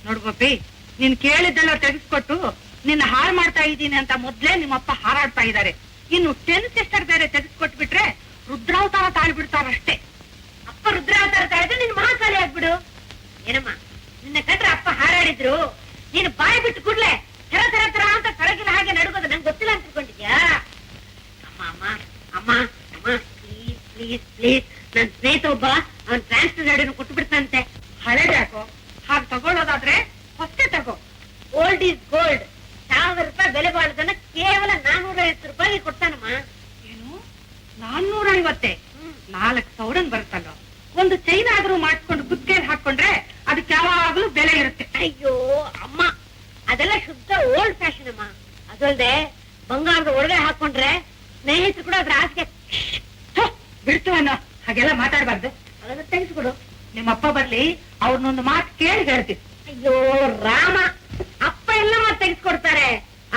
ನೋಡ್ ಗೋಪಿ, ನೀನ್ ಕೇಳಿದ್ದೆಲ್ಲ ತೆಗೆಸ್ಕೊಟ್ಟು ನಿನ್ನ ಹಾಳು ಮಾಡ್ತಾ ಇದ್ದೀನಿ ಅಂತ ಮೊದ್ಲೇ ನಿಮ್ಮಪ್ಪ ಹಾರಾಡ್ತಾ ಇದ್ದಾರೆ. ಇನ್ನು 10 ಸಿಸ್ಟರ್ ಬೇರೆ ತೆಗೆಸ್ಕೊಟ್ಬಿಟ್ರೆ ರುದ್ರಾವತಾರ ತಾಳ್ಬಿಡ್ತಾರಷ್ಟೇ. ಅಪ್ಪ ರುದ್ರಾವತಾರ ತಾಳಿದ್ರೆ ನಿನ್ ಮಹಾಕಾಲಿ ಆಗ್ಬಿಡು. ಏನಮ್ಮ ನಿನ್ನ ಕಂಡ್ರೆ ಅಪ್ಪ ಹಾರಾಡಿದ್ರು ನೀನು ಬಾಯಿ ಬಿಟ್ಟು ಕೂಡ್ಲೆ ತರ ತರ ತರ ಅಂತ ಕಳಗಿನ ಹಾಗೆ ನಡುಗೋದು ನಂಗೆ ಗೊತ್ತಿಲ್ಲ ಅಂತ ತಿಳ್ಕೊಂಡಿದ್ಯಾ? ಅಮ್ಮ ಅಮ್ಮ ಅಮ್ಮ ಅಮ್ಮ ಪ್ಲೀಸ್ ಪ್ಲೀಸ್ ಪ್ಲೀಸ್, ನನ್ ಸ್ನೇಹಿತ ಒಬ್ಬ ಅವನ್ ಟ್ರಾನ್ಸ್ಫರ್ ಗಾಡಿನ ಕೊಟ್ಟು ಬಿಡ್ತಂತೆ. ಹಳೇದ್ಯಾಕೋ? ಹಾಗೆ ತಗೊಳ್ಳೋದಾದ್ರೆ ಹೊಸೇ ತಗೋ. Old is gold. 1000 ರೂಪಾಯಿ ಬೆಲೆ ಬಾಳದನ್ನ ಕೇವಲ 450 ರೂಪಾಯಿಗೆ ಕೊಡ್ತಾನಮ್ಮ. ಏನು 450? 4000 ಬರುತ್ತಲ್ಲ. ಒಂದು ಚೈನ್ ಆದ್ರೂ ಮಾಡಿಸ್ಕೊಂಡು ಕುತ್ತಿಗೆಯಲ್ಲಿ ಹಾಕೊಂಡ್ರೆ ಅದಕ್ಕೆ ಯಾವಾಗ್ಲೂ ಬೆಲೆ ಇರುತ್ತೆ. ಅಯ್ಯೋ ಅಮ್ಮ, ಅದೆಲ್ಲ ಶುದ್ಧ ಓಲ್ಡ್ ಫ್ಯಾಷನ್ ಅಮ್ಮ. ಅದಲ್ದೆ ಬಂಗಾರದ ಒಳಗೆ ಹಾಕೊಂಡ್ರೆ ಸ್ನೇಹಿತರು ಕೂಡ ಅದ್ರ ಆಸೆ ಬಿಡ್ತೀವನ್ನ. ಹಾಗೆಲ್ಲ ಮಾತಾಡ್ಬಾರ್ದು. ಅದನ್ನ ತೆಗೆಸ್ಕೊಡು. ನಿಮ್ಮಪ್ಪ ಬರ್ಲಿ, ಅವ್ರನ್ನೊಂದು ಮಾತು ಕೇಳಿ ಹೇಳ್ತೀವಿ. ಅಯ್ಯೋ ರಾಮ, ಅಪ್ಪ ಎಲ್ಲ ಮಾತು ತೆಗೆಸ್ಕೊಡ್ತಾರೆ.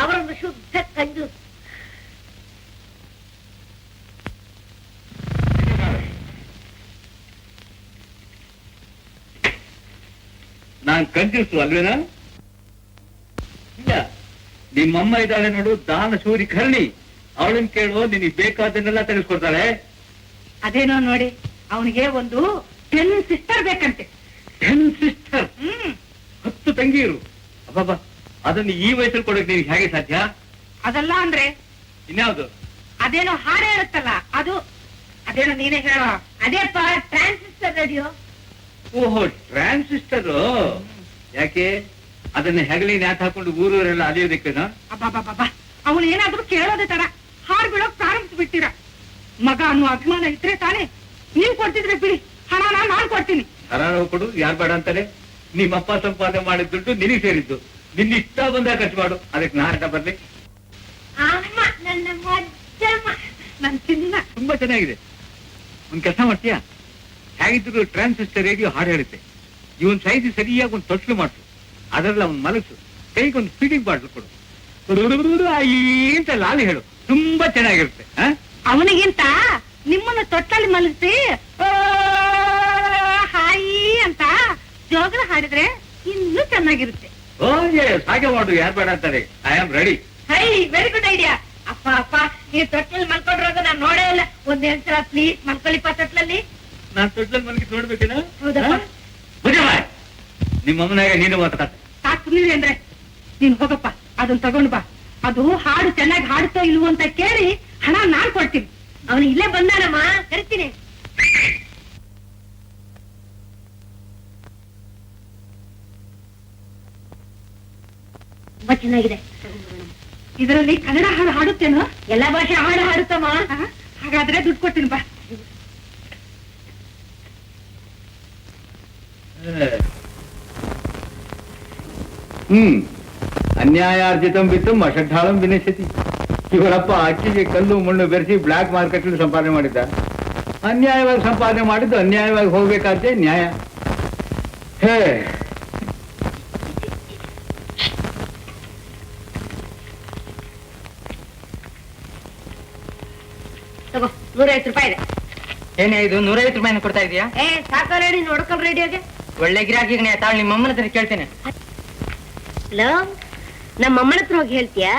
ಅವರೊಂದು ಶುದ್ಧ ಕಂಜು. ನಾನ್ ಕಂಜೂಸು ಅಲ್ವೇನಾ? ಇಲ್ಲ, ನಿಮ್ಮಮ್ಮ ಇದ್ದಾಳೆ ನೋಡು, ದಾನ ಶೂರಿ ಕರ್ಣಿ. ಅವಳನ್ನ ಕೇಳುವ ನಿನಗೆ ಬೇಕಾದನ್ನೆಲ್ಲ ತೆಗೆಸ್ಕೊಡ್ತಾಳೆ. ಅದೇನೋ ನೋಡಿ, ಅವನಿಗೆ ಒಂದು 10 ಸಿಸ್ಟರ್ ಬೇಕಂತೆ. 10 ಸಿಸ್ಟರ್? 10 ತಂಗಿಯರು? ಅಬ್ಬಬ್ಬ, ಅದನ್ನ ಈ ವಯಸ್ಸಲ್ಲಿ ಕೊಡೋಕೆ ನಿನಗೆ ಹೇಗೆ ಸಾಧ್ಯ? ಅದಲ್ಲ ಅಂದ್ರೆ ಇನ್ಯಾವುದು? ಅದೇನೋ ಹಾಡು ಹೇಳುತ್ತಲ್ಲ ಅದು. ಅದೇನೋ ನೀನೇ ಹೇಳೋ. ಅದೇಪ್ಪ ಟ್ರಾನ್ಸಿಸ್ಟರ್ ರೇಡಿಯೋ. ಓಹೋ, ಟ್ರಾನ್ಸಿಸ್ಟರ್. ಯಾಕೆ ಅದನ್ನ ಹೆಗಲಿ ನ್ಯಾತ್ ಹಾಕೊಂಡು ಊರೂರೆಲ್ಲ ಅಲಿಯೋದಕ್ಕೇನಾ? ಅಬ್ಬಾ, ಅವನು ಏನಾದ್ರೂ ಕೇಳೋದೇ ತರ ಹಾಡು ಬಿಡೋಕ್ ಪ್ರಾರಂಭಿಸ್ಬಿಟ್ಟಿರ. ಮಗ ಅನ್ನೋ ಅಭಿಮಾನ ಇದ್ರೆ ತಾನೇ. ನೀವ್ ಕೊಡ್ತಿದ್ರೆ ಬಿಡಿ, ಹಣ ನಾನ್ ಕೊಡ್ತೀನಿ. ಹರಾರು ಕೊಡು, ಯಾರು ಬೇಡ ಅಂತಾರೆ? ನಿಮ್ಮಪ್ಪ ಸಂಪಾದನೆ ಮಾಡಿದ ದುಡ್ಡು ನಿನಗೆ ಸೇರಿದ್ದು. ನಿನ್ನ ಇಷ್ಟ ಬಂದಾಗ ಖರ್ಚು ಮಾಡು, ಅದಕ್ಕೆ ನಾಟ ಬರ್ಲಿ. ಅಮ್ಮ ನನ್ನ ಮಜ್ಜಮ್ಮ, ನನ್ ಚಿನ್ನ. ತುಂಬಾ ಚೆನ್ನಾಗಿದೆ. ಒಂದ್ ಕೆಲಸ ಮಾಡ್ತೀಯಾ? ಹೇಗಿದ್ರು ಟ್ರಾನ್ಸಿಸ್ಟರ್ ರೇಡಿಯೋ ಹಾಡು ಹೇಳುತ್ತೆ. ಇವನ್ ಸೈಜ್ ಸರಿಯಾಗಿ ಒಂದು ತೊಟ್ಲು ಮಾಡಿಸು, ಅದರಲ್ಲಿ ಅವ್ನ ಮನಸ್ಸು ಕೈಗೊಂದು ಫೀಡಿಂಗ್ ಬಾಟ್ಲು ಕೊಡು, ಅಂತ ಲಾಲಿ ಹೇಳು. ತುಂಬಾ ಚೆನ್ನಾಗಿರುತ್ತೆ. ಅವನಿಗಿಂತ ನಿಮ್ಮನ್ನ ತೊಟ್ಟಲ್ಲಿ ಮಲಗಿಸಿ ಹಾಯಿ ಅಂತ ಜೋಗನ ಹಾಡಿದ್ರೆ ಇನ್ನೂ ಚೆನ್ನಾಗಿರುತ್ತೆ. ಓ ಹಾಗೆ ಮಾಡು, ಯಾರು ಬೇಡ ಅಂತಾರೆ. I am ready. High, very good idea. ಅಪ್ಪ ಅಪ್ಪ, ನೀವು ತೊಟ್ಲಲ್ಲಿ ಮಲ್ಕೊಂಡ್ರಾಗ ನಾನು ನೋಡೇ ಇಲ್ಲ. ಒಂದೇನ್ ಸಲ ಪ್ಲೀಸ್ ಮಲ್ಕೊಳ್ಳಿಪ್ಪ ತೊಟ್ಲಲ್ಲಿ. ನಾನ್ ತೊಟ್ಲಲ್ಲಿ ಮಲಗಿ ನೋಡ್ಬೇಕೇನ? ಹೌದಪ್ಪ. ನಿಮ್ಮ ಅಮ್ಮನಾಗ ನೀನು ಮಾತಾಡ. ಸಾಕು ನೀವೇ ಅಂದ್ರೆ ನೀನ್ ಹೋಗಪ್ಪ, ಅದನ್ನ ತಗೊಂಡು ಬಾ. ಅದು ಹಾಡು ಚೆನ್ನಾಗಿ ಹಾಡುತ್ತೋ ಇಲ್ವೋ ಅಂತ ಕೇಳಿ ಹಣ ನಾನ್ ಕೊಡ್ತೀನಿ. ಅವನು ಇಲ್ಲೇ ಬಂದಾನಮ್ಮ, ಕರಿತೀನಿ. ತುಂಬಾ ಚೆನ್ನಾಗಿದೆ. ಇದರಲ್ಲಿ ಕನ್ನಡ ಹಾಡು ಹಾಡುತ್ತೇನೋ? ಎಲ್ಲಾ ಭಾಷೆ ಹಾಡು ಹಾಡುತ್ತಮ್ಮ. ಹಾಗಾದ್ರೆ ದುಡ್ಡು ಕೊಡ್ತೀನಿ ಬಾ. ಅನ್ಯಾಯಾರ್ಜಿತಂ ಬಿತ್ತು ಅಷಡ್ಢಾಳಂ ವಿನಶ್ಯತಿ. ಇವರಪ್ಪ ಅಕ್ಕಿಗೆ ಕಲ್ಲು ಮಣ್ಣು ಬೆರೆಸಿ ಬ್ಲಾಕ್ ಮಾರ್ಕೆಟ್ ಸಂಪಾದನೆ ಮಾಡಿದ್ದ. ಅನ್ಯಾಯವಾಗಿ ಸಂಪಾದನೆ ಮಾಡಿದ್ದು ಅನ್ಯಾಯವಾಗಿ ಹೋಗ್ಬೇಕಾದ್ದೇ ನ್ಯಾಯ. ಹೇ, ತಗೋ, 150 ರೂಪಾಯಿ ಇದೆ. ಏನೇ ಇದು 150 ರೂಪಾಯಿನ ಕೊಡ್ತಾ ಇದೀಯಾ? ಸಾಕ ರೆಡಿ, ನೋಡ್ಕೊಳ್ ರೇಡಿಯೋಗೆ. ಒಳ್ಳೆ ಗಿರಾಕಿಗೆ ತಾಳು, ನಿಮ್ಮ ಅಮ್ಮನ ಹತ್ರ ಕೇಳ್ತೇನೆ. ನಮ್ಮ ಅಮ್ಮನ ಹತ್ರ ಹೋಗಿ ಹೇಳ್ತೀಯಾ?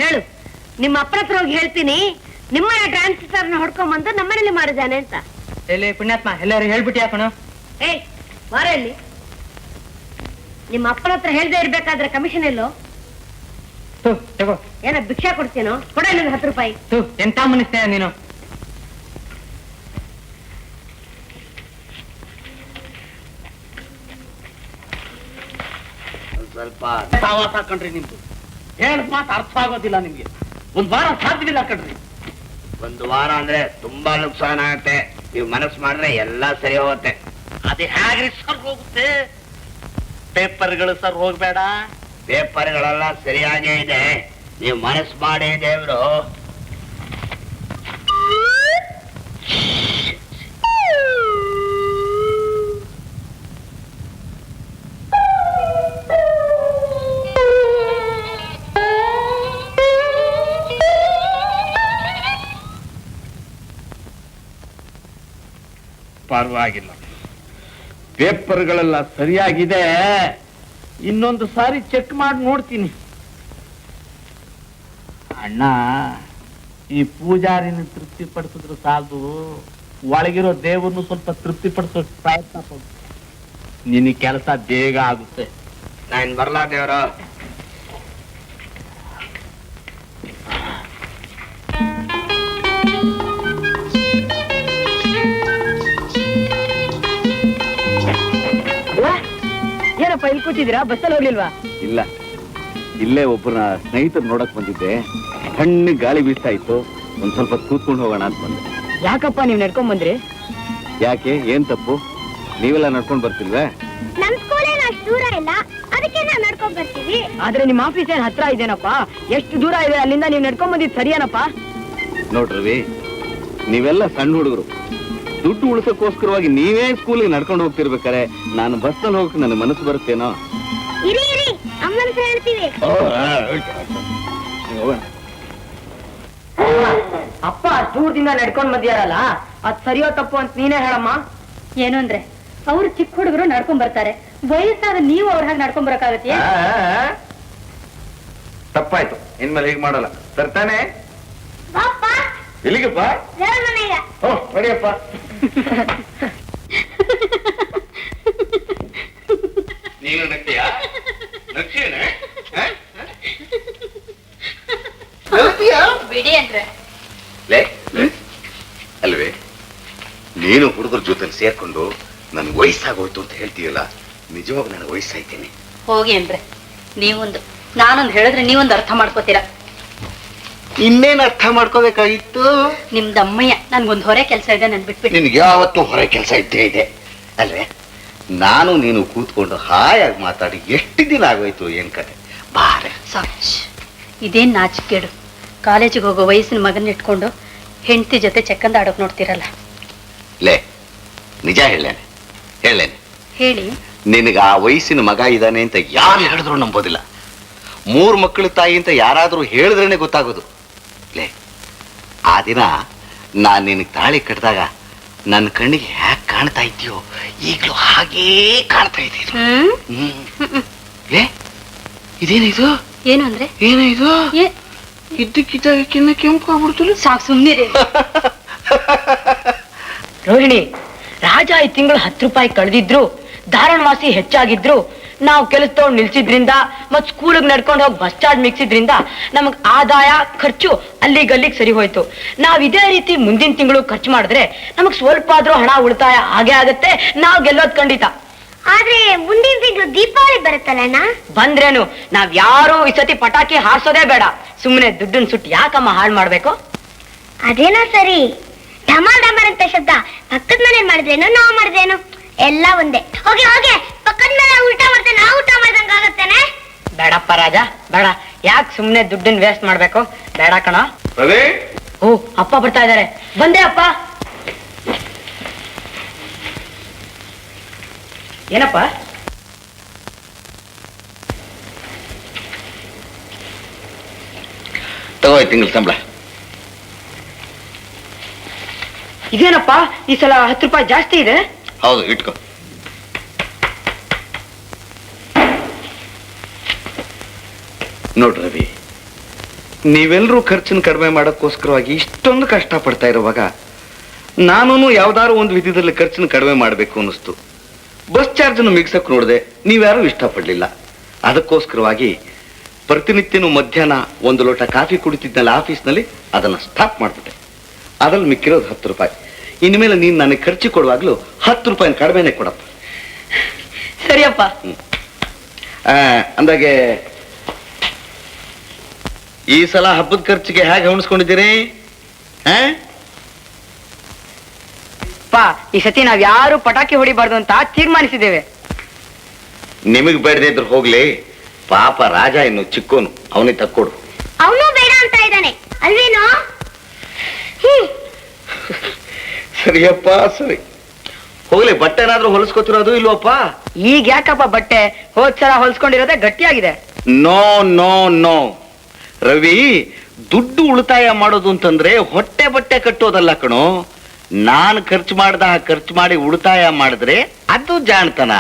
ಹೇಳು. ನಿಮ್ಮ ಅಪ್ಪನ ಹತ್ರ ಹೋಗಿ ಹೇಳ್ತೀನಿ, ನಿಮ್ಮನೆ ಟ್ರಾನ್ಸಿಸ್ಟರ್ನ ಹೊಡ್ಕೊಂಬಂದು ನಮ್ಮನೇಲಿ ಮಾಡಿದಾನೆ ಅಂತ. ಎಲ್ಲಿ ಪುಣ್ಯಾತ್ಮ, ಎಲ್ಲರೂ ಹೇಳ್ಬಿಟ್ಟು ಯಾಕಣ? ಬಾರ ಇಲ್ಲಿ. ನಿಮ್ಮ ಅಪ್ಪನ ಹತ್ರ ಹೇಳ್ದೆ ಇರ್ಬೇಕಾದ್ರೆ ಕಮಿಷನ್ ಎಲ್ಲೋ? ತಗೋ. ಏನ ಭಿಕ್ಷಾ ಕೊಡ್ತೀನೋ? ಕೊಡ 10 ರೂಪಾಯಿ. ಎಂತ ಮನಸ್ಸೇ ನೀನು? ಸ್ವಲ್ಪ ಸಾವಾಸ ಕಣ್ರಿ ನಿಮ್ದು. ಹೇಳ ಮಾತು ಅರ್ಥ ಆಗೋದಿಲ್ಲ ನಿಮ್ಗೆ. 1 ವಾರ ಸಾಧ್ಯವಿಲ್ಲ ಕಣ್ರಿ. 1 ವಾರ ಅಂದ್ರೆ ತುಂಬಾ ನುಕ್ಸಾನ ಆಗತ್ತೆ. ನೀವು ಮನಸ್ಸು ಮಾಡಿದ್ರೆ ಎಲ್ಲಾ ಸರಿ ಹೋಗುತ್ತೆ. ಅದೇ ಹೇಗ್ರಿ ಸರ್ ಹೋಗುತ್ತೆ? ಪೇಪರ್ಗಳು ಸರ್ ಹೋಗ್ಬೇಡ. ಪೇಪರ್ಗಳೆಲ್ಲ ಸರಿಯಾಗೇ ಇದೆ, ನೀವು ಮನಸ್ಸು ಮಾಡಿ ದೇವ್ರು. ಪರವಾಗಿಲ್ಲ, ಪೇಪರ್ಗಳೆಲ್ಲ ಸರಿಯಾಗಿದೆ. ಇನ್ನೊಂದು ಸಾರಿ ಚೆಕ್ ಮಾಡಿ ನೋಡ್ತೀನಿ. ಅಣ್ಣ, ಈ ಪೂಜಾರಿನ ತೃಪ್ತಿ ಪಡಿಸಿದ್ರು ಸಾಲದು, ಒಳಗಿರೋ ದೇವ್ರನ್ನು ಸ್ವಲ್ಪ ತೃಪ್ತಿ ಪಡಿಸೋ ಪ್ರಯತ್ನ ಪಡು. ನಿನ್ನ ಕೆಲಸ ಬೇಗ ಆಗುತ್ತೆ. ನಾನು ಬರ್ಲಾ ದೇವ್ರು? ಏನಪ್ಪ ಇಲ್ಲಿ ಕೂತಿದ್ದೀರಾ? ಬಸ್ಸಲ್ಲಿ ಹೋಗ್ಲಿಲ್ವಾ? ಇಲ್ಲ, ಇಲ್ಲೇ ಒಬ್ಬರನ್ನ ಸ್ನೇಹಿತರು ನೋಡಕ್ ಬಂದಿದ್ದೆ. ಸಣ್ಣ ಗಾಳಿ ಬೀಸ್ತಾ ಇತ್ತು, ಒಂದ್ ಸ್ವಲ್ಪ ಕೂತ್ಕೊಂಡು ಹೋಗೋಣ ಅಂತ ಬಂದೆ. ಯಾಕಪ್ಪ ನೀವ್ ನಡ್ಕೊಂಡ್ ಬಂದ್ರಿ? ಯಾಕೆ, ಏನ್ ತಪ್ಪು? ನೀವೆಲ್ಲ ನಡ್ಕೊಂಡ್ ಬರ್ತಿಲ್ವೇ? ನಮ್ ಸ್ಕೂಲೇನು ಅಷ್ಟು ದೂರ ಇಲ್ಲ, ಅದಕ್ಕೆ ನಾವು ನಡ್ಕೊಂಡ್ ಬರ್ತೀವಿ. ಆದ್ರೆ ನಿಮ್ ಆಫೀಸ್ ಏನ್ ಹತ್ರ ಇದೇನಪ್ಪ? ಎಷ್ಟು ದೂರ ಇದೆ ಅಲ್ಲಿಂದ ನೀವ್ ನಡ್ಕೊಂಡ್ ಬಂದಿದ್ ಸರಿಯೇನಪ್ಪ? ನೋಡ್ರವಿ, ನೀವೆಲ್ಲ ಸಣ್ಣ ಹುಡುಗರು, ದುಡ್ಡು ಉಳಿಸೋಕ್ಕೋಸ್ಕರವಾಗಿ ನೀವೇ ಸ್ಕೂಲಿಗೆ ನಡ್ಕೊಂಡು ಹೋಗ್ತಿರ್ಬೇಕಾರೆ ನಾನು ಬಸ್ನಲ್ಲಿ ಹೋಗಕ್ಕೆ ನನ್ನ ಮನಸ್ಸು ಬರುತ್ತೇನೋ? ಇರಿ ಅಮ್ಮನ ಹೇಳ್ತೀವಿ. ಅಪ್ಪ ದೂರದಿಂದ ನಡ್ಕೊಂಡ್ ಬಂದಿಯಾರಲ್ಲ, ಅದ್ ಸರಿಯೋ ತಪ್ಪು ಅಂತ ನೀನೇ ಹೇಳಮ್ಮ. ಏನು ಅಂದ್ರೆ ಅವ್ರು ಚಿಕ್ಕ ಹುಡುಗರು ನಡ್ಕೊಂಡ್ ಬರ್ತಾರೆ, ವಯಸ್ಸಾದ ನೀವು ಅವ್ರ ಹಾಗೆ ನಡ್ಕೊಂಡ್ ಬರಕಾಗತ್ತೆ? ತಪ್ಪಾಯ್ತು, ಇನ್ಮೇಲೆ ಹೀಗೆ ಮಾಡಲ್ಲ. ತರ್ತಾನೆ ಬಾಪ್ಪ, ಎಲ್ಲಿಗಪ್ಪ? ದೇವ್ರ ಮನೆಗೆ. ಓ ನಡಿಯಪ್ಪ. ನೀನು ನಗ್ತೀಯಾ? ನಗ್ತೀಯೇನೆ? ಬಿಡಿ ಅಂದ್ರೆ ಅಲ್ವೇ, ನೀನು ಹುಡುಗರ ಜೊತೆ ಸೇರ್ಕೊಂಡು ನನ್ಗೆ ವಯಸ್ಸಾಗೋಯ್ತು ಅಂತ ಹೇಳ್ತೀಯಲ್ಲ, ನಿಜವಾಗ ನನಗೆ ವಯಸ್ಸಾಯ್ತೇನೆ. ಹೋಗಿ ಅಂದ್ರೆ ನೀವೊಂದು, ನಾನೊಂದು ಹೇಳಿದ್ರೆ ನೀವೊಂದು ಅರ್ಥ ಮಾಡ್ಕೋತೀರಾ. ಇನ್ನೇನು ಅರ್ಥ ಮಾಡ್ಕೋಬೇಕಾಗಿತ್ತು? ನಿಮ್ದಮ್ಮಯ್ಯ ನನ್ಗೊಂದು ಹೊರೆ ಕೆಲಸ ಇದೆ, ನನ್ ಬಿಟ್ಬಿಟ್ಟು. ನಿನ್ಗೆ ಯಾವತ್ತೂ ಹೊರ ಕೆಲಸ ಇದ್ದೇ ಇದೆ ಅಲ್ವೇ? ನಾನು ನೀನು ಕೂತ್ಕೊಂಡು ಹಾಯಾಗಿ ಮಾತಾಡಿ ಎಷ್ಟು ದಿನ ಆಗೋಯ್ತು, ಏನ್ ಕತೆ? ಬಾರೆ ಸಾಕ್ಷ್, ಇದೇನ್ ನಾಚಿಕೆಡು. ಕಾಲೇಜಿಗೆ ಹೋಗೋ ವಯಸ್ಸಿನ ಮಗನ ಇಟ್ಕೊಂಡು ಹೆಂಡತಿ ಜೊತೆ ಚೆಕ್ಕಂದ ಆಡೋಕ್ ನೋಡ್ತಿರಲ್ಲ. ಲೇ, ನಿಜ ಹೇಳೇನೆ ಹೇಳಿ. ನಿನಗೆ ಆ ವಯಸ್ಸಿನ ಮಗ ಇದ್ದಾನೆ ಅಂತ ಯಾರು ಹೇಳಿದ್ರು ನಂಬೋದಿಲ್ಲ. 3 ಮಕ್ಕಳ ತಾಯಿ ಅಂತ ಯಾರಾದ್ರೂ ಹೇಳಿದ್ರೇನೆ ಗೊತ್ತಾಗೋದು. ಲೇ, ಆ ದಿನ ನಾನ್ ನಿನಗೆ ತಾಳಿ ಕಟ್ಟಿದಾಗ ನನ್ನ ಕಣ್ಣಿಗೆ ಹ್ಯಾಕ್ ಕಾಣ್ತಾ ಇದೆಯೋ ಈಗಲೂ ಹಾಗೇ ಕಾಣ್ತಾ ಇದೀನಿ. ಏ ಇದೇನಿದು? ಏನು ಅಂದ್ರೆ ಏನಿದು? ಇದ್ದಕ್ಕಿದ್ದಾಗಕ್ಕಿನ್ನ ಕೆಂಪು ಆಗ್ಬಿಡ್ತು. ಸಾಕು ಸುಮ್ಮನೆ ರೋಹಿಣಿ, ರಾಜ ಈ ತಿಂಗಳು 10 ರೂಪಾಯಿ ಕಳೆದಿದ್ರು, ಧಾರಣವಾಸಿ ಹೆಚ್ಚಾಗಿದ್ರು, ನಾವು ಕೆಲಸದವ್ರು ನಿಲ್ಸಿದ್ರಿಂದ ಮತ್ ಸ್ಕೂಲಿಗೆ ನಡ್ಕೊಂಡು ಹೋಗಿ ಬಸ್ ಚಾರ್ಜ್ ಮಿಕ್ಸಿದ್ರಿಂದ ನಮಗ್ ಆದಾಯ ಖರ್ಚು ಅಲ್ಲಿಗಲ್ಲಿಗೆ ಸರಿ ಹೋಯ್ತು. ನಾವ್ ಇದೇ ರೀತಿ ಮುಂದಿನ ತಿಂಗಳು ಖರ್ಚು ಮಾಡಿದ್ರೆ ನಮಗ್ ಸ್ವಲ್ಪ ಆದ್ರೂ ಹಣ ಉಳಿತಾಯ ಆಗೇ ಆಗತ್ತೆ. ನಾವ್ ಗೆಲ್ಲೋದ್ ಖಂಡಿತ. ಆದ್ರೆ ಮುಂದಿನ ತಿಂಗಳು ದೀಪಾವಳಿ ಬರುತ್ತಲ್ಲ ಬಂದ್ರೇನು ನಾವ್ ಯಾರು ಈ ಸತಿ ಪಟಾಕಿ ಹಾರ್ಸೋದೇ ಬೇಡ. ಸುಮ್ಮನೆ ದುಡ್ಡನ್ ಸುಟ್ಟು ಯಾಕಮ್ಮ ಹಾಳು ಮಾಡ್ಬೇಕು? ಅದೇನೋ ಸರಿ, ಡಮಾಲ್ ಡಮಾಲ್ ಅಂತ ಶಬ್ದ ಪಕ್ಕದ ಮನೆ ಮಾಡಿದ್ರೇನು ನಾವು ಮಾಡಿದ್ರೇನು ಎಲ್ಲ ಒಂದೇ. ಹೋಗಿ ಹೋಗಿ ಪಕ್ಕದ ಮನೆ ಊಟ ಮಾಡ್ತೇನೆ, ನಾವು ಊಟ ಮಾಡ್ದಂಗ ಆಗತ್ತೇನೆ. ಬೇಡಪ್ಪ ರಾಜ ಬೇಡ, ಯಾಕೆ ಸುಮ್ನೆ ದುಡ್ಡನ್ ವೇಸ್ಟ್ ಮಾಡ್ಬೇಕು? ಬೇಡ ಕಣ. ಓ ಅಪ್ಪ ಬರ್ತಾ ಇದಾರೆ. ಬಂದೆ ಅಪ್ಪ. ಏನಪ್ಪ? ತಗೋ ತಿಂಗಳ ಸಂಬಳ. ಇದೇನಪ್ಪ ಈ ಸಲ 10 ರೂಪಾಯಿ ಜಾಸ್ತಿ ಇದೆ? ಹೌದು, ಇಟ್ಕೋ. ನೋಡ್ರಿ ರವಿ, ನೀವೆಲ್ಲರೂ ಖರ್ಚನ್ನು ಕಡಿಮೆ ಮಾಡೋಕ್ಕೋಸ್ಕರವಾಗಿ ಇಷ್ಟೊಂದು ಕಷ್ಟ ಪಡ್ತಾ ಇರುವಾಗ ನಾನು ಯಾವ್ದಾದ್ರು ಒಂದು ವಿಧದಲ್ಲಿ ಖರ್ಚನ್ನು ಕಡಿಮೆ ಮಾಡಬೇಕು ಅನ್ನಿಸ್ತು. ಬಸ್ ಚಾರ್ಜನ್ನು ಮಿಗ್ಸಕ್ ನೋಡಿದೆ, ನೀವ್ಯಾರೂ ಇಷ್ಟಪಡ್ಲಿಲ್ಲ. ಅದಕ್ಕೋಸ್ಕರವಾಗಿ ಪ್ರತಿನಿತ್ಯನೂ ಮಧ್ಯಾಹ್ನ 1 ಲೋಟ ಕಾಫಿ ಕುಡಿತಿದ್ನಲ್ಲ ಆಫೀಸ್ನಲ್ಲಿ, ಅದನ್ನ ಸ್ಟಾಪ್ ಮಾಡ್ಬಿಟ್ಟೆ. ಅದ್ರಲ್ಲಿ ಮಿಕ್ಕಿರೋದು 10 ರೂಪಾಯಿ. ಇನ್ಮೇಲೆ ನೀನು ನನಗೆ ಖರ್ಚು ಕೊಡುವಾಗ್ಲೂ 10 ರೂಪಾಯಿ ಕಡಿಮೆನೆ ಕೊಡಪ್ಪ. ಸರಿಯಪ್ಪ. ಅಂದಾಗೆ ಈ ಸಲ ಹಬ್ಬದ ಖರ್ಚಿಗೆ ಹೇಗೆ ಹೊಣಿಸ್ಕೊಂಡಿದ್ದೀರಿ? ಈ ಸತಿ ನಾವ್ ಯಾರು ಪಟಾಕಿ ಹೊಡಿಬಾರ್ದು ಅಂತ ತೀರ್ಮಾನಿಸಿದ್ದೇವೆ. ನಿಮಗ್ ಬೇಡದೇ ಇದ್ರು ಹೋಗ್ಲಿ, ಪಾಪ ರಾಜ ಇನ್ನು ಚಿಕ್ಕೋನು, ಅವನಿಗೆ ತಕ್ಕೊಡು. ಅವನು ಬೇಡ ಅಂತ ಇದ್ದಾನೆ ಅಲ್ವೇನೋ? ಸರಿಯಪ್ಪ ಸರಿ, ಹೋಗ್ಲಿ. ಬಟ್ಟೆ ಏನಾದ್ರೂ ಹೊಲಿಸ್ಕೊತಿರೋದು ಇಲ್ವಪ್ಪ? ಈಗ ಯಾಕಪ್ಪ ಬಟ್ಟೆ? ಹೋದ್ಸಲ ಹೊಲ್ಸ್ಕೊಂಡಿರೋದೇ ಗಟ್ಟಿಯಾಗಿದೆ. ನೋ ನೋ ನೋ ರವಿ, ದುಡ್ಡು ಉಳಿತಾಯ ಮಾಡೋದು ಅಂತಂದ್ರೆ ಹೊಟ್ಟೆ ಬಟ್ಟೆ ಕಟ್ಟೋದಲ್ಲ ಕಣೋ. ನಾನು ಖರ್ಚು ಖರ್ಚು ಮಾಡಿ ಉಳಿತಾಯ ಮಾಡಿದ್ರೆ ಅದು ಜಾಣ್ತನ.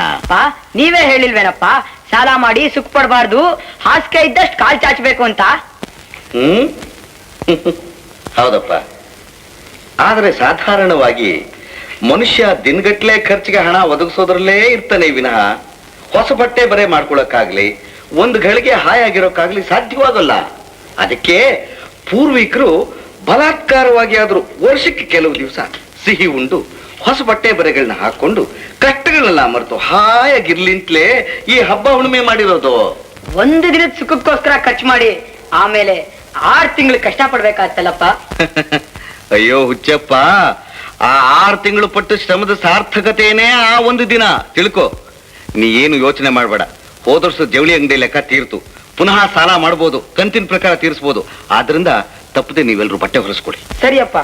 ನೀವೇ ಹೇಳಿಲ್ವೇನಪ್ಪ, ಸಾಲ ಮಾಡಿ ಸುಖ ಪಡಬಾರ್ದು, ಹಾಸಿಗೆ ಇದ್ದಷ್ಟು ಕಾಲ್ ಚಾಚಬೇಕು ಅಂತ. ಹೌದಪ್ಪ. ಆದ್ರೆ ಸಾಧಾರಣವಾಗಿ ಮನುಷ್ಯ ದಿನಗಟ್ಲೆ ಖರ್ಚಿಗೆ ಹಣ ಒದಗಿಸೋದ್ರಲ್ಲೇ ಇರ್ತಾನೆ ವಿನಃ ಹೊಸ ಬಟ್ಟೆ ಬರೆ ಮಾಡ್ಕೊಳಕ್ಕಾಗ್ಲಿ, ಒಂದು ಗಳಿಗೆ ಹಾಯಾಗಿರೋಕ್ಕಾಗ್ಲಿ ಸಾಧ್ಯವಾಗಲ್ಲ. ಅದಕ್ಕೆ ಪೂರ್ವಿಕರು ಬಲಾತ್ಕಾರವಾಗಿ ಆದ್ರೂ ವರ್ಷಕ್ಕೆ ಕೆಲವು ದಿವಸ ಸಿಹಿ ಉಂಡು ಹೊಸ ಬಟ್ಟೆ ಬರೆಗಳನ್ನ ಹಾಕೊಂಡು ಕಷ್ಟಗಳನ್ನ ಮರೆತು ಹಾಯಾಗಿರ್ಲಿಂತಲೇ ಈ ಹಬ್ಬ ಹುಣ್ಣಿಮೆ ಮಾಡಿರೋದು. ಒಂದು ದಿನದ ಸುಖಕ್ಕೋಸ್ಕರ ಖರ್ಚು ಮಾಡಿ ಆಮೇಲೆ 6 ತಿಂಗಳು ಕಷ್ಟ ಪಡ್ಬೇಕಾಗ್ತಲ್ಲಪ್ಪ. ಅಯ್ಯೋ ಹುಚ್ಚಪ್ಪ, ಆ 6 ತಿಂಗಳು ಪಟ್ಟು ಶ್ರಮದ ಸಾರ್ಥಕತೆಯೇ ಆ ಒಂದು ದಿನ. ತಿಳ್ಕೊ, ನೀ ಏನು ಯೋಚನೆ ಮಾಡ್ಬೇಡ. ಹೋದ ವರ್ಷ ಜವಳಿ ಅಂಗಡಿ ಲೆಕ್ಕ ತೀರ್ತು, ಪುನಃ ಸಾಲ ಮಾಡ್ಬೋದು, ಕಂತಿನ ಪ್ರಕಾರ ತೀರಿಸಬಹುದು. ಆದ್ರಿಂದ ತಪ್ಪದೆ ನೀವೆಲ್ಲರೂ ಬಟ್ಟೆ ಹೊಲಿಸ್ಕೊಡಿ. ಸರಿಯಪ್ಪ,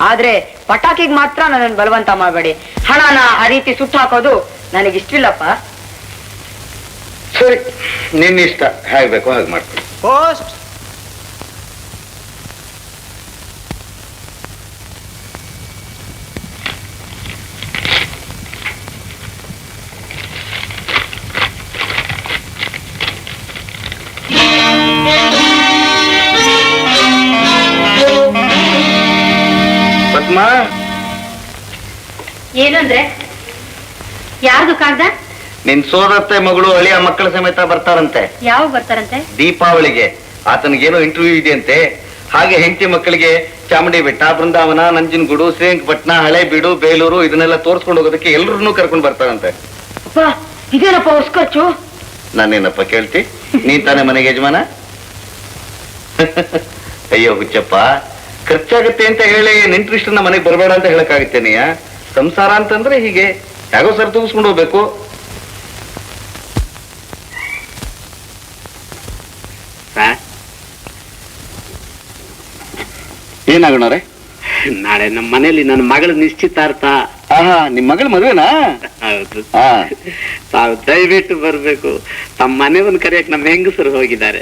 ಆದ್ರೆ ಪಟಾಕಿಗೆ ಮಾತ್ರ ನನ್ನನ್ನು ಬಲವಂತ ಮಾಡಬೇಡಿ. ಹಣನ ಆ ರೀತಿ ಸುಟ್ಟು ಹಾಕೋದು ನನಗಿಷ್ಟಿಲ್ಲಪ್ಪ. ಸರಿ, ನಿನ್ನ ಇಷ್ಟ, ಹೇಗೆ ಬೇಕೋ ಹಾಗೆ ಮಾಡ್ಕೊಡಿ. ಪೋಸ್ಟ್. ಪದ್ಮ, ಏನಂದ್ರೆ ಯಾರ್ದು ಕಾಗ್ದ? ನಿನ್ ಸೋದರತ್ತೆ ಮಗಳು ಅಳಿಯ ಮಕ್ಕಳ ಸಮೇತ ಬರ್ತಾರಂತೆ. ಯಾವಾಗ ಬರ್ತಾರಂತೆ? ದೀಪಾವಳಿಗೆ. ಆತನಿಗೇನೋ ಇಂಟರ್ವ್ಯೂ ಇದೆಯಂತೆ. ಹಾಗೆ ಹೆಂಡತಿ ಮಕ್ಕಳಿಗೆ ಚಾಮುಂಡಿ ಬೆಟ್ಟ, ಬೃಂದಾವನ, ನಂಜನಗೂಡು, ಶ್ರೀರಂಗಪಟ್ಟಣ, ಹಳೇಬೀಡು, ಬೇಲೂರು ಇದನ್ನೆಲ್ಲ ತೋರಿಸ್ಕೊಂಡು ಹೋಗೋದಕ್ಕೆ ಎಲ್ಲರನ್ನೂ ಕರ್ಕೊಂಡು ಬರ್ತಾರಂತೆ. ಅಪ್ಪ, ಇದೇನಪ್ಪ ಹೊಸ ಖರ್ಚು? ನಾನೇನಪ್ಪ ಕೇಳ್ತಿ? ನೀನ್ ತಾನೇ ಮನೆಗೆ ಯಜಮಾನ? ಅಯ್ಯೋ ಹುಚ್ಚಪ್ಪ, ಖರ್ಚಾಗತ್ತೆ ಅಂತ ಹೇಳಿ ನೆಂಟ್ರಿಷ್ಟನ್ನ ಮನೆಗೆ ಬರಬೇಡ ಅಂತ ಹೇಳಕ್ಕಾಗತ್ತೇನೆಯ? ಸಂಸಾರ ಅಂತಂದ್ರೆ ಹೀಗೆ ಯಾಗೋ ಸರ್ ತೂಗಿಸ್ಕೊಂಡು ಹೋಗ್ಬೇಕು. ಏನಾಗೋಣವ್ರೆ? ನಾಳೆ ನಮ್ಮ ಮನೇಲಿ ನನ್ನ ಮಗಳ ನಿಶ್ಚಿತಾರ್ಥ. ನಿಮ್ ಮಗಳ ಮದುವೆನಾ? ಹೌದು. ತಾವು ದಯವಿಟ್ಟು ಬರ್ಬೇಕು. ತಮ್ಮ ಮನೆಯವ್ರನ್ನ ಕರೆಯಕ್ ನಮ್ಮ ಹೆಂಗಸರು ಹೋಗಿದ್ದಾರೆ.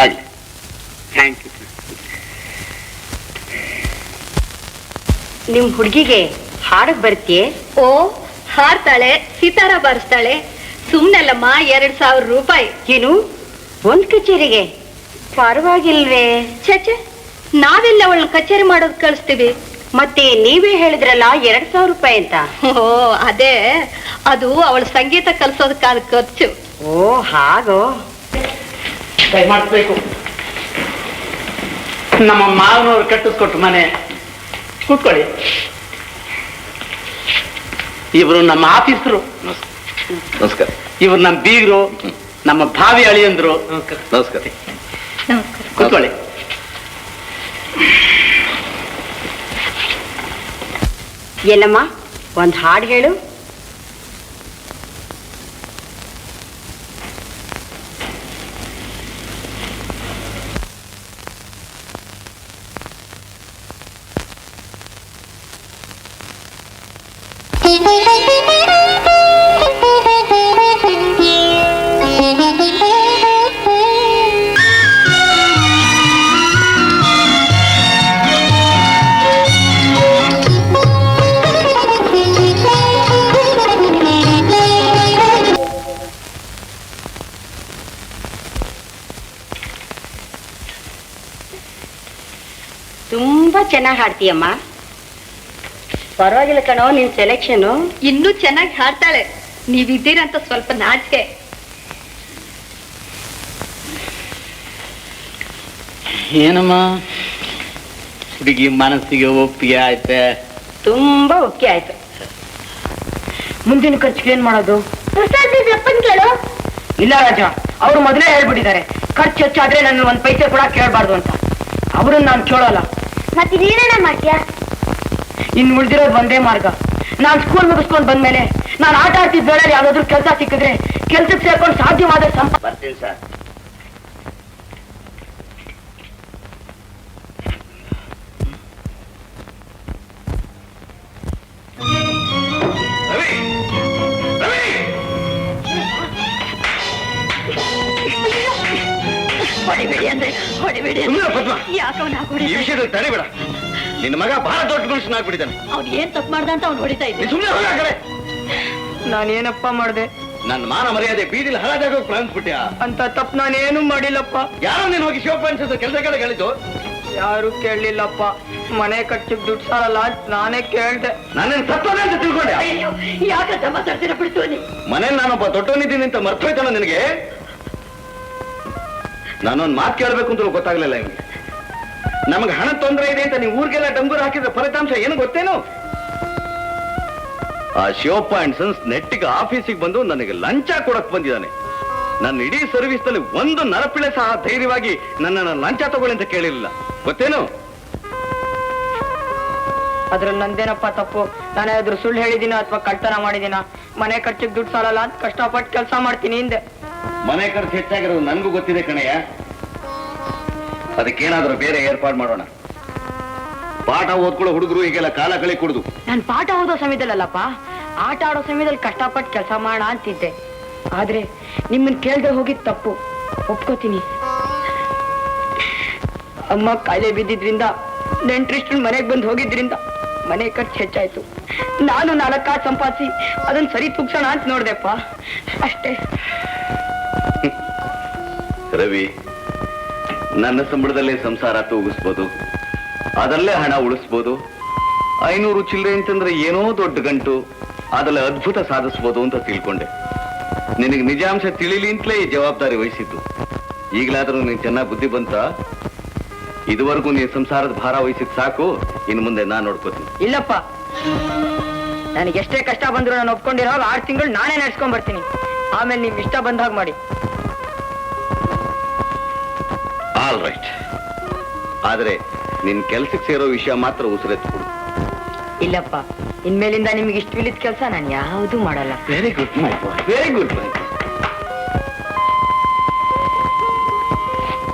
ಆಗ್ಲಿ. Thank you. ನಿಮ್ ಹುಡುಗಿಗೆ ಹಾಡಕ್ ಬರ್ತೀಯೇ? ಓ, ಹಾಡ್ತಾಳೆ, ಸಿತಾರ ಬಾರಿಸ್ತಾಳೆ. ಸುಮ್ನೆಲ್ಲಮ್ಮ, 2,000 ರೂಪಾಯಿ. ಏನು, ಒಂದ್ ಕಚೇರಿಗೆ? ಪರವಾಗಿಲ್ವೇ? ಛೆ, ನಾವೆಲ್ಲ ಅವಳನ್ನ ಕಚೇರಿ ಮಾಡೋದ್ ಕಳಿಸ್ತೀವಿ. ಮತ್ತೆ ನೀವೇ ಹೇಳಿದ್ರಲ್ಲ 2,000 ರೂಪಾಯಿ ಅಂತ. ಓ, ಅದೇ, ಅದು ಅವಳ ಸಂಗೀತ ಕಲ್ಸೋದಕ್ಕಾದ ಖರ್ಚು. ಓ, ಹಾಗೋ. ಮಾಡಿಸ್ಬೇಕು. ನಮ್ಮ ಮಾವನವ್ರು ಕಟ್ಟಿಸ್ಕೊಟ್ಟು ಮನೆ. ಕೂತ್ಕೊಳ್ಳಿ. ಇವರು ನಮ್ಮ ಆಫೀಸರು. ನಮಸ್ಕಾರ. ಇವ್ರು ನಮ್ಮ ಬೀಗರು, ನಮ್ಮ ಭಾವಿ ಅಳಿಯಂದ್ರು. ನಮಸ್ಕಾರ. ಕೂತ್ಕೊಳ್ಳಿ. ಏನಮ್ಮ, ಒಂದ್ ಹಾಡು ಹೇಳು. ತುಂಬಾ ಚೆನ್ನಾಗಿ ಹಾಡ್ತೀಯಮ್ಮ. ಪರವಾಗಿಲ್ಲ ಕಣೋ ನಿನ್ ಸೆಲೆಕ್ಷನ್. ಇನ್ನೂ ಚೆನ್ನಾಗಿ ಹಾಡ್ತಾಳೆ. ನೀವಿದ್ದೀರಂತ ಸ್ವಲ್ಪ ನಾಚಿಕೆ. ಏನಮ್ಮ ಹುಡುಗಿ ಮನಸ್ಸಿಗೆ ಒಪ್ಪಿಗೆ ಆಯ್ತೆ? ತುಂಬಾ ಒಪ್ಪಿಗೆ ಆಯ್ತು. ಮುಂದಿನ ಖರ್ಚಿಗೆ ಏನ್ ಮಾಡೋದು? ಕೇಳು. ಇಲ್ಲ ರಾಜ, ಅವ್ರು ಮೊದಲೇ ಹೇಳ್ಬಿಟ್ಟಿದ್ದಾರೆ ಖರ್ಚು ಹೆಚ್ಚಾದ್ರೆ ನನ್ನ ಒಂದ್ ಪೈಸೆ ಕೂಡ ಕೇಳಬಾರ್ದು ಅಂತ. ಅವ್ರನ್ನ ನಾನು ಕೇಳೋಲ್ಲ. ಮತ್ತೆ ನೀನೇನ ಮಾಡ್ತೀಯ? ಇನ್ ಉಳ್ದಿರೋದು ಒಂದೇ ಮಾರ್ಗ. ನಾನ್ ಸ್ಕೂಲ್ ಮುಗಿಸ್ಕೊಂಡ್ ಬಂದ್ಮೇಲೆ ನಾನು ಆಟ ಆಡ್ತಿದ್ದ ವೇಳೆ ಯಾವ್ದಾದ್ರು ಕೆಲಸ ಸಿಕ್ಕಿದ್ರೆ ಕೆಲ್ಸಕ್ಕೆ ಸೇರ್ಕೊಂಡು ಸಾಧ್ಯವಾದ ಬರ್ತೀನಿ ಸರ್. ಹೊಡಿಬೇಡಿ ಅಂದ್ರೆ ಹೊಡಿಬೇಡಿ. ಈ ವಿಷಯದಲ್ಲಿ ತಡೆಬೇಡ. ನಿನ್ನ ಮಗ ಬಹಳ ದೊಡ್ಡ ಮನುಷ್ಯನಾಗ್ಬಿಟ್ಟಿದ್ದಾನೆ. ಅವ್ನು ಏನ್ ತಪ್ಪು ಮಾಡ್ದ ಅಂತ ಅವ್ನು ಹೊಡಿತಾ ಇದ್ದ. ಸುಮ್ಮನೆ ಹೋಗ ಕಡೆ. ನಾನೇನಪ್ಪ ಮಾಡ್ದೆ? ನನ್ನ ಮಾನ ಮರ್ಯಾದೆ ಬೀದಿಲಿ ಹರಾಜಾಗೋಗಿ ಪ್ರಾರಂಭಿಸ್ಬಿಟ್ಯಾ? ಅಂತ ತಪ್ಪು ನಾನೇನು ಮಾಡಿಲ್ಲಪ್ಪ. ಯಾರೋ ನೀನು ಹೋಗಿ ಶಿವಪ್ಪ ಅನ್ಸಿದ ಕೆಲಸ ಕಡೆ ಹೇಳಿದ್ದು? ಯಾರು ಕೇಳಲಿಲ್ಲಪ್ಪ. ಮನೆ ಖರ್ಚಿಗೆ ದುಡ್ಡು ಸಾಲಲ್ಲ ನಾನೇ ಕೇಳ್ದೆ. ನಾನೇನು ಸತ್ತೋದೆ ಅಂತ ತಿಳ್ಕೊಂಡೆ? ಯಾಕಂತ ಮಾತಾಡ್ತೀರ ಬಿಡ್ತು ನೀ? ಮನೇಲಿ ನಾನೊಬ್ಬ ದೊಡ್ಡವನಿದ್ದೀನಿ ಅಂತ ಮರ್ತೋಯ್ತಾನ ನಿನಗೆ? ನಾನೊಂದು ಮಾತು ಕೇಳಬೇಕು ಅಂತ ಗೊತ್ತಾಗ್ಲಿಲ್ಲ ನಿಮ್ಗೆ. ನಮಗೆ ಹಣ ತೊಂದರೆ ಇದೆ ಅಂತ ನೀವು ಊರಿಗೆಲ್ಲ ಡಂಗೂರು ಹಾಕಿದ್ರೆ ಫಲಿತಾಂಶ ಏನು ಗೊತ್ತೇನು? ಆ ಶಿವಪ್ಪ ಅಂಡ್ ಸನ್ಸ್ ನೆಟ್ಟಿಗೆ ಆಫೀಸಿಗೆ ಬಂದು ನನಗೆ ಲಂಚ ಕೊಡಕ್ ಬಂದಿದ್ದಾನೆ. ನನ್ನ ಇಡೀ ಸರ್ವಿಸ್ ನಲ್ಲಿ ಒಂದು ನರಪಿಳೆ ಸಹ ಧೈರ್ಯವಾಗಿ ನನ್ನನ್ನು ಲಂಚ ತಗೊಳ್ಳಿ ಅಂತ ಕೇಳಿರಲಿಲ್ಲ, ಗೊತ್ತೇನು? ಅದ್ರಲ್ಲಿ ನಂದೇನಪ್ಪ ತಪ್ಪು? ನಾನೇನಾದ್ರೂ ಸುಳ್ಳು ಹೇಳಿದಿನ ಅಥವಾ ಕಳ್ತನ ಮಾಡಿದಿನ? ಮನೆ ಖರ್ಚಿಗೆ ದುಡ್ಡು ಸಾಲಲ್ಲ ಅಂತ ಕಷ್ಟಪಟ್ಟು ಕೆಲಸ ಮಾಡ್ತೀನಿ ಹಿಂದೆ. ಮನೆ ಖರ್ಚು ಹೆಚ್ಚಾಗಿರೋದು ನನಗೂ ಗೊತ್ತಿದೆ ಕಣಯ್ಯ. ಅದಕ್ಕೇನಾದ್ರೂ ಬೇರೆ ಏರ್ಪಾಡು ಮಾಡೋಣ. ಪಾಠ ಓದ್ಕೊಳ್ಳೋ ಹುಡುಗರು ಈಗೆಲ್ಲ ಕಾಲ ಕಳಿ ಕುಡ್ದು. ನಾನು ಪಾಠ ಓದೋ ಸಮಯದಲ್ಲಪ್ಪ, ಆಟ ಆಡೋ ಸಮಯದಲ್ಲಿ ಕಷ್ಟಪಟ್ಟು ಕೆಲಸ ಮಾಡೋಣ ಅಂತಿದ್ದೆ. ಆದ್ರೆ ನಿಮ್ಮನ್ ಕೇಳ್ದೆ ಹೋಗಿದ್ ತಪ್ಪು, ಒಪ್ಕೋತೀನಿ. ಅಮ್ಮ ಕಾಯಿಲೆ ಬಿದ್ದಿದ್ರಿಂದ, ನೆಂಟ್ರಿಷ್ಟು ಮನೆಗೆ ಬಂದು ಹೋಗಿದ್ರಿಂದ ಮನೆ ಖರ್ಚು ಹೆಚ್ಚಾಯ್ತು. ನಾನು 4 ಕಾಸು ಸಂಪಾದಿಸಿ ಅದನ್ನ ಸರಿ ತೂಗ್ಸೋಣ ಅಂತ ನೋಡ್ದೆಪ್ಪ, ಅಷ್ಟೇ. ರವಿ, ನನ್ನ ಸಂಬಳದಲ್ಲೇ ಸಂಸಾರ ತೂಗಿಸ್ಬೋದು, ಅದರಲ್ಲೇ ಹಣ ಉಳಿಸ್ಬೋದು. 500 ಚಿಲ್ಲರೆ ಅಂತಂದ್ರೆ ಏನೋ ದೊಡ್ಡ ಗಂಟು, ಅದರಲ್ಲಿ ಅದ್ಭುತ ಸಾಧಿಸ್ಬೋದು ಅಂತ ತಿಳ್ಕೊಂಡೆ. ನಿನಗೆ ನಿಜಾಂಶ ತಿಳಿಲಿ ಅಂತಲೇ ಈ ಜವಾಬ್ದಾರಿ ವಹಿಸಿದ್ದು. ಈಗಲಾದ್ರೂ ನೀನು ಚೆನ್ನಾಗಿ ಬುದ್ಧಿ ಬಂತ? ಇದುವರೆಗೂ ನೀನು ಸಂಸಾರದ ಭಾರ ವಹಿಸಿದ್ ಸಾಕು, ಇನ್ನು ಮುಂದೆ ನಾನು ನೋಡ್ಕೋತೀನಿ. ಇಲ್ಲಪ್ಪ, ನನಗೆ ಎಷ್ಟೇ ಕಷ್ಟ ಬಂದ್ರು ನಾನು ಒಪ್ಕೊಂಡಿರೋ 6 ತಿಂಗಳು ನಾನೇ ನಡ್ಸ್ಕೊಂಡ್ ಬರ್ತೀನಿ. ಆಮೇಲೆ ನಿಮ್ ಇಷ್ಟ ಬಂದಾಗ ಮಾಡಿ. All right. ಆದ್ರೆ ನಿನ್ ಕೆಲ್ಸಕ್ಕೆ ಸೇರೋ ವಿಷಯ ಮಾತ್ರ ಉಸಿರೆತ್ಕೊಡು. ಇಲ್ಲಪ್ಪ, ಇನ್ಮೇಲಿಂದ ನಿಮ್ಗೆ ಇಷ್ಟವಿಲ್ಲದ ಕೆಲಸ ನಾನು ಯಾವುದು ಮಾಡಲ್ಲ. Very good my boy, very good my.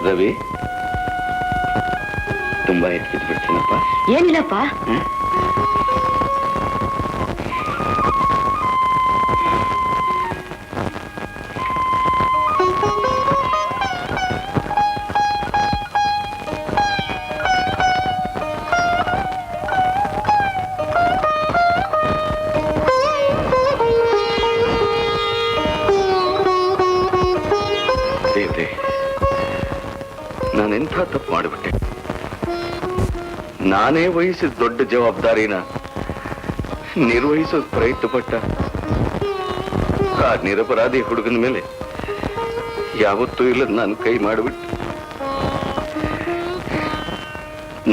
Ravi, ತುಂಬಾ ಹೆಚ್ಚಿದ್ ಬಿಡ್ತೀನಪ್ಪ. ಏನಿಲ್ಲಪ್ಪ. ನಾನೆಂಥ ತಪ್ಪು ಮಾಡಿಬಿಟ್ಟೆ. ನಾನೇ ವಹಿಸಿದ ದೊಡ್ಡ ಜವಾಬ್ದಾರಿನ ನಿರ್ವಹಿಸೋಕ್ ಪ್ರಯತ್ನ ಪಟ್ಟ ಆ ನಿರಪರಾಧಿ ಹುಡುಗನ ಮೇಲೆ ಯಾವತ್ತೂ ಇಲ್ಲದ ನಾನು ಕೈ ಮಾಡಿಬಿಟ್ಟೆ.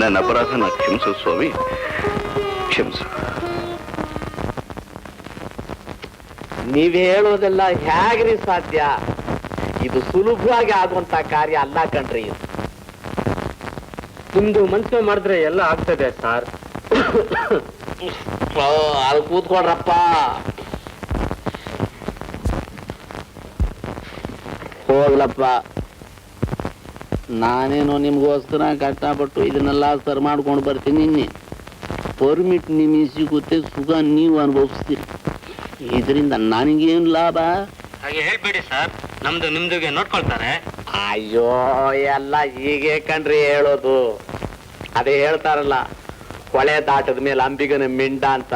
ನನ್ನ ಅಪರಾಧನ ಕ್ಷಮಿಸು ಸ್ವಾಮಿ, ಕ್ಷಮಿಸು. ನೀವ್ ಹೇಳೋದೆಲ್ಲ ಹೇಗ್ರಿ ಸಾಧ್ಯ? ಇದು ಸುಲಭವಾಗಿ ಆಗುವಂತ ಕಾರ್ಯ ಅಲ್ಲ ಕಣ್ರಿ. ನಿಮ್ದು ಮನ್ಸು ಮಾಡಿದ್ರೆ ಎಲ್ಲ ಆಗ್ತದೆ ಸರ್. ಅಲ್ಲಿ ಕೂತ್ಕೊಡ್ರಪ್ಪ. ಹೋಗ್ಲಪ್ಪ, ನಾನೇನೋ ನಿಮ್ಗೋಸ್ಕರ ಕಷ್ಟಪಟ್ಟು ಇದನ್ನೆಲ್ಲ ಸರ್ ಮಾಡ್ಕೊಂಡು ಬರ್ತೀನಿ. ಪರ್ಮಿಟ್ ನಿಮಗೆ ಸಿಗುತ್ತೆ, ಸುಖ ನೀವು ಅನುಭವಿಸ್ತೀರಿ. ಇದರಿಂದ ನನಗೇನು ಲಾಭ? ಹಾಗೆ ಹೇಳ್ಬೇಡಿ ಸರ್, ನಮ್ದು ನಿಮ್ದುಗೆ ನೋಡ್ಕೊಳ್ತಾರೆ. ಅಯ್ಯೋ, ಎಲ್ಲ ಹೀಗೆ ಕಣ್ರಿ ಹೇಳೋದು. ಅದೇ ಹೇಳ್ತಾರಲ್ಲ, ಕೊಳೆ ದಾಟದ ಮೇಲೆ ಅಂಬಿಗನ ಮಿಂಡ ಅಂತ.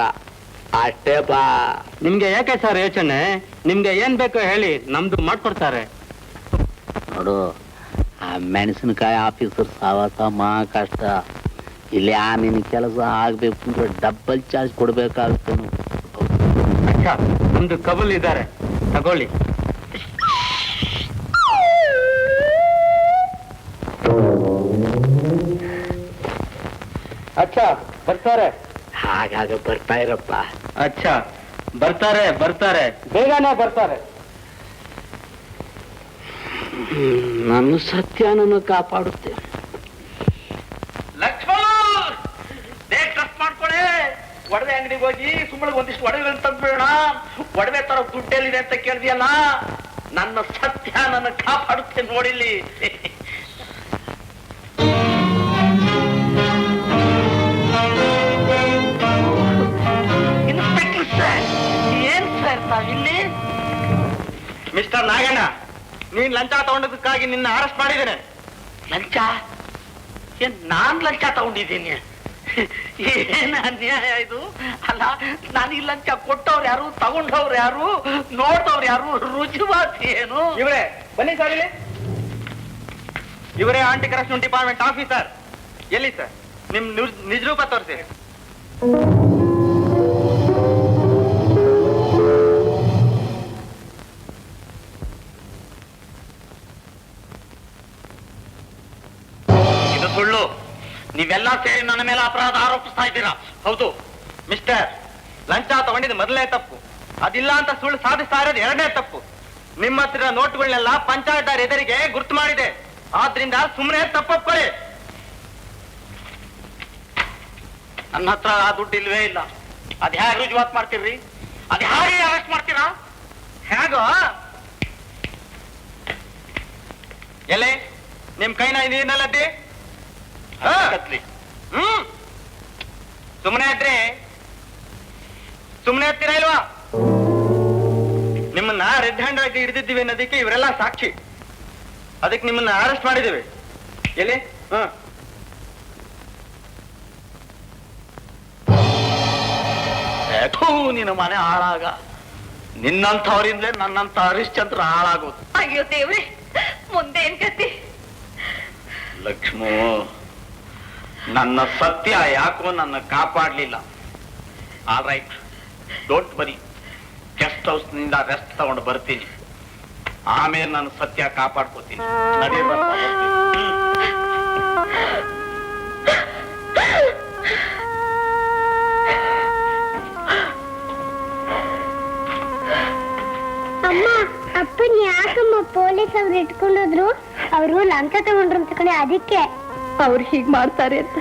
ಅಷ್ಟೇ ಬಾ. ನಿಮ್ಗೆ ಯಾಕೆ ಸರ್ ಯೋಚನೆ? ನಿಮ್ಗೆ ಏನ್ ಬೇಕೋ ಹೇಳಿ, ನಮ್ದು ಮಾಡ್ಕೊಡ್ತಾರೆ. ನೋಡು, ಆ ಮೆಣಸಿನಕಾಯಿ ಆಫೀಸರ್ ಸಾವಾಸ ಮಾ ಕಷ್ಟ. ಇಲ್ಲಿ ಆಮೇಲೆ ಕೆಲಸ ಆಗ್ಬೇಕು ಅಂದ್ರೆ ಡಬಲ್ ಚಾರ್ಜ್ ಕೊಡ್ಬೇಕಾಗುತ್ತೆ. ಅಚ್ಚಾ, ನಮ್ದು ಕಬಲ್ ಇದ್ದಾರೆ, ತಗೊಳ್ಳಿ. ಅಚ್ಚಾ, ಬರ್ತಾರೆ. ಹಾಗಾಗ ಬರ್ತಾ ಇರಪ್ಪ. ಅಚ್ಚಾ, ಬರ್ತಾರೆ ಬರ್ತಾರೆ, ಬೇಗನೆ ಬರ್ತಾರೆ. ನನ್ನ ಸತ್ಯನನ್ನು ಕಾಪಾಡುತ್ತೆ. ಲಕ್ಷ್ಮಣ್, ಬೇಗ ಡ್ರೆಸ್ ಮಾಡ್ಕೊಳ್ಳಿ. ಒಡವೆ ಅಂಗಡಿಗೆ ಹೋಗಿ ಸುಮ್ಮನೆ ಒಂದಿಷ್ಟು ಒಡವೆಗಳನ್ನ ತಂದ್ಬಿಡೋಣ. ಒಡವೆ ತರ ದುಡ್ಡೆಲ್ಲಿದೆ ಅಂತ ಕೇಳಿದೆಯಲ್ಲ, ನನ್ನ ಸತ್ಯ ನನ್ನ ಕಾಪಾಡುತ್ತೆ ನೋಡಿಲ್ಲಿ. ಇನ್ಸ್ಪೆಕ್ಟರ್ ಸರ್, ಏನ್ ಸರ್ ತಾವಿಲ್ಲಿ? ಮಿಸ್ಟರ್ ನಾಗಣ್ಣ, ನೀನ್ ಲಂಚ ತಗೊಂಡದಕ್ಕಾಗಿ ನಿನ್ನ ಅರೆಸ್ಟ್ ಮಾಡಿದ್ದೇನೆ. ಲಂಚ? ಏನ್ ನಾನ್ ಲಂಚ ತಗೊಂಡಿದ್ದೀನಿ? ಏನ್ ಅನ್ಯಾಯ ಇದು? ಅಲ್ಲ, ನಾನು ಈ ಲಂಚ ಕೊಟ್ಟವ್ರು ಯಾರು, ತಗೊಂಡವ್ರು ಯಾರು, ನೋಡ್ದವ್ರು ಯಾರು, ರುಜುವಾತಿ ಏನು? ಇವರೇ ಬನ್ನಿ ಸರ್ ಇಲ್ಲಿ. ಇವರೇ ಆಂಟಿ ಕರಪ್ಷನ್ ಡಿಪಾರ್ಟ್ಮೆಂಟ್ ಆಫೀಸರ್. ಎಲ್ಲಿ ಸರ್ ನಿಮ್ ನಿಜ ರೂಪ ತೋರಿಸಿ. ಇದು ಸುಳ್ಳು. ನೀವೆಲ್ಲ ಸೇರಿ ನನ್ನ ಮೇಲೆ ಅಪರಾಧ ಆರೋಪಿಸ್ತಾ ಇದ್ದೀರಾ. ಹೌದು ಮಿಸ್ಟರ್, ಲಂಚ ತಗೊಂಡಿದ್ದು ಮೊದಲನೇ ತಪ್ಪು. ಅದಿಲ್ಲ ಅಂತ ಸುಳ್ಳು ಸಾಧಿಸ್ತಾ ಇರೋದು ಎರಡನೇ ತಪ್ಪು. ನಿಮ್ಮ ಹತ್ರ ನೋಟುಗಳನ್ನೆಲ್ಲ ಪಂಚಾಯತ್ ಎದುರಿಗೆ ಗುರ್ತು ಮಾಡಿದೆ. ಆದ್ರಿಂದ ಸುಮ್ಮನೆ ತಪ್ಪೊಪ್ಕೊಳ್ಳಿ. ನನ್ನ ಹತ್ರ ಆ ದುಡ್ಡು ಇಲ್ವೇ ಇಲ್ಲ. ಅದ್ ಹೇಗೆ ರುಜುವಾತ್ ಮಾಡ್ತೀರ್ರಿ? ಅದ್ ಹೇಗೆ ಅರೆಸ್ಟ್ ಮಾಡ್ತೀರಾ? ಹೇಗೋ ಎಲೆ ನಿಮ್ ಕೈನ ನೀರಿನಲ್ಲದ್ದಿ ಸುಮ್ಮನೆ ಇದ್ರೆ ಸುಮ್ಮನೆ ಹತ್ತೀರಾ ಇಲ್ವಾ? ನಿಮ್ಮನ್ನ ರೆಡ್ ಹ್ಯಾಂಡ್ ಆಗಿ ಹಿಡಿದಿದ್ದೀವಿ ಅನ್ನೋದಕ್ಕೆ ಇವರೆಲ್ಲ ಸಾಕ್ಷಿ. ಅದಕ್ಕೆ ನಿಮ್ಮನ್ನ ಅರೆಸ್ಟ್ ಮಾಡಿದ್ದೇವೆ. ಎಲ್ಲಿ ನಿನ್ನ ಮನೆ ಹಾಳಾಗ. ನಿನ್ನಂಥವರಿಂದಲೇ ನನ್ನಂತ ಹರಿಶ್ಚಂದ್ರ ಹಾಳಾಗೋದು. ಅಯ್ಯೋ ದೇವ್ರೆ, ಮುಂದೆ ಏನ್ ಗತಿ? ಲಕ್ಷ್ಮೋ, ನನ್ನ ಸತ್ಯ ಯಾಕೋ ನನ್ನ ಕಾಪಾಡ್ಲಿಲ್ಲ. All right, don't worry. Guest house ನಿಂದ ರೆಸ್ಟ್ ತಗೊಂಡು ಬರ್ತೀನಿ. ಆಮೇಲೆ ನಾನು ಸತ್ಯ ಕಾಪಾಡ್ಕೋತೀನಿ. ಅಮ್ಮ, ಅಪ್ಪನ್ ಯಾಕಮ್ಮ ಪೊಲೀಸ್ ಅವ್ರು ಇಟ್ಕೊಂಡೋದ್ರು? ಅವರು ಲಂಚ ತಗೊಂಡ್ರು ಅಂತ ಕಣೆ, ಅದಕ್ಕೆ ಅವ್ರು ಹೀಗ್ ಮಾಡ್ತಾರೆ ಅಂತ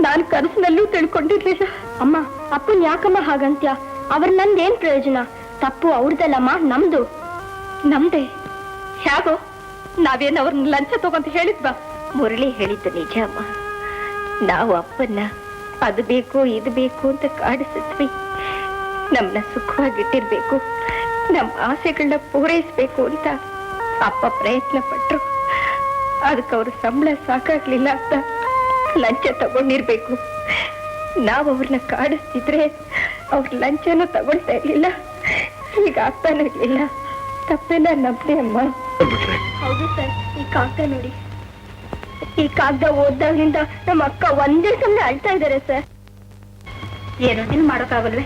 ನಾನ್ ಕನಸಿನಲ್ಲೂ ತಿಳ್ಕೊಂಡಿರ್ಲಿಲ್ಲ. ಅಮ್ಮ, ಅಪ್ಪನ್ ಯಾಕಮ್ಮ ಹಾಗಂತ್ಯ? ಅವ್ರ ನಂದೇನ್ ಪ್ರಯೋಜನ? ತಪ್ಪು ಅವ್ರದಲ್ಲಮ್ಮ, ನಮ್ದು. ನಮ್ದೆ? ಹೇಗೋ? ನಾವೇನ್ ಅವ್ರನ್ನ ಲಂಚ ತಗೊಂತ ಹೇಳಿದ್ವಾ? ಮುರಳಿ ಹೇಳಿದ್ದು ನಿಜ ಅಮ್ಮ. ನಾವು ಅಪ್ಪನ್ನ ಅದು ಬೇಕು ಇದು ಬೇಕು ಅಂತ ಕಾಡಿಸಿದ್ವಿ. ನಮ್ನ ಸುಖವಾಗಿಟ್ಟಿರ್ಬೇಕು, ನಮ್ ಆಸೆಗಳನ್ನ ಪೂರೈಸ್ಬೇಕು ಅಂತ ಅಪ್ಪ ಪ್ರಯತ್ನ ಪಟ್ರು. ಅದಕ್ಕೆ ಅವ್ರ ಸಂಬಳ ಸಾಕಾಗ್ಲಿಲ್ಲ ಅಂತ ಲಂಚ ತಗೊಂಡಿರ್ಬೇಕು. ನಾವ್ ಅವ್ರನ್ನ ಕಾಡಿಸ್ತಿದ್ರೆ ಅವ್ರ ಲಂಚನೂ ತಗೊಳ್ತಾ ಇರ್ಲಿಲ್ಲ. ಈಗ ಆಗ್ತಾನೂ ಇರ್ಲಿಲ್ಲ. ತಪ್ಪೆಲ್ಲ ನಮ್ದೇ ಅಮ್ಮ. ಹೌದು ಸರ್, ಈ ಕಾಗ್ದ ನೋಡಿ. ಈ ಕಾಗದ ಓದ್ದಾಗಿಂದ ನಮ್ಮ ಅಕ್ಕ ಒಂದೇ ಸಮಯ ಅಳ್ತಾ ಇದ್ದಾರೆ ಸರ್. ಏನೋ ನೀನ್ ಮಾಡೋಕ್ಕಾಗಲ್ವೇ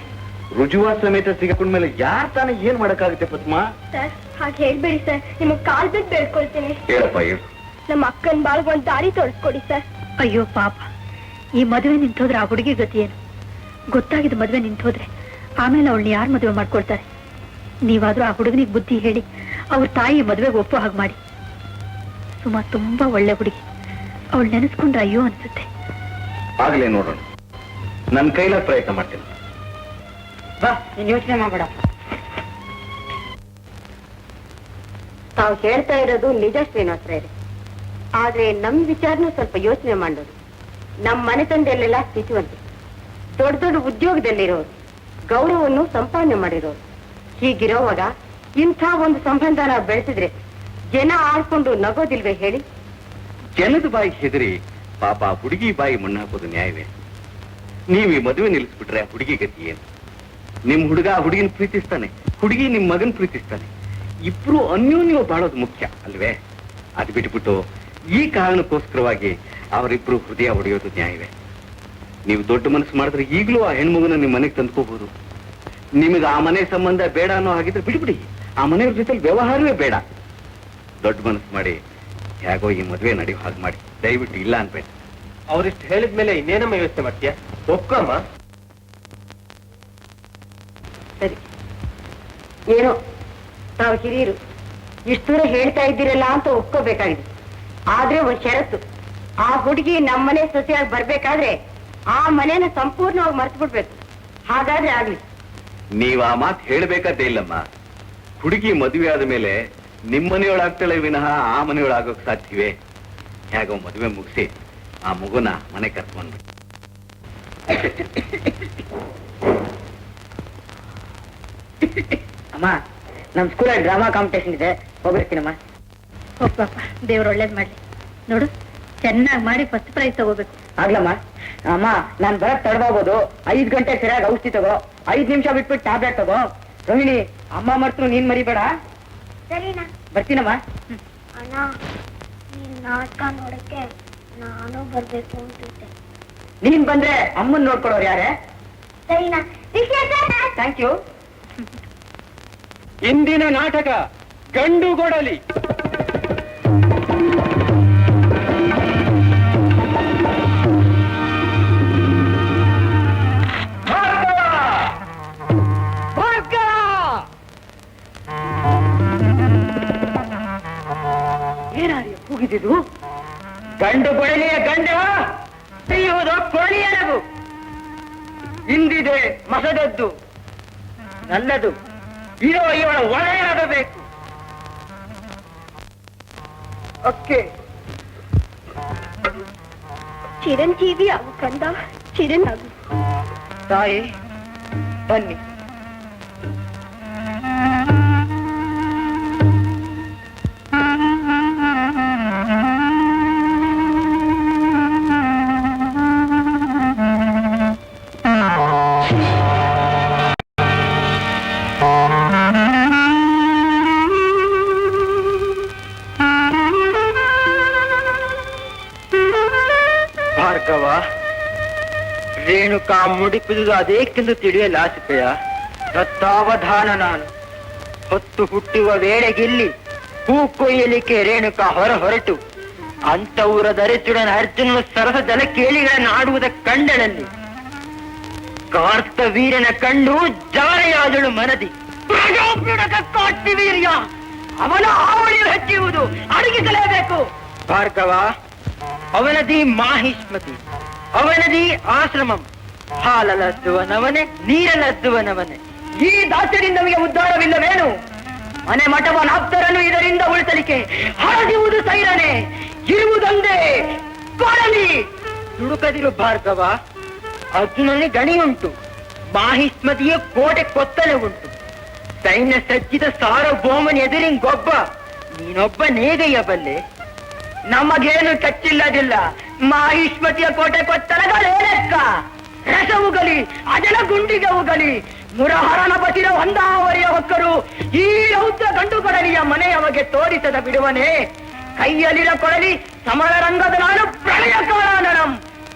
ರುಜುವಾತ ಸಮೇತ ಸಿಗಾಕೊಂಡ್ಮೇಲೆ ಯಾರ್ ತಾನೇ ಏನ್ ಮಾಡಕ್ಕಾಗುತ್ತೆ ಪದ್ಮ? ಸರ್? ಹಾಗೆ ಹೇಳ್ಬೇಡಿ ಸರ್, ನಿಮಗ್ ಕಾಲ್ ಬಿಟ್ಟು ಬೇಡ್ಕೊಳ್ತೀನಿ. ಹೇಳಪ್ಪ ಹೇಳು. ನಮ್ಮ ಅಕ್ಕನ್ ಬಾಳ್ಗ ಒಂದ್ ದಾರಿ ತೋರಿಸ್ಕೊಡಿ ಸರ್. ಅಯ್ಯೋ ಪಾಪ, ಈ ಮದುವೆ ನಿಂತೋದ್ರೆ ಆ ಹುಡುಗಿ ಗತಿ ಏನು? ಗೊತ್ತಾಗಿದ್ದ ಮದುವೆ ನಿಂತೋದ್ರೆ ಆಮೇಲೆ ಅವಳನ್ನ ಯಾರು ಮದುವೆ ಮಾಡ್ಕೊಳ್ತಾರೆ? ನೀವಾದ್ರೂ ಆ ಹುಡುಗನಿಗೆ ಬುದ್ಧಿ ಹೇಳಿ ಅವ್ರ ತಾಯಿ ಮದುವೆಗೆ ಒಪ್ಪೋ ಹಾಗೆ ಮಾಡಿ. ಸುಮಾ ತುಂಬಾ ಒಳ್ಳೆ ಹುಡುಗಿ, ಅವಳು ನೆನೆಸ್ಕೊಂಡ್ರೆ ಅಯ್ಯೋ ಅನ್ಸುತ್ತೆ. ಆಗ್ಲೇ ನೋಡೋಣ, ನನ್ನ ಕೈಲಾದ ಪ್ರಯತ್ನ ಮಾಡ್ತೇನೆ. ಬಾ, ನೀನ್ ಯೋಚನೆ ಮಾಡಬೇಡ. ತಾವು ಹೇಳ್ತಾ ಇರೋದು ನಿಜ ಶ್ರೀನಿವಾಸರೇ, ಆದ್ರೆ ನಮ್ ವಿಚಾರನೂ ಸ್ವಲ್ಪ ಯೋಚನೆ ಮಾಡೋದು. ನಮ್ ಮನೆತನದಲ್ಲೆಲ್ಲ ಸ್ಥಿತಿವಂತೆ, ದೊಡ್ಡ ದೊಡ್ಡ ಉದ್ಯೋಗದಲ್ಲಿರೋರು, ಗೌರವವನ್ನು ಸಂಪಾದನೆ ಮಾಡಿರೋರು. ಹೀಗಿರೋವಾಗ ಇಂಥ ಒಂದು ಸಂಬಂಧನ ಬೆಳೆಸಿದ್ರೆ ಜನ ಆಡ್ಕೊಂಡು ನಗೋದಿಲ್ವೇ ಹೇಳಿ? ಜನದ ಬಾಯಿಗೆ ಹೆದರಿ ಪಾಪ ಆ ಹುಡುಗಿ ಬಾಯಿ ಮಣ್ಣು ಹಾಕೋದು ನ್ಯಾಯವೇ? ನೀವು ಈ ಮದುವೆ ನಿಲ್ಲಿಸ್ಬಿಟ್ರೆ ಆ ಹುಡುಗಿ ಗತಿ ಏನು? ನಿಮ್ ಹುಡುಗ ಆ ಹುಡುಗಿನ ಪ್ರೀತಿಸ್ತಾನೆ, ಹುಡುಗಿ ನಿಮ್ ಮಗನ್ ಪ್ರೀತಿಸ್ತಾನೆ. ಇಬ್ರು ಅನ್ಯೋನ್ಯ ಬಾಳೋದು ಮುಖ್ಯ ಅಲ್ವೇ? ಅದು ಬಿಟ್ಬಿಟ್ಟು ಈ ಕಾರಣಕ್ಕೋಸ್ಕರವಾಗಿ ಅವರಿಬ್ರು ಹೃದಯ ಒಡೆಯೋದು ನ್ಯಾಯವೇ? ನೀವು ದೊಡ್ಡ ಮನಸ್ಸು ಮಾಡಿದ್ರೆ ಈಗಲೂ ಆ ಹೆಣ್ಮಗುನ ನಿಮ್ ಮನೆಗೆ ತಂದ್ಕೋಬಹುದು. ನಿಮಗೆ ಆ ಮನೆ ಸಂಬಂಧ ಬೇಡ ಅನ್ನೋ ಹಾಗಿದ್ರೆ ಬಿಡ್ಬಿಡಿ, ಆ ಮನೆಯವ್ರ ಜೊತೆ ವ್ಯವಹಾರವೇ ಬೇಡ. ದೊಡ್ಡ ಮನಸ್ಸು ಮಾಡಿ ಹೇಗೋ ಈ ಮದುವೆ ನಡೆಯೋ ಹಾಗೆ ಮಾಡಿ, ದಯವಿಟ್ಟು ಇಲ್ಲ ಅನ್ಬೇಡ. ಅವ್ರಿಷ್ಟು ಹೇಳಿದ್ಮೇಲೆ ಇನ್ನೇನಮ್ಮ ಯೋಚನೆ ಮಾಡ್ತೀಯ? ಒಪ್ಕಮ್ಮ. ಸರಿ, ಏನೋ ತಾವು ಹಿರಿಯರು ಇಷ್ಟು ದೂರ ಹೇಳ್ತಾ ಇದ್ದೀರಲ್ಲ ಅಂತ ಒಪ್ಕೋಬೇಕಾಗಿದೆ. ಆದ್ರೆ ಒಂದ್ ಷರತ್ತು, ಆ ಹುಡುಗಿ ನಮ್ಮನೆ ಸೊಸೆಯಾಗಿ ಬರ್ಬೇಕಾದ್ರೆ ಆ ಮನೇನ ಸಂಪೂರ್ಣವಾಗಿ ಮರ್ತು ಬಿಡ್ಬೇಕು. ಹಾಗಾದ್ರೆ ಆಗ್ಲಿ. ನೀವ್ ಆ ಮಾತು ಹೇಳ್ಬೇಕಾದ್ದೇ ಇಲ್ಲಮ್ಮ. ಹುಡುಗಿ ಮದುವೆ ಆದ ಮೇಲೆ ನಿಮ್ಮನೆಯೊಳಾಗ್ತಾಳೆ ವಿನಃ ಆ ಮನೆಯೊಳಾಗೋಕ್ ಸಾಧ್ಯವೇ? ಹೇಗೋ ಮದುವೆ ಮುಗಿಸಿ ಆ ಮಗುನ ಮನೆ ಕರ್ಕೊಂಡ್ಬಿಟ್ಟು. ಅಮ್ಮ, ನಮ್ ಸ್ಕೂಲಲ್ಲಿ ಡ್ರಾಮಾ ಕಾಂಪಿಟೇಷನ್ ಇದೆ, ಹೋಗ್ಬಿಡ್ತೀನಮ್ಮ. ಹೋಗ್ಪಾಪ, ದೇವ್ರು ಒಳ್ಳೇದ್ ಮಾಡ್ಲಿ. ನೋಡು, ಚೆನ್ನಾಗಿ ಮಾಡಿ ಫಸ್ಟ್ ಪ್ರೈಸ್ ತಗೋಬೇಕು. ಆಗ್ಲಮ್ಮ. ಅಮ್ಮ, ನಾನ್ ಬರಕ್ ತಡವಾಗೋದು. 5 ಗಂಟೆ ಸರಿಯಾಗಿ ಔಷಧಿ ತಗೋ, 5 ನಿಮಿಷ ಬಿಟ್ಬಿಟ್ಟು ಟ್ಯಾಬ್ಲೆಟ್ ತಗೋ. ರೋಹಿಣಿ, ಅಮ್ಮ ಮರ್ತರು ನೀನ್ ಮರಿಬೇಡ. ಸರಿನಾ? ಬರ್ತೀನಮ್ಮ. ಅಣ್ಣ, ನೀನ್ ನಾಟಕ ನೋಡಕ್ಕೆ ನಾನು ಬರ್ಬೇಕು ಅಂತಿದ್ದೆ. ನೀನ್ ಬಂದ್ರೆ ಅಮ್ಮನ್ ನೋಡ್ಕೊಳ್ಳೋರು ಯಾರೇ? ಸರಿನಾ? Thank you. ಇಂದಿನ ನಾಟಕ ಗಂಡುಗೊಡಲಿ. ಏನಾರಿ ಕೂಗಿದ್ದು? ಗಂಡು ಕೊಡಲಿಯ ಗಂಡ ತಿಳಿಯುವುದು ಕೊಳಿಯ ನಗು. ಇಂದಿದೆ ಮಸದದ್ದು ನಲ್ಲದು, ಇರೋ ಇವಳ ಒಳೆಯಾಗಬೇಕು. ಓಕೆ, ಚಿರಂಜೀವಿ ಆಗು ಕಂದ, ಚಿರಂಜೀವಿ. ತಾಯಿ ಬನ್ನಿ. ಭಾರ್ಗವ, ರೇಣುಕಾ ಮುಡಿಪಿದುದು ಅದೇಕೆಂದು ತಿಳಿಯಲಾಸಿಕೆಯ? ದತ್ತಾವಧಾನ ನಾನು ಹೊತ್ತು ಹುಟ್ಟುವ ವೇಳೆಗಿಲ್ಲಿ ಹೂ ಕೊಯ್ಯಲಿಕ್ಕೆ ರೇಣುಕಾ ಹೊರಟು ಅಂತವರ ದರಿದ್ರನ ಅರ್ಜುನನ ಸರಸ ಜಲ ಕೇಳಿಗಳನ್ನು ಆಡುವುದ ಕಂಡಳಲ್ಲಿ ಕಾರ್ತವೀರನ ಕಂಡು ಜಾರೆಯಾದಳು ಮನದಿ. ವೀರ್ಯ ಅವನ ಆವಳಿಯು ಹೆಚ್ಚುವುದು ಅಡಗಿಸಲೇಬೇಕು. ಭಾರ್ಗವ, ಅವನದಿ ಮಾಹಿಷ್ಮತಿ, ಅವನದಿ ಆಶ್ರಮಂ. ಹಾಲಲದ್ದುವನವನೇ, ನೀರಲದ್ದುವನವನೇ. ಈ ದಾಸ್ಯದಿಂದ ನಮಗೆ ಉದ್ಧಾರವಿಲ್ಲವೇನು? ಮನೆ ಮಠವನಾಪ್ತರನ್ನು ಇದರಿಂದ ಉಳಿಸಲಿಕ್ಕೆ ಹರದಿರುವುದು ಸೈರನೆ, ಇರುವುದೊಂದೇ ಕೊಡಲಿ. ದುಡುಕದಿರು ಭಾರ್ಗವ, ಅರ್ಜುನನಿಗೆ ಗಣಿಯುಂಟು, ಮಾಹಿಷ್ಮತಿಯ ಕೋಟೆ ಕೊತ್ತಲೆ ಉಂಟು. ಸೈನ್ಯ ಸಜ್ಜಿದ ಸಾರ್ವಭೌಮನ ಎದುರಿಂಗೊಬ್ಬ ನೀನೊಬ್ಬ ನೇಗಯ್ಯಬಲ್ಲೆ. ನಮಗೇನು ಕಚ್ಚಿಲ್ಲದಿಲ್ಲ, ಮಾಹಿಷ್ಮತಿಯ ಕೋಟೆ ಕೊತ್ತಲಗಳೇ ಲೆಕ್ಕ. ರಸವುಗಲಿ ಅಜಲ ಗುಂಡಿಗೆ ಉಗಲಿ, ಮುರಹರನ ಬಸಿರ ಒಂದಾವರಿಯ ಹೊಕ್ಕರು ಈ ರೌದ್ರ ಗಂಡು ಕೊಡಲಿಯ ಮನೆಯವಗೆ ತೋರಿಸದ ಬಿಡುವನೆ. ಕೈಯಲ್ಲಿರ ಕೊಡಲಿ ಸಮರ ರಂಗದ ನಾನು ಪ್ರಳಯ ಕಾಲಾನನಂ.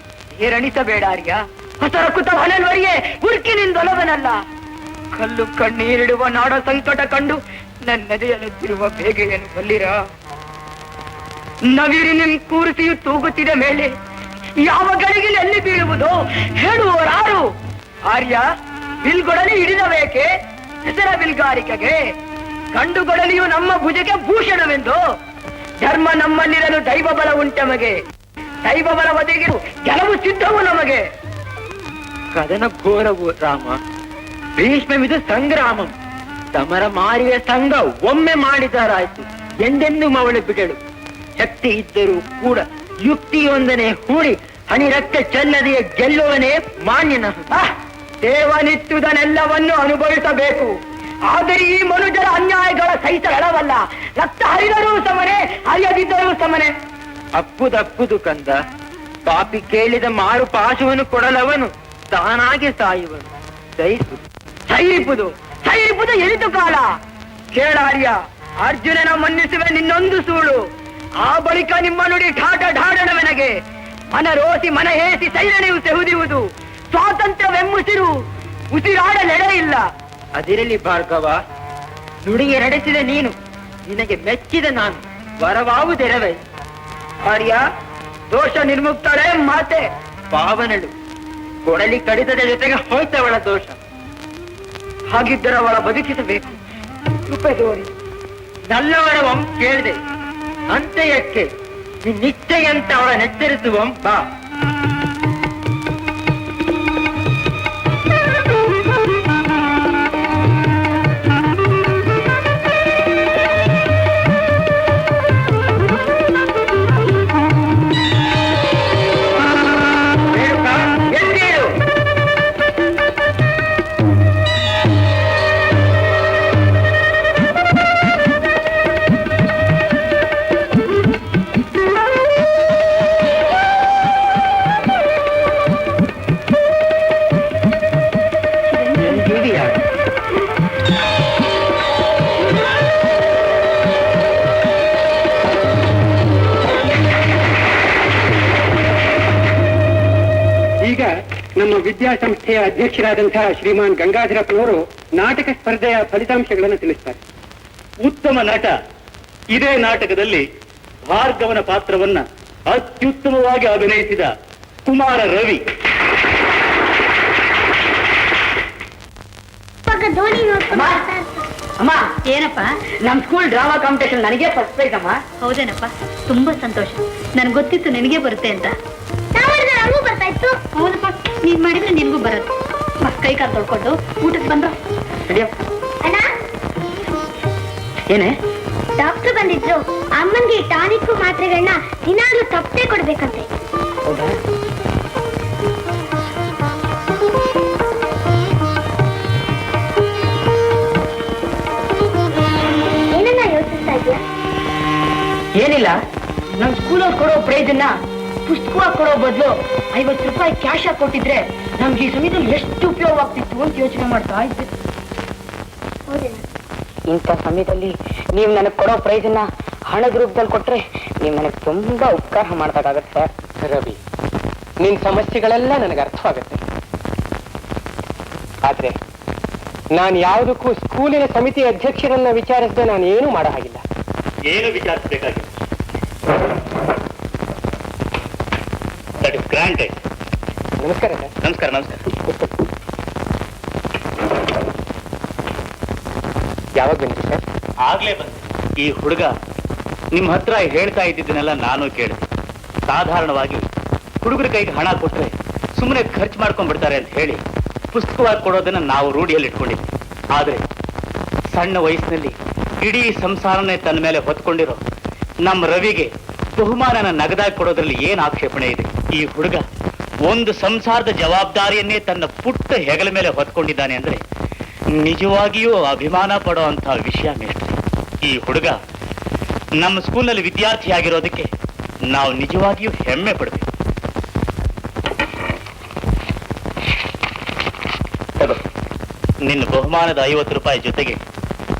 ಏರಣಿಸಬೇಡ ಆರ್ಯ, ಹೊಸರಕುತ ಹೊನಲ್ವರಿಗೆ ಉರ್ಕಿನಿಂದೊಲವನಲ್ಲ. ಕಲ್ಲು ಕಣ್ಣೀರಿಡುವ ನಾಡ ಸಂಕಟ ಕಂಡು ನನ್ನದೆಯಲ್ಲಿರುವ ಬೇಗೆಯನ್ನು ಬಲ್ಲಿರ. ನವಿರಿ ನಿಮ್ ಕೂರಿಸಿಯು ತೂಗುತ್ತಿದ ಮೇಲೆ ಯಾವ ಗಳಿಗೆ ಎಲ್ಲಿ ಬೀಳುವುದೋ ಹೇಳುವವರಾರು? ಆರ್ಯ, ಬಿಲ್ಗೊಡಲಿ ಹಿಡಿದಬೇಕೆ ಹೆಸರ ಬಿಲ್ಗಾರಿಕೆಗೆ? ಗಂಡುಗೊಡಲಿಯು ನಮ್ಮ ಭುಜಕ್ಕೆ ಭೂಷಣವೆಂದು. ಧರ್ಮ ನಮ್ಮಲ್ಲಿರಲು ದೈವ ಬಲ ಉಂಟಮಗೆ, ದೈವ ಬಲ ಒದಗಿರು ಗೆಲುವು ಸಿದ್ಧವು ನಮಗೆ. ಕದನ ಘೋರವು ರಾಮ, ಭೀಷ್ಮವಿದು ಸಂಗ್ರಾಮಂ. ಸಮರ ಮಾರಿಯ ಸಂಘ ಒಮ್ಮೆ ಮಾಡಿದರಾಯ್ತು, ಎಂದೆಂದು ಮವಳು ಬಿಡಳು. ಶಕ್ತಿ ಇದ್ದರೂ ಕೂಡ ಯುಕ್ತಿಯೊಂದನೆ ಹೂಡಿ ಹನಿ ರಕ್ತ ಚೆಲ್ಲದೆಯೇ ಗೆಲ್ಲುವನೇ ಮಾನ್ಯನ. ದೇವನಿತ್ತುದನ್ನೆಲ್ಲವನ್ನು ಅನುಭವಿಸಬೇಕು. ಆದರೆ ಈ ಮನುಜರ ಅನ್ಯಾಯಗಳ ಸಹಿಸಲವಲ್ಲ. ರಕ್ತ ಹರಿದರೂ ಸಮನೆ, ಹರಿಯದಿದ್ದರೂ ಸಮನೆ. ಅಪ್ಪುದಪ್ಪುದು ಕಂದ, ಪಾಪಿ ಕೇಳಿದ ಮಾರು ಪಾಶವನ್ನು ಕೊಡಲವನು ತಾನಾಗಿ ಸಾಯುವನು. ಸೈರಿಪುದು ಎನಿತು ಕಾಲ. ಕೇಳಾರ್ಯ, ಅರ್ಜುನನ ಮನ್ನಿಸುವೆ ನಿನ್ನೊಂದು ಸೂಳು. ಆ ಬಳಿಕ ನಿಮ್ಮ ನುಡಿ ಢಾಢ ಢಾಢನವೆನಗೆ. ಮನರೋಸಿ ಮನ ಹೇಸಿ ಸೈರಣೆಯು ಸೆಹುದಿರುವುದು. ಸ್ವಾತಂತ್ರ್ಯವೆಂಬುಸಿರು ಉಸಿರಾಡಲೆಡೆ ಇಲ್ಲ. ಅದಿರಲಿ ಭಾರ್ಗವ, ನುಡಿಗೆ ನಡೆಸಿದ ನೀನು, ನಿನಗೆ ಮೆಚ್ಚಿದ ನಾನು, ವರವಾವುದೆರವೆ. ಆರ್ಯ, ದೋಷ ನಿರ್ಮುಕ್ತಳೆ ಮಾತೆ ಪಾವನಳು. ಕೊಡಲಿ ಕಡಿತದ ಜೊತೆಗೆ ಹೋಯ್ತವಳ ದೋಷ. ಹಾಗಿದ್ದರೆ ಅವಳ ಬದುಕಿಸಬೇಕು. ಕೃಪೆ ತೋರಿ ನಲ್ಲವರ ಕೇಳಿದೆ ಅಂತ್ಯಕ್ಕೆ ನಿಶ್ಚಯಂತ ಅವಳ ನೆಚ್ಚರಿಸುವಂ ಬಾ. ನಮ್ಮ ವಿದ್ಯಾಸಂಸ್ಥೆಯ ಅಧ್ಯಕ್ಷರಾದಂತಹ ಶ್ರೀಮಾನ್ ಗಂಗಾಧರಪ್ಪನವರು ನಾಟಕ ಸ್ಪರ್ಧೆಯ ಫಲಿತಾಂಶಗಳನ್ನು ತಿಳಿಸ್ತಾರೆ. ಉತ್ತಮ ನಟ, ಇದೇ ನಾಟಕದಲ್ಲಿ ಭಾರ್ಗವನ ಪಾತ್ರವನ್ನ ಅತ್ಯುತ್ತಮವಾಗಿ ಅಭಿನಯಿಸಿದ ಕುಮಾರ ರವಿ. ಅಮ್ಮ, ಏನಪ್ಪ? ನಮ್ ಸ್ಕೂಲ್ ಡ್ರಾಮಾ ಕಾಂಪಿಟೇಷನ್ ನನಗೆ ಫಸ್ಟ್ ಪ್ರೈಸ್ ಅಮ್ಮ. ಹೌದೇನಪ್ಪ, ತುಂಬಾ ಸಂತೋಷ. ನನ್ಗೆ ಗೊತ್ತಿತ್ತು ನಿನಗೆ ಬರುತ್ತೆ ಅಂತ. ಬರ್ತಾ ಇತ್ತು. ಹೌದಪ್ಪ, ನೀನ್ ಮಾಡಿದ್ರೆ ನಿನ್ಗೂ ಬರುತ್ತೆ. ಕೈ ಕಾಲು ತೊಳ್ಕೊಂಡು ಊಟಕ್ಕೆ ಬಂದ್ರು. ಏನೇ? ಡಾಕ್ಟರ್ ಬಂದಿದ್ರು. ಅಮ್ಮನ್ಗೆ ಟಾನಿಕ್ ಮಾತ್ರೆಗಳನ್ನ ದಿನಾಗ್ಲೂ ತಪ್ಪೇ ಕೊಡ್ಬೇಕಂತೆ. ಹೌದಾ? ಏನನ್ನ ಯೋಚಿಸ್ತಾ ಇದ್ಯಾ? ಏನಿಲ್ಲ, ನಮ್ ಸ್ಕೂಲಲ್ಲಿ ಕೊಡೋ ಪ್ರೈಸ್ ಅನ್ನ ಪುಸ್ತಕವಾಗಿ ಕೊಡೋ ಬದಲು 50 ರೂಪಾಯಿ ಕ್ಯಾಶ್ ಆಗಿ ಕೊಟ್ಟಿದ್ರೆ ನಮ್ಗೆ ಈ ಸಮಯದಲ್ಲಿ ಎಷ್ಟು ಉಪಯೋಗ ಆಗ್ತಿತ್ತು ಅಂತ ಯೋಚನೆ ಮಾಡ್ತಾ ಇದ್ದೆ. ಇಂಥ ಸಮಯದಲ್ಲಿ ನೀವು ನನಗೆ ಕೊಡೋ ಪ್ರೈಸ್ ಅನ್ನ ಹಣದ ರೂಪದಲ್ಲಿ ಕೊಟ್ರೆ ನೀವು ನನಗೆ ತುಂಬಾ ಉಪಕಾರ ಮಾಡ್ಬೇಕಾಗತ್ತೆ ಸರ್. ರವಿ, ನಿನ್ ಸಮಸ್ಯೆಗಳೆಲ್ಲ ನನಗೆ ಅರ್ಥವಾಗುತ್ತೆ. ಆದ್ರೆ ನಾನು ಯಾವುದಕ್ಕೂ ಸ್ಕೂಲಿನ ಸಮಿತಿ ಅಧ್ಯಕ್ಷರನ್ನ ವಿಚಾರಿಸದೆ ನಾನು ಏನೂ ಮಾಡೋ ಹಾಗಿಲ್ಲ. ಏನು ವಿಚಾರಿಸಬೇಕಾಗಿಲ್ಲ. That is granted. ನಮಸ್ಕಾರ ಸರ್. ನಮಸ್ಕಾರ. ನಮಸ್ಕಾರ. ಯಾವಾಗ ಬಂದ್ರಿ ಸರ್? ಆಗ್ಲೇ ಬಂದು. ಈ ಹುಡುಗ ನಿಮ್ಮ ಹತ್ರ ಹೇಳ್ತಾ ಇದ್ದಿದ್ದನ್ನೆಲ್ಲ ನಾನು ಕೇಳಿದೆ. ಸಾಧಾರಣವಾಗಿ ಹುಡುಗರ ಕೈಗೆ ಹಣ ಕೊಟ್ರೆ ಸುಮ್ಮನೆ ಖರ್ಚು ಮಾಡ್ಕೊಂಡ್ಬಿಡ್ತಾರೆ ಅಂತ ಹೇಳಿ ಪುಸ್ತಕವಾಗಿ ಕೊಡೋದನ್ನ ನಾವು ರೂಢಿಯಲ್ಲಿ ಇಟ್ಕೊಂಡಿದ್ವಿ. ಆದ್ರೆ ಸಣ್ಣ ವಯಸ್ಸಿನಲ್ಲಿ ಇಡೀ ಸಂಸಾರನೇ ತನ್ನ ಮೇಲೆ ಹೊತ್ಕೊಂಡಿರೋ ನಮ್ಮ ರವಿಗೆ ಬಹುಮಾನನ ನಗದಾಗಿ ಕೊಡೋದ್ರಲ್ಲಿ ಏನ್ ಆಕ್ಷೇಪಣೆ ಇದೆ? ಈ ಹುಡುಗ ಒಂದು ಸಂಸಾರದ ಜವಾಬ್ದಾರಿಯನ್ನೇ ತನ್ನ ಪುಟ್ಟ ಹೆಗಲ ಮೇಲೆ ಹೊತ್ಕೊಂಡಿದ್ದಾನೆ ಅಂದ್ರೆ ನಿಜವಾಗಿಯೂ ಅಭಿಮಾನ ಪಡೋ ಅಂತ ವಿಷಯ ಮೇಷ್ಟ್ರೆ. ಈ ಹುಡುಗ ನಮ್ಮ ಸ್ಕೂಲ್ನಲ್ಲಿ ವಿದ್ಯಾರ್ಥಿ ಆಗಿರೋದಕ್ಕೆ ನಾವು ನಿಜವಾಗಿಯೂ ಹೆಮ್ಮೆ ಪಡಬೇಕು. ನಿನ್ನ ಬಹುಮಾನದ 50 ರೂಪಾಯಿ ಜೊತೆಗೆ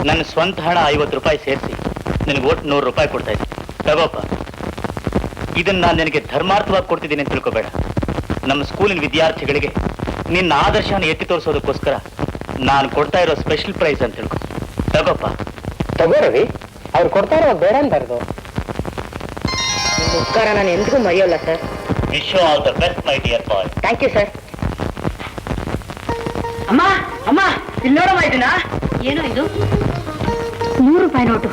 ನನ್ನ ಸ್ವಂತ ಹಣ 50 ರೂಪಾಯಿ ಸೇರಿಸಿ ನಿನಗೆ ಒಟ್ಟು 100 ರೂಪಾಯಿ ಕೊಡ್ತಾ ಇದ್ದೆ. ತಗೋಪ್ಪ. ಇದನ್ನ ನಾನು ನಿನಗೆ ಧರ್ಮಾರ್ಥವಾಗಿ ಕೊಡ್ತಿದ್ದೀನಿ ಅಂತ ತಿಳ್ಕೊಬೇಡ. ನಮ್ಮ ಸ್ಕೂಲಿನ ವಿದ್ಯಾರ್ಥಿಗಳಿಗೆ ನಿನ್ನ ಆದರ್ಶನ ಎತ್ತಿ ತೋರಿಸೋದಕ್ಕೋಸ್ಕರ ನಾನು ಕೊಡ್ತಾ ಇರೋ ಸ್ಪೆಷಲ್ ಪ್ರೈಸ್ ಅಂತ ತಿಳ್ಕೊ. ತಗೋಪ್ಪ. ತಗೋ ರವಿ, ಅವ್ರು ಕೊಡ್ತಾ ಇರೋ ಬೇಡ ಅಂತಾರದು. ಉಪಕಾರ ನಾನು ಎಂದಿಗೂ ಮರೆಯೋಲ್ಲ sir. Wish you all the best my dear boy. Thank you sir. ಅಮ್ಮ ಅಮ್ಮ ಇಲ್ಲಿ ನೋಡಮ್ಮ ಇದನ್ನ. ಏನೋ ಇದು? 100 ರೂಪಾಯಿ ನೋಟು.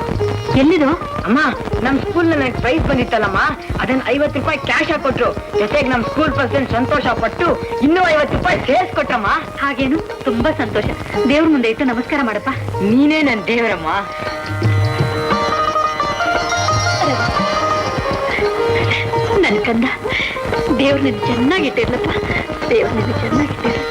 ಎಲ್ಲಿದು? ಅಮ್ಮ ನಮ್ ಸ್ಕೂಲ್ ನನಗೆ ಪ್ರೈಸ್ ಬಂದಿತ್ತಲ್ಲಮ್ಮ, ಅದನ್ನ 50 ರೂಪಾಯಿ ಕ್ಯಾಶ್ ಹಾಕೊಟ್ರು. ಜೊತೆಗೆ ನಮ್ ಸ್ಕೂಲ್ ಪರ್ಸನ್ ಸಂತೋಷ ಪಟ್ಟು ಇನ್ನೂ 50 ರೂಪಾಯಿ ಸೇರ್ಸ್ ಕೊಟ್ರಮ್ಮ. ಹಾಗೇನು? ತುಂಬಾ ಸಂತೋಷ. ದೇವ್ರ ಮುಂದೆ ಇಟ್ಟು ನಮಸ್ಕಾರ ಮಾಡಪ್ಪ. ನೀನೇ ನನ್ ದೇವರಮ್ಮ. ನನ್ ಕಂದ, ದೇವ್ರ ನಿನ್ ಚೆನ್ನಾಗಿಟ್ಟಿರ್ಲಪ್ಪ. ದೇವ್ರ ನಿನ್ ಚೆನ್ನಾಗಿಟ್ಟಿರ್.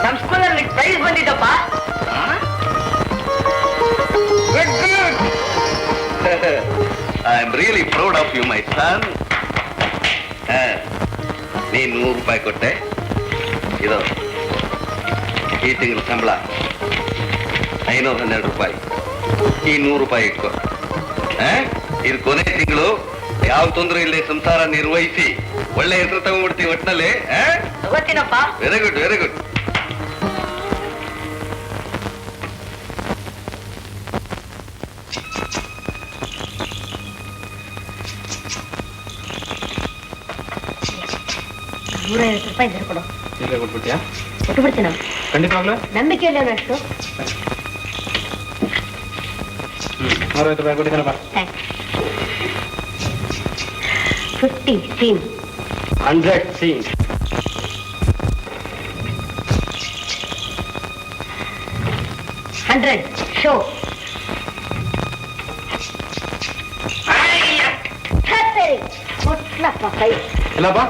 ನಮ್ ಸ್ಕೂಲಲ್ಲಿ ಪ್ರೈಸ್ ಬಂದಿದ್ದಪ್ಪ. I am really proud of you my son. ನೀನ್ 100 ರೂಪಾಯಿ ಕೊಟ್ಟೆ. ಇದು ಈ ತಿಂಗಳ ಸಂಬಳ 512 ರೂಪಾಯಿ. ಈ 100 ರೂಪಾಯಿ ಇಟ್ಕೊ. ಇದು ಕೊನೆ ತಿಂಗಳು. ಯಾವ ತೊಂದರೆ ಇಲ್ಲದೆ ಸಂಸಾರ ನಿರ್ವಹಿಸಿ ಒಳ್ಳೆ ಹೆಸರು ತಗೊಂಡ್ಬಿಡ್ತೀವಿ ಒಟ್ಟಿನಲ್ಲಿ. ತಗೋತೀನಪ್ಪ. Very good, very good. ₹150 ಇದ್ರೆ ಕೊಡು. ಕೊಟ್ಬಿಟ್ಯಾ? ಕೊಟ್ಟು ಬಿಡ್ತೀನಿ. ಖಂಡಿತವಾಗ್ಲೂ ನಂಬಿಕೆ ಇಲ್ಲ ಅಷ್ಟು. 60 ರೂಪಾಯಿ ಕೊಟ್ಟಿದ್ದಾನಪ್ಪ. 50 scene. 100 scene. 100 show. ಕೊಟ್ಲಪ್ಪ ಕೈ. ಇಲ್ಲಪ್ಪ,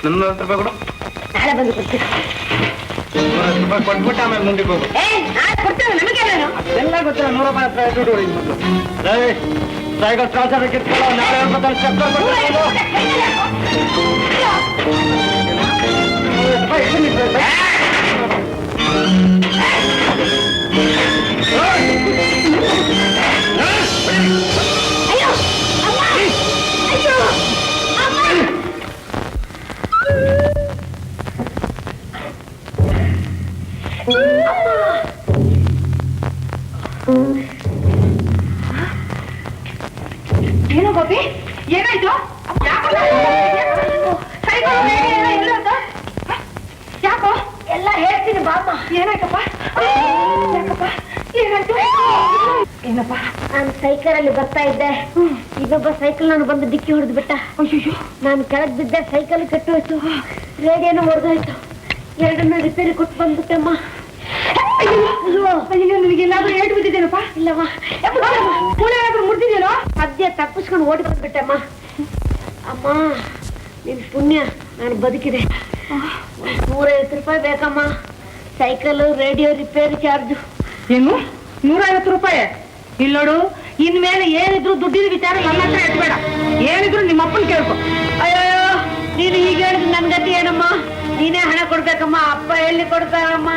ನನ್ನ 100 ರೂಪಾಯಿ ಕೊಡು. ನಾಳೆ ಬಂದು ಕೊಡ್ತೀನಿ. 100 ರೂಪಾಯಿ ಕೊಟ್ಬಿಟ್ಟು ಆಮೇಲೆ ಮುಂದಕ್ಕೆ ಹೋಗು. ನಾಳೆ ಕೊಡ್ತೀನಿ. ನಮಗೆ ಎಲ್ಲ ಗೊತ್ತಿಲ್ಲ. 100 ರೂಪಾಯಿ ಹತ್ರ ದುಡ್ಡು ಹೊಡಿ ಮೊದಲು. ಸೈಕಲ್ ಟ್ರಾನ್ಸ್ಫರ್ ಕಿತ್ಕೊಳ್ಳೋ. ನಾಳೆ ರೂಪಾಯಿ ಚಕ್ಕರ್ ಏನೋ ಗೋಪಿ, ಏನಾಯ್ತು? ಯಾಕೋ? ಎಲ್ಲ ಹೇಳ್ತೀನಿ ಬಾಮ್ಮ. ಏನಾಯ್ತಪ್ಪ? ಯಾಕಪ್ಪ? ಏನಾಯ್ತು? ಏನಪ್ಪ? ನಾನು ಸೈಕಲ್ ಅಲ್ಲಿ ಬರ್ತಾ ಇದ್ದೆ. ಇನ್ನೊಬ್ಬ ಸೈಕಲ್ ನಾನು ಬಂದು ಡಿಕ್ಕಿ ಹೊಡೆದು ಬಿಟ್ಟ. ಅಯ್ಯೋ, ನಾನು ಕೆಳಗ್ ಬಿದ್ದೆ. ಸೈಕಲ್ ಕೆಟ್ಟೋಯ್ತು, ರೇಡಿಯೋನು ಹೊಡೆದೋಯ್ತು. ಎರಡನ್ನ ರಿಪೇರಿ ಕೊಟ್ಟು ಬಂದ್ಬಿಟ್ಟಮ್ಮ. ಅಯ್ಯೋ, ನಿನಗೆಲ್ಲಾದ್ರೂ ಏಟು ಬಿದ್ದಿದ್ದೇನಪ್ಪ? ಇಲ್ಲಮ್ಮ. ಮೂಳೆನಾದ್ರೂ ಮುರಿದಿದ್ದೇನೋ? ಸದ್ಯ ತಪ್ಪಿಸ್ಕೊಂಡು ಓಡಿ ಬಂದ್ಬಿಟ್ಟಮ್ಮ. ಅಮ್ಮ, ನಿನ್ ಪುಣ್ಯ ನಾನು ಬದುಕಿದೆ. 150 ರೂಪಾಯಿ ಬೇಕಮ್ಮ. Cycle, radio repair charge. ಏನು 150 ರೂಪಾಯಿ? ಇಲ್ಲಿ ನೋಡು, ಇನ್ಮೇಲೆ ಏನಿದ್ರು ದುಡ್ಡಿನ ವಿಚಾರ ನನ್ನ ಹತ್ರ ಎತ್ಬೇಡ. ಏನಿದ್ರು ನಿಮ್ಮ ಅಪ್ಪನ ಕೇಳ್ಕೊ. ಅಯ್ಯೋ, ನೀನು ಈಗ ಹೇಳಿದ್ರು ನನ್ ಗತಿ ಏನಮ್ಮ? ನೀನೇ ಹಣ ಕೊಡ್ಬೇಕಮ್ಮ. ಅಪ್ಪ ಎಲ್ಲಿ ಕೊಡ್ತಾರಮ್ಮ?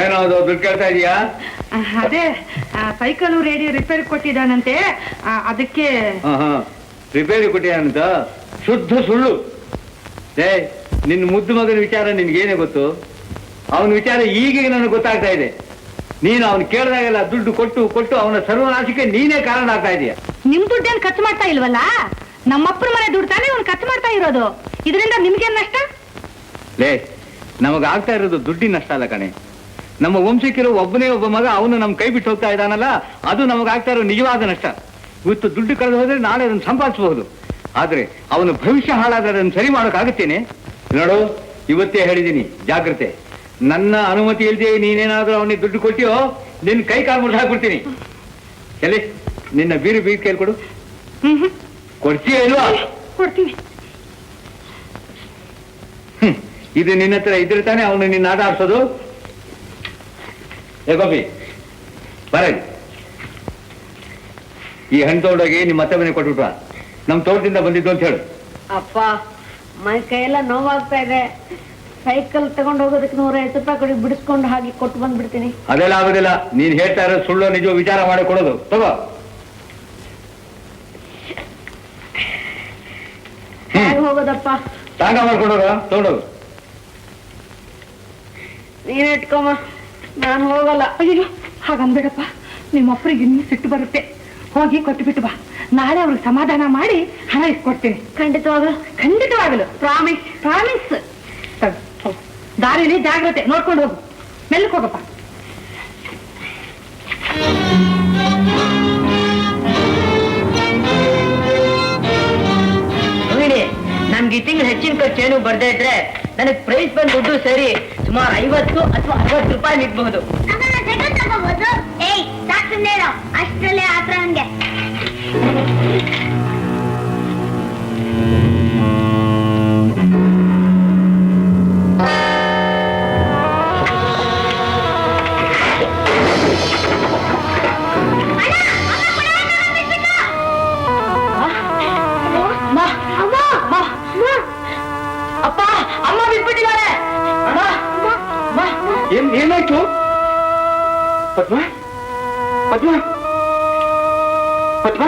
ಏನೋ ಅದು ದುಡ್ಡು ಕೇಳ್ತಾ ಇದೀಯಾ? ಅದೇ ಸೈಕಲ್ ರೇಡಿಯೋ ರಿಪೇರಿ ಕೊಟ್ಟಿದ್ದಾನಂತೆ, ಅದಕ್ಕೆ. ರಿಪೇರಿ ಕೊಟ್ಟಿಯಾನಂತ? ಶುದ್ಧ ಸುಳ್ಳು. ನಿನ್ನ ಮುದ್ದು ಮಗನ ವಿಚಾರ ನಿನ್ಗೇನೆ ಗೊತ್ತು? ಅವನ ವಿಚಾರ ಈಗೀಗ ನನಗೆ ಗೊತ್ತಾಗ್ತಾ ಇದೆ. ನೀನು ಅವನು ಕೇಳಿದಾಗೆಲ್ಲ ದುಡ್ಡು ಕೊಟ್ಟು ಕೊಟ್ಟು ಅವನ ಸರ್ವನಾಶಕ್ಕೆ ನೀನೇ ಕಾರಣ ಆಗ್ತಾ ಇದೀಯ. ನಿಮ್ ದುಡ್ಡೇನು ಖರ್ಚು ಮಾಡ್ತಾ ಇಲ್ವಲ್ಲ? ನಮ್ಮಪ್ಪನ ಮನೆ ದುಡ್ಡು ತಾನೇ ಅವ್ನು ಖರ್ಚು ಮಾಡ್ತಾ ಇರೋದು. ಇದರಿಂದ ನಿಮ್ಗೇನ್ ನಷ್ಟ? ನಮಗಾಗ್ತಾ ಇರೋದು ದುಡ್ಡಿನ ನಷ್ಟ ಅಲ್ಲ ಕಣೆ. ನಮ್ಮ ವಂಶಕ್ಕಿರೋ ಒಬ್ಬನೇ ಒಬ್ಬ ಮಗ ಅವನು ನಮ್ ಕೈ ಬಿಟ್ಟು ಹೋಗ್ತಾ ಇದ್ದಾನಲ್ಲ, ಅದು ನಮಗಾಗ್ತಾ ಇರೋ ನಿಜವಾದ ನಷ್ಟ. ಇವತ್ತು ದುಡ್ಡು ಕಳೆದು ಹೋದ್ರೆ ನಾಳೆ ಅದನ್ನು ಸಂಪಾದಿಸಬಹುದು. ಆದ್ರೆ ಅವನ ಭವಿಷ್ಯ ಹಾಳಾದ್ರೆ ಅದನ್ನು ಸರಿ ಮಾಡೋಕ್ಕಾಗುತ್ತೇನೆ? ನೋಡು, ಇವತ್ತೇ ಹೇಳಿದ್ದೀನಿ, ಜಾಗ್ರತೆ. ನನ್ನ ಅನುಮತಿ ಇಲ್ಲದೆ ನೀನೇನಾದ್ರೂ ಅವನಿಗೆ ದುಡ್ಡು ಕೊಟ್ಟಿಯೋ ನಿನ್ನ ಕೈ ಕಾಲು ಮುರಿದು ಹಾಕ್ಬಿಡ್ತೀನಿ. ಎಲ್ಲಿ ನಿನ್ನ ಬೀರು ಕೈಲಿ ಕೊಡು. ಕೊಡ್ತೀಯ ಇಲ್ವಾ? ಕೊಡ್ತೀನಿ. ಇದು ನಿನ್ನ ಹತ್ರ ಇದ್ರೆ ತಾನೆ ಅವನು ನಿನ್ನ ಆಟ ಆಡ್ಸೋದು. ಏ ಗೋಪಿ, ಬರ. ಈ ಹಣ್ಣು ತಗೊಂಡೋಗಿ ನಿಮ್ಮ ಮತ್ತೆ ಮನೆ ಕೊಟ್ಬಿಟ್ವ. ನಮ್ ತೋಟದಿಂದ ಬಂದಿದ್ದು ಅಂತ ಹೇಳು. ಅಪ್ಪ, ಮೈ ಕೈಯೆಲ್ಲ ನೋವಾಗ್ತಾ ಇದೆ. ಸೈಕಲ್ ತಗೊಂಡು ಹೋಗೋದಕ್ಕೆ 150 ರೂಪಾಯಿ ಕೊಡಿ, ಬಿಡಿಸ್ಕೊಂಡು ಹಾಗೆ ಕೊಟ್ಟು ಬಂದ್ಬಿಡ್ತೀನಿ. ಅದೆಲ್ಲ ಆಗೋದಿಲ್ಲ. ನೀನ್ ಹೇಳ್ತಾ ಇರೋ ಸುಳ್ಳು ನಿಜ ವಿಚಾರ ಮಾಡಿ ಕೊಡೋದು. ತಗೋ. ಹೇಗೆ ಹೋಗೋದಪ್ಪ? ತಾಂಗ ಮಾಡ್ಕೊಂಡೋಗ ತಗೊಂಡೋಗು. ನೀನ್ ಇಟ್ಕೊಮ್ಮ, ನಾನು ಹೋಗಲ್ಲ. ಅಯ್ಯೋ ಹಾಗನ್ಬೇಡಪ್ಪ, ನಿಮ್ಮಪ್ಪರಿಗೆ ಇನ್ನೂ ಸಿಟ್ಟು ಬರುತ್ತೆ. ಹೋಗಿ ಕೊಟ್ಟುಬಿಟ್ಟು ಬಾ. ನಾಳೆ ಅವ್ರಿಗೆ ಸಮಾಧಾನ ಮಾಡಿ ಹಣ ಇಸ್ಕೊಡ್ತೀನಿ. ಖಂಡಿತವಾಗಲು ಪ್ರಾಮಿಸ್ ಪ್ರಾಮಿಸ್. ದಾರಿಲಿ ಜಾಗ್ರತೆ ನೋಡ್ಕೊಂಡು ಹೋಗು. ಮೆಲ್ಲಕ್ಕೆ ಹೋಗಪ್ಪ. ನಮ್ಗೆ ಈ ತಿಂಗಳು ಹೆಚ್ಚಿನ ಖರ್ಚೇನು ಬರ್ದೇ ಇದ್ರೆ ನನಗೆ ಪ್ರೈಸ್ ಬಂದ್ ದುಡ್ಡು ಸೇರಿ ಸುಮಾರು 50 ಅಥವಾ 60 ರೂಪಾಯಿ ನಿಲ್ಬಹುದು. ಅಷ್ಟರಲ್ಲೇ ಆತ್ರ ಹಂಗೆ. ಅಪ್ಪ ಅಮ್ಮ ಬಿಟ್ಬಿಟ್ಟಿದ್ದಾರೆ. ಏನಾಯ್ತು ಪದ್ಮ? ಪದ್ಮ ಪದ್ಮ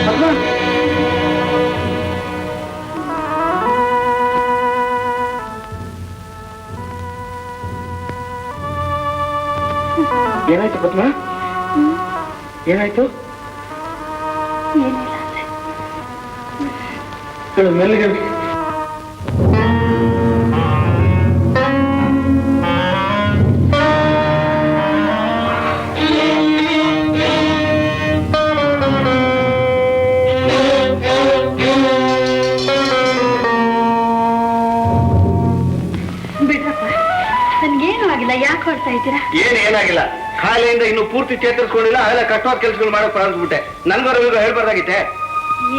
ಪದ್ಮ ಏನಾಯ್ತು ಪದ್ಮ? ಏನಾಯ್ತು? ಮೆಲ್ಲಿಗೆ. ಬಿಡ್ರಪ್ಪ, ನನ್ಗೇನು ಆಗಿಲ್ಲ. ಯಾಕೆ ಹೊಡ್ತಾ ಇದ್ದೀರಾ? ಏನಾಗಿಲ್ಲ. ಖಾಲಿಯಿಂದ ಇನ್ನು ಪೂರ್ತಿ ಚೇತರಿಸ್ಕೊಂಡಿಲ್ಲ. ಅವೆಲ್ಲ ಕಟ್ಟುವ ಕೆಲಸಗಳು ಮಾಡೋ ಪ್ರಾರಂಭಿಸ್ಬಿಟ್ಟೆ. ನನ್ಗವ್ರಿಗೆ ಹೇಳ್ಬಾರ್ದಾಗಿತ್ತೆ.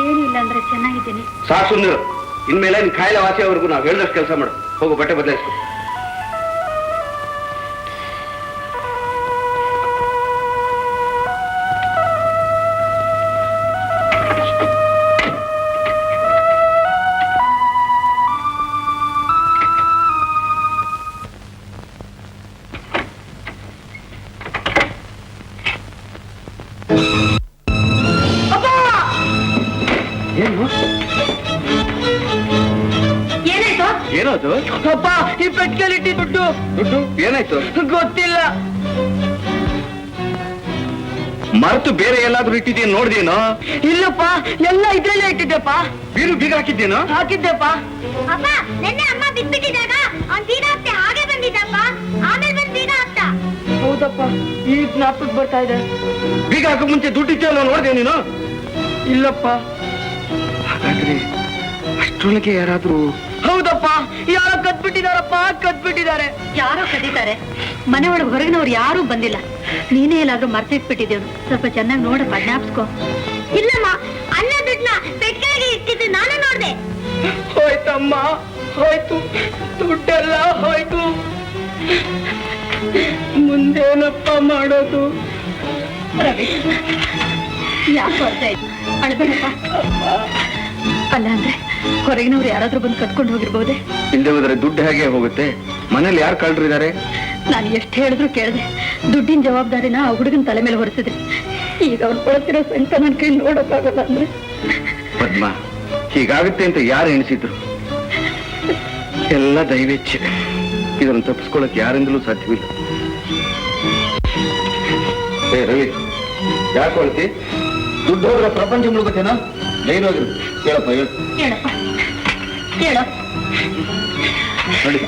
ಏನಿಲ್ಲ ಅಂದ್ರೆ ಚೆನ್ನಾಗಿದ್ದೀನಿ. ಸಾಕು ಸುಂದರು. ಇನ್ಮೇಲೆ ನಿನ್ ಕಾಯಿಲೆ ವಾಸಿಯವರೆಗೂ ನಾವು ಹೇಳಿದಷ್ಟು ಕೆಲಸ ಮಾಡು. ಹೋಗು, ಬಟ್ಟೆ ಬದಲಾಯಿಸ್ಕೊ. ಏನಾಯ್ತು? ಏನದು? ಅಪ್ಪ ಈ ಪೆಟ್ಟಿಗೆಲಿಟ್ಟಿ ದುಡ್ಡು. ದುಡ್ಡು ಏನಾಯ್ತು? ಗೊತ್ತಿಲ್ಲ. ಮರೆತು ಬೇರೆ ಎಲ್ಲಾದ್ರೂ ಇಟ್ಟಿದ್ದೀನ ನೋಡ್ದೇನೋ? ಇಲ್ಲಪ್ಪ, ಎಲ್ಲ ಇದ್ರಲ್ಲೇ ಇಟ್ಟಿದ್ದೆಪ್ಪ. ಬೀರು ಬೀಗ ಹಾಕಿದ್ದೇನೋ? ಹಾಕಿದ್ದೆಪ್ಪ. ಅಪ್ಪ ನೆನ್ನೆ ಅಮ್ಮ ಬಿಟ್ಬಿಟ್ಟಿದಾಗ ಅವ್ನ್ ಬೀಗ ಹಾಕ್ತೆ ಹಾಗೆ ಬಂದಿದ್ದಪ್ಪ. ಆಮೇಲೆ ಬಂದ್ ಬೀಗ ಹಾಕ್ತ. ಹೌದಪ್ಪ, ಈಗ ಜ್ಞಾಪಕ ಬರ್ತಾ ಇದೆ. ಬೀಗ ಹಾಕೋ ಮುಂಚೆ ದುಡ್ಡು ಇಟ್ಟಲ್ಲ ನೋಡ್ದೆ ನೀನು? ಇಲ್ಲಪ್ಪ. ಹಾಗಾದ್ರೆ ಅಷ್ಟರೊಳಗೆ ಯಾರಾದ್ರೂ? ಹೌದಪ್ಪ, ಯಾರೋ ಕದ್ಬಿಟ್ಟಿದಾರಪ್ಪ, ಕದ್ಬಿಟ್ಟಿದ್ದಾರೆ. ಯಾರೋ ಕದೀತಾರೆ. ಮನೆ ಒಳಗೆ ಹೊರಗಿನವ್ರು ಯಾರೂ ಬಂದಿಲ್ಲ. ನೀನೇ ಎಲ್ಲಾದ್ರೂ ಮರ್ತಿಟ್ಬಿಟ್ಟಿದ್ದೇನು. ಸ್ವಲ್ಪ ಚೆನ್ನಾಗಿ ನೋಡಪ್ಪ, ಜ್ಞಾಪಿಸ್ಕೊ. ಇಲ್ಲಮ್ಮ, ಅನ್ನ ದುಡ್ಡನ್ನ ಪೆಟ್ಟಿಗೆಗೆ ಇಟ್ಟಿದ್ದು ನಾನು ನೋಡ್ದೆ. ಹೋಯ್ತಮ್ಮ, ಹೋಯ್ತು. ದುಡ್ಡೆಲ್ಲ ಹೋಯ್ತು. ಮುಂದೇನಪ್ಪ ಮಾಡೋದು? ರವಿ, ಯಾಕೆ ಹೊರ್ತಾ ಇದ್ದು? ಅಳ್ಬೇಡಪ್ಪ. ಅಲ್ಲ ಅಂದ್ರೆ ಹೊರಗಿನವ್ರು ಯಾರಾದ್ರೂ ಬಂದು ಕತ್ಕೊಂಡು ಹೋಗಿರ್ಬೋದೆ. ಇಲ್ಲದೆ ಹೋದ್ರೆ ದುಡ್ಡು ಹೇಗೆ ಹೋಗುತ್ತೆ? ಮನೇಲಿ ಯಾರು ಕಳ್ರಿದ್ದಾರೆ? ನಾನು ಎಷ್ಟು ಹೇಳಿದ್ರು ಕೇಳಿದೆ. ದುಡ್ಡಿನ ಜವಾಬ್ದಾರಿನ ಆ ಹುಡುಗನ ತಲೆ ಮೇಲೆ ಹೊರಿಸಿದ್ರೆ ಈಗ ಅವ್ರು ಕೊಡ್ತಿರೋ ಸಂಕಟ ನನ್ನ ಕೈ ನೋಡೋಕ್ಕಾಗಲ್ಲ ಅಂದ್ರೆ. ಪದ್ಮ, ಹೀಗಾಗುತ್ತೆ ಅಂತ ಯಾರು ಎಣಿಸಿದ್ರು? ಎಲ್ಲ ದೈವೇಚ್ಛೆ. ಇದನ್ನು ತಪ್ಪಿಸ್ಕೊಳ್ಳಕ್ ಯಾರಿಂದಲೂ ಸಾಧ್ಯವಿಲ್ಲ. ಏ ರವಿ, ಯಾಕೆ ಹೊಳ್ತಿ? ದುಡ್ಡು ಹೋದ್ರೆ ಪ್ರಪಂಚ ಮುಳುಗುತ್ತೇನೋ? ಧೈರ್ಯವಾಗಿರು. ಹೇಳಪ್ಪ, ಹೇಳು. ಹೇಳಪ್ಪ, ಹೇಳೋ. ನೋಡಿ,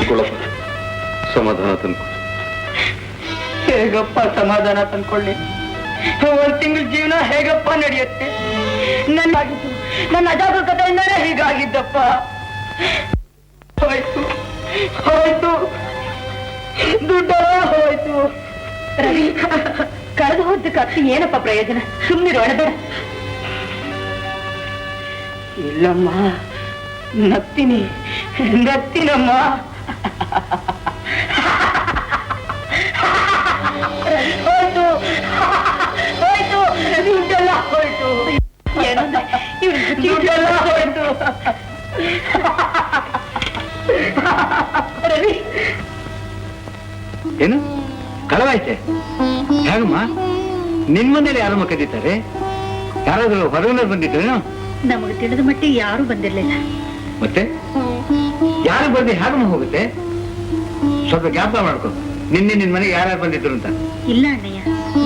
ಕೊಡಪ್ಪ, ಸಮಾಧಾನ ತಂದ್ಕೊ. ಹೇಗಪ್ಪ ಸಮಾಧಾನ ತಂದ್ಕೊಳ್ಳಿ? ಒಂದ್ ತಿಂಗಳ ಜೀವನ ಹೇಗಪ್ಪ ನಡೆಯುತ್ತೆ? ನನ್ನ ಅಜಾಗರೂಕತೆಯಿಂದಲೇ ಹೀಗಾಗಿದ್ದಪ್ಪ. ಹೋಯ್ತು ಹೋಯ್ತು, ದುಡ್ಡೆಲ್ಲ ಹೋಯ್ತು. ರವಿ, ಕಳೆದು ಹೋದ ಕತ್ತಿ ಏನಪ್ಪ ಪ್ರಯೋಜನ? ಸುಮ್ಮನಿರು, ಅಳಬೇಡ. ಇಲ್ಲಮ್ಮ, ನಗ್ತೀನಿ, ನಗ್ತೀನಮ್ಮ. ಏನು ಕಳವಾಯ್ತೆ? ಹೇಗಮ್ಮ? ನಿನ್ ಮನೇಲಿ ಯಾರಮ್ಮ ಕದೀತಾರೆ? ಯಾರಾದ್ರೂ ಹೊರಗಿನ ಬಂದಿದ್ರೇನು? ನಮಗೆ ತಿಳಿದ ಮಟ್ಟಿಗೆ ಯಾರು ಬಂದಿರ್ಲಿಲ್ಲ. ಮತ್ತೆ ಯಾರು ಬಂದು ಹೇಗಮ್ಮ ಹೋಗುತ್ತೆ? ಸ್ವಲ್ಪ ಜ್ಞಾಪಕ ಮಾಡ್ಕೊ. ನಿನ್ನೆ ನಿನ್ ಮನೆಗೆ ಯಾರ್ಯಾರು ಬಂದಿದ್ರು ಅಂತ. ಇಲ್ಲ ಅಣ್ಣಯ್ಯ,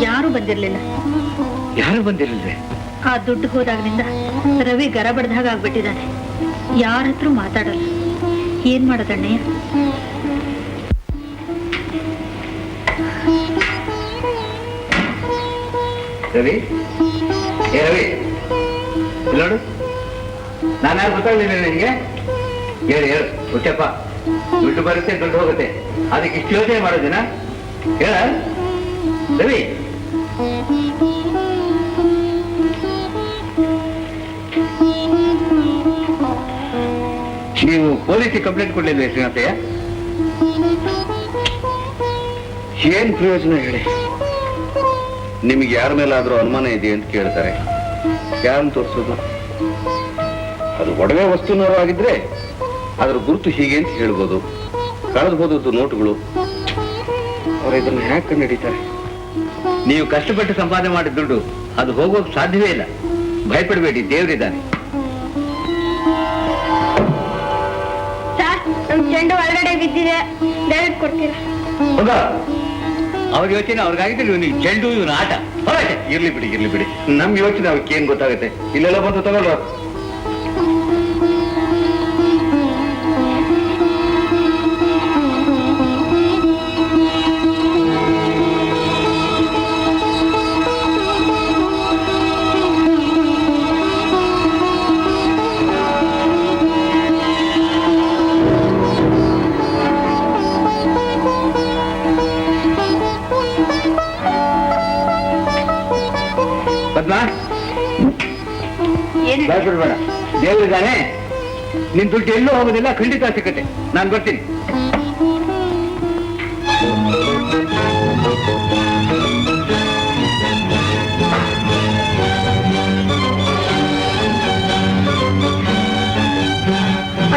ಯಾರು ಬಂದಿರ್ಲಿಲ್ಲ. ಯಾರು ಬಂದಿರಲ್ವೇ? ಆ ದುಡ್ಡು ಹೋದಾಗ್ನಿಂದ ರವಿ ಗರ ಬಡ್ದಾಗ ಆಗ್ಬಿಟ್ಟಿದ್ದಾನೆ. ಯಾರ ಹತ್ರ ಮಾತಾಡಲ್ಲ. ಏನ್ ಮಾಡೋದಣ್ಣಯ್ಯ? ರವಿ, ಏ ರವಿ, ಇಲ್ಲಿ ನೋಡು. ನಾನು ಯಾರು ಗೊತ್ತಾಗ್ಲಿಲ್ಲ ನಿನಗೆ? ಹೇಳಿ ಹೇಳು ಹುಚ್ಚಪ್ಪ. ದುಡ್ಡು ಬರುತ್ತೆ, ದುಡ್ಡು ಹೋಗುತ್ತೆ, ಅದಕ್ಕೆ ಇಷ್ಟು ಯೋಚನೆ ಮಾಡೋದಿನ? ಹೇಳ ರವಿ. ನೀವು ಪೊಲೀಸಿಗೆ ಕಂಪ್ಲೇಂಟ್ ಕೊಡ್ಲಿಲ್ವೇ ಶ್ರೀನಾಥಯ್ಯ? ಏನ್ ಪ್ರಯೋಜನ ಹೇಳಿ? ನಿಮಗೆ ಯಾರ ಮೇಲಾದ್ರೂ ಅನುಮಾನ ಇದೆ ಅಂತ ಕೇಳ್ತಾರೆ, ಯಾರನ್ನು ತೋರಿಸೋದು? ಅದು ಒಡವೆ ವಸ್ತುನವರು ಆಗಿದ್ರೆ ಅದ್ರ ಗುರುತು ಹೀಗೆ ಅಂತ ಹೇಳ್ಬೋದು. ಕಳೆದು ಹೋದದ್ದು ನೋಟುಗಳು, ಅವ್ರು ಇದನ್ನ ಹ್ಯಾಕ್ ಕಂಡು ಹಿಡಿತಾರೆ? ನೀವು ಕಷ್ಟಪಟ್ಟು ಸಂಪಾದನೆ ಮಾಡಿದ ದುಡ್ಡು ಅದು ಹೋಗೋಕ್ ಸಾಧ್ಯವೇ ಇಲ್ಲ. ಭಯಪಡಬೇಡಿ, ದೇವರಿದ್ದಾನೆ. ಚೆಂಡು ಒಳಗಡೆ ಬಿದ್ದಿದೆ, ದಯವಿಟ್ಟು ಕೊಡ್ತೀರಾ? ಹೋಗ. ಅವ್ರ ಯೋಚನೆ ಅವ್ರಿಗಾಗಿದ್ರೆ ಇವನಿಗೆ ಚೆಂಡು, ಇವನ ಆಟ. ಇರ್ಲಿ ಬಿಡಿ, ಇರ್ಲಿ ಬಿಡಿ. ನಮ್ ಯೋಚನೆ ಅವಕ್ಕೆ ಏನ್ ಗೊತ್ತಾಗುತ್ತೆ? ಇಲ್ಲೆಲ್ಲ ಬಂದು ತಗೊಳ್ಳುವ. ಭಯಪಡಬೇಡ, ದೇವರಿದ್ದಾನೆ. ನಿನ್ ದುಡ್ಡು ಎಲ್ಲೂ ಹೋಗೋದಿಲ್ಲ, ಖಂಡಿತ ಸಿಕ್ಕತ್ತೆ. ನಾನು ಬರ್ತೀನಿ.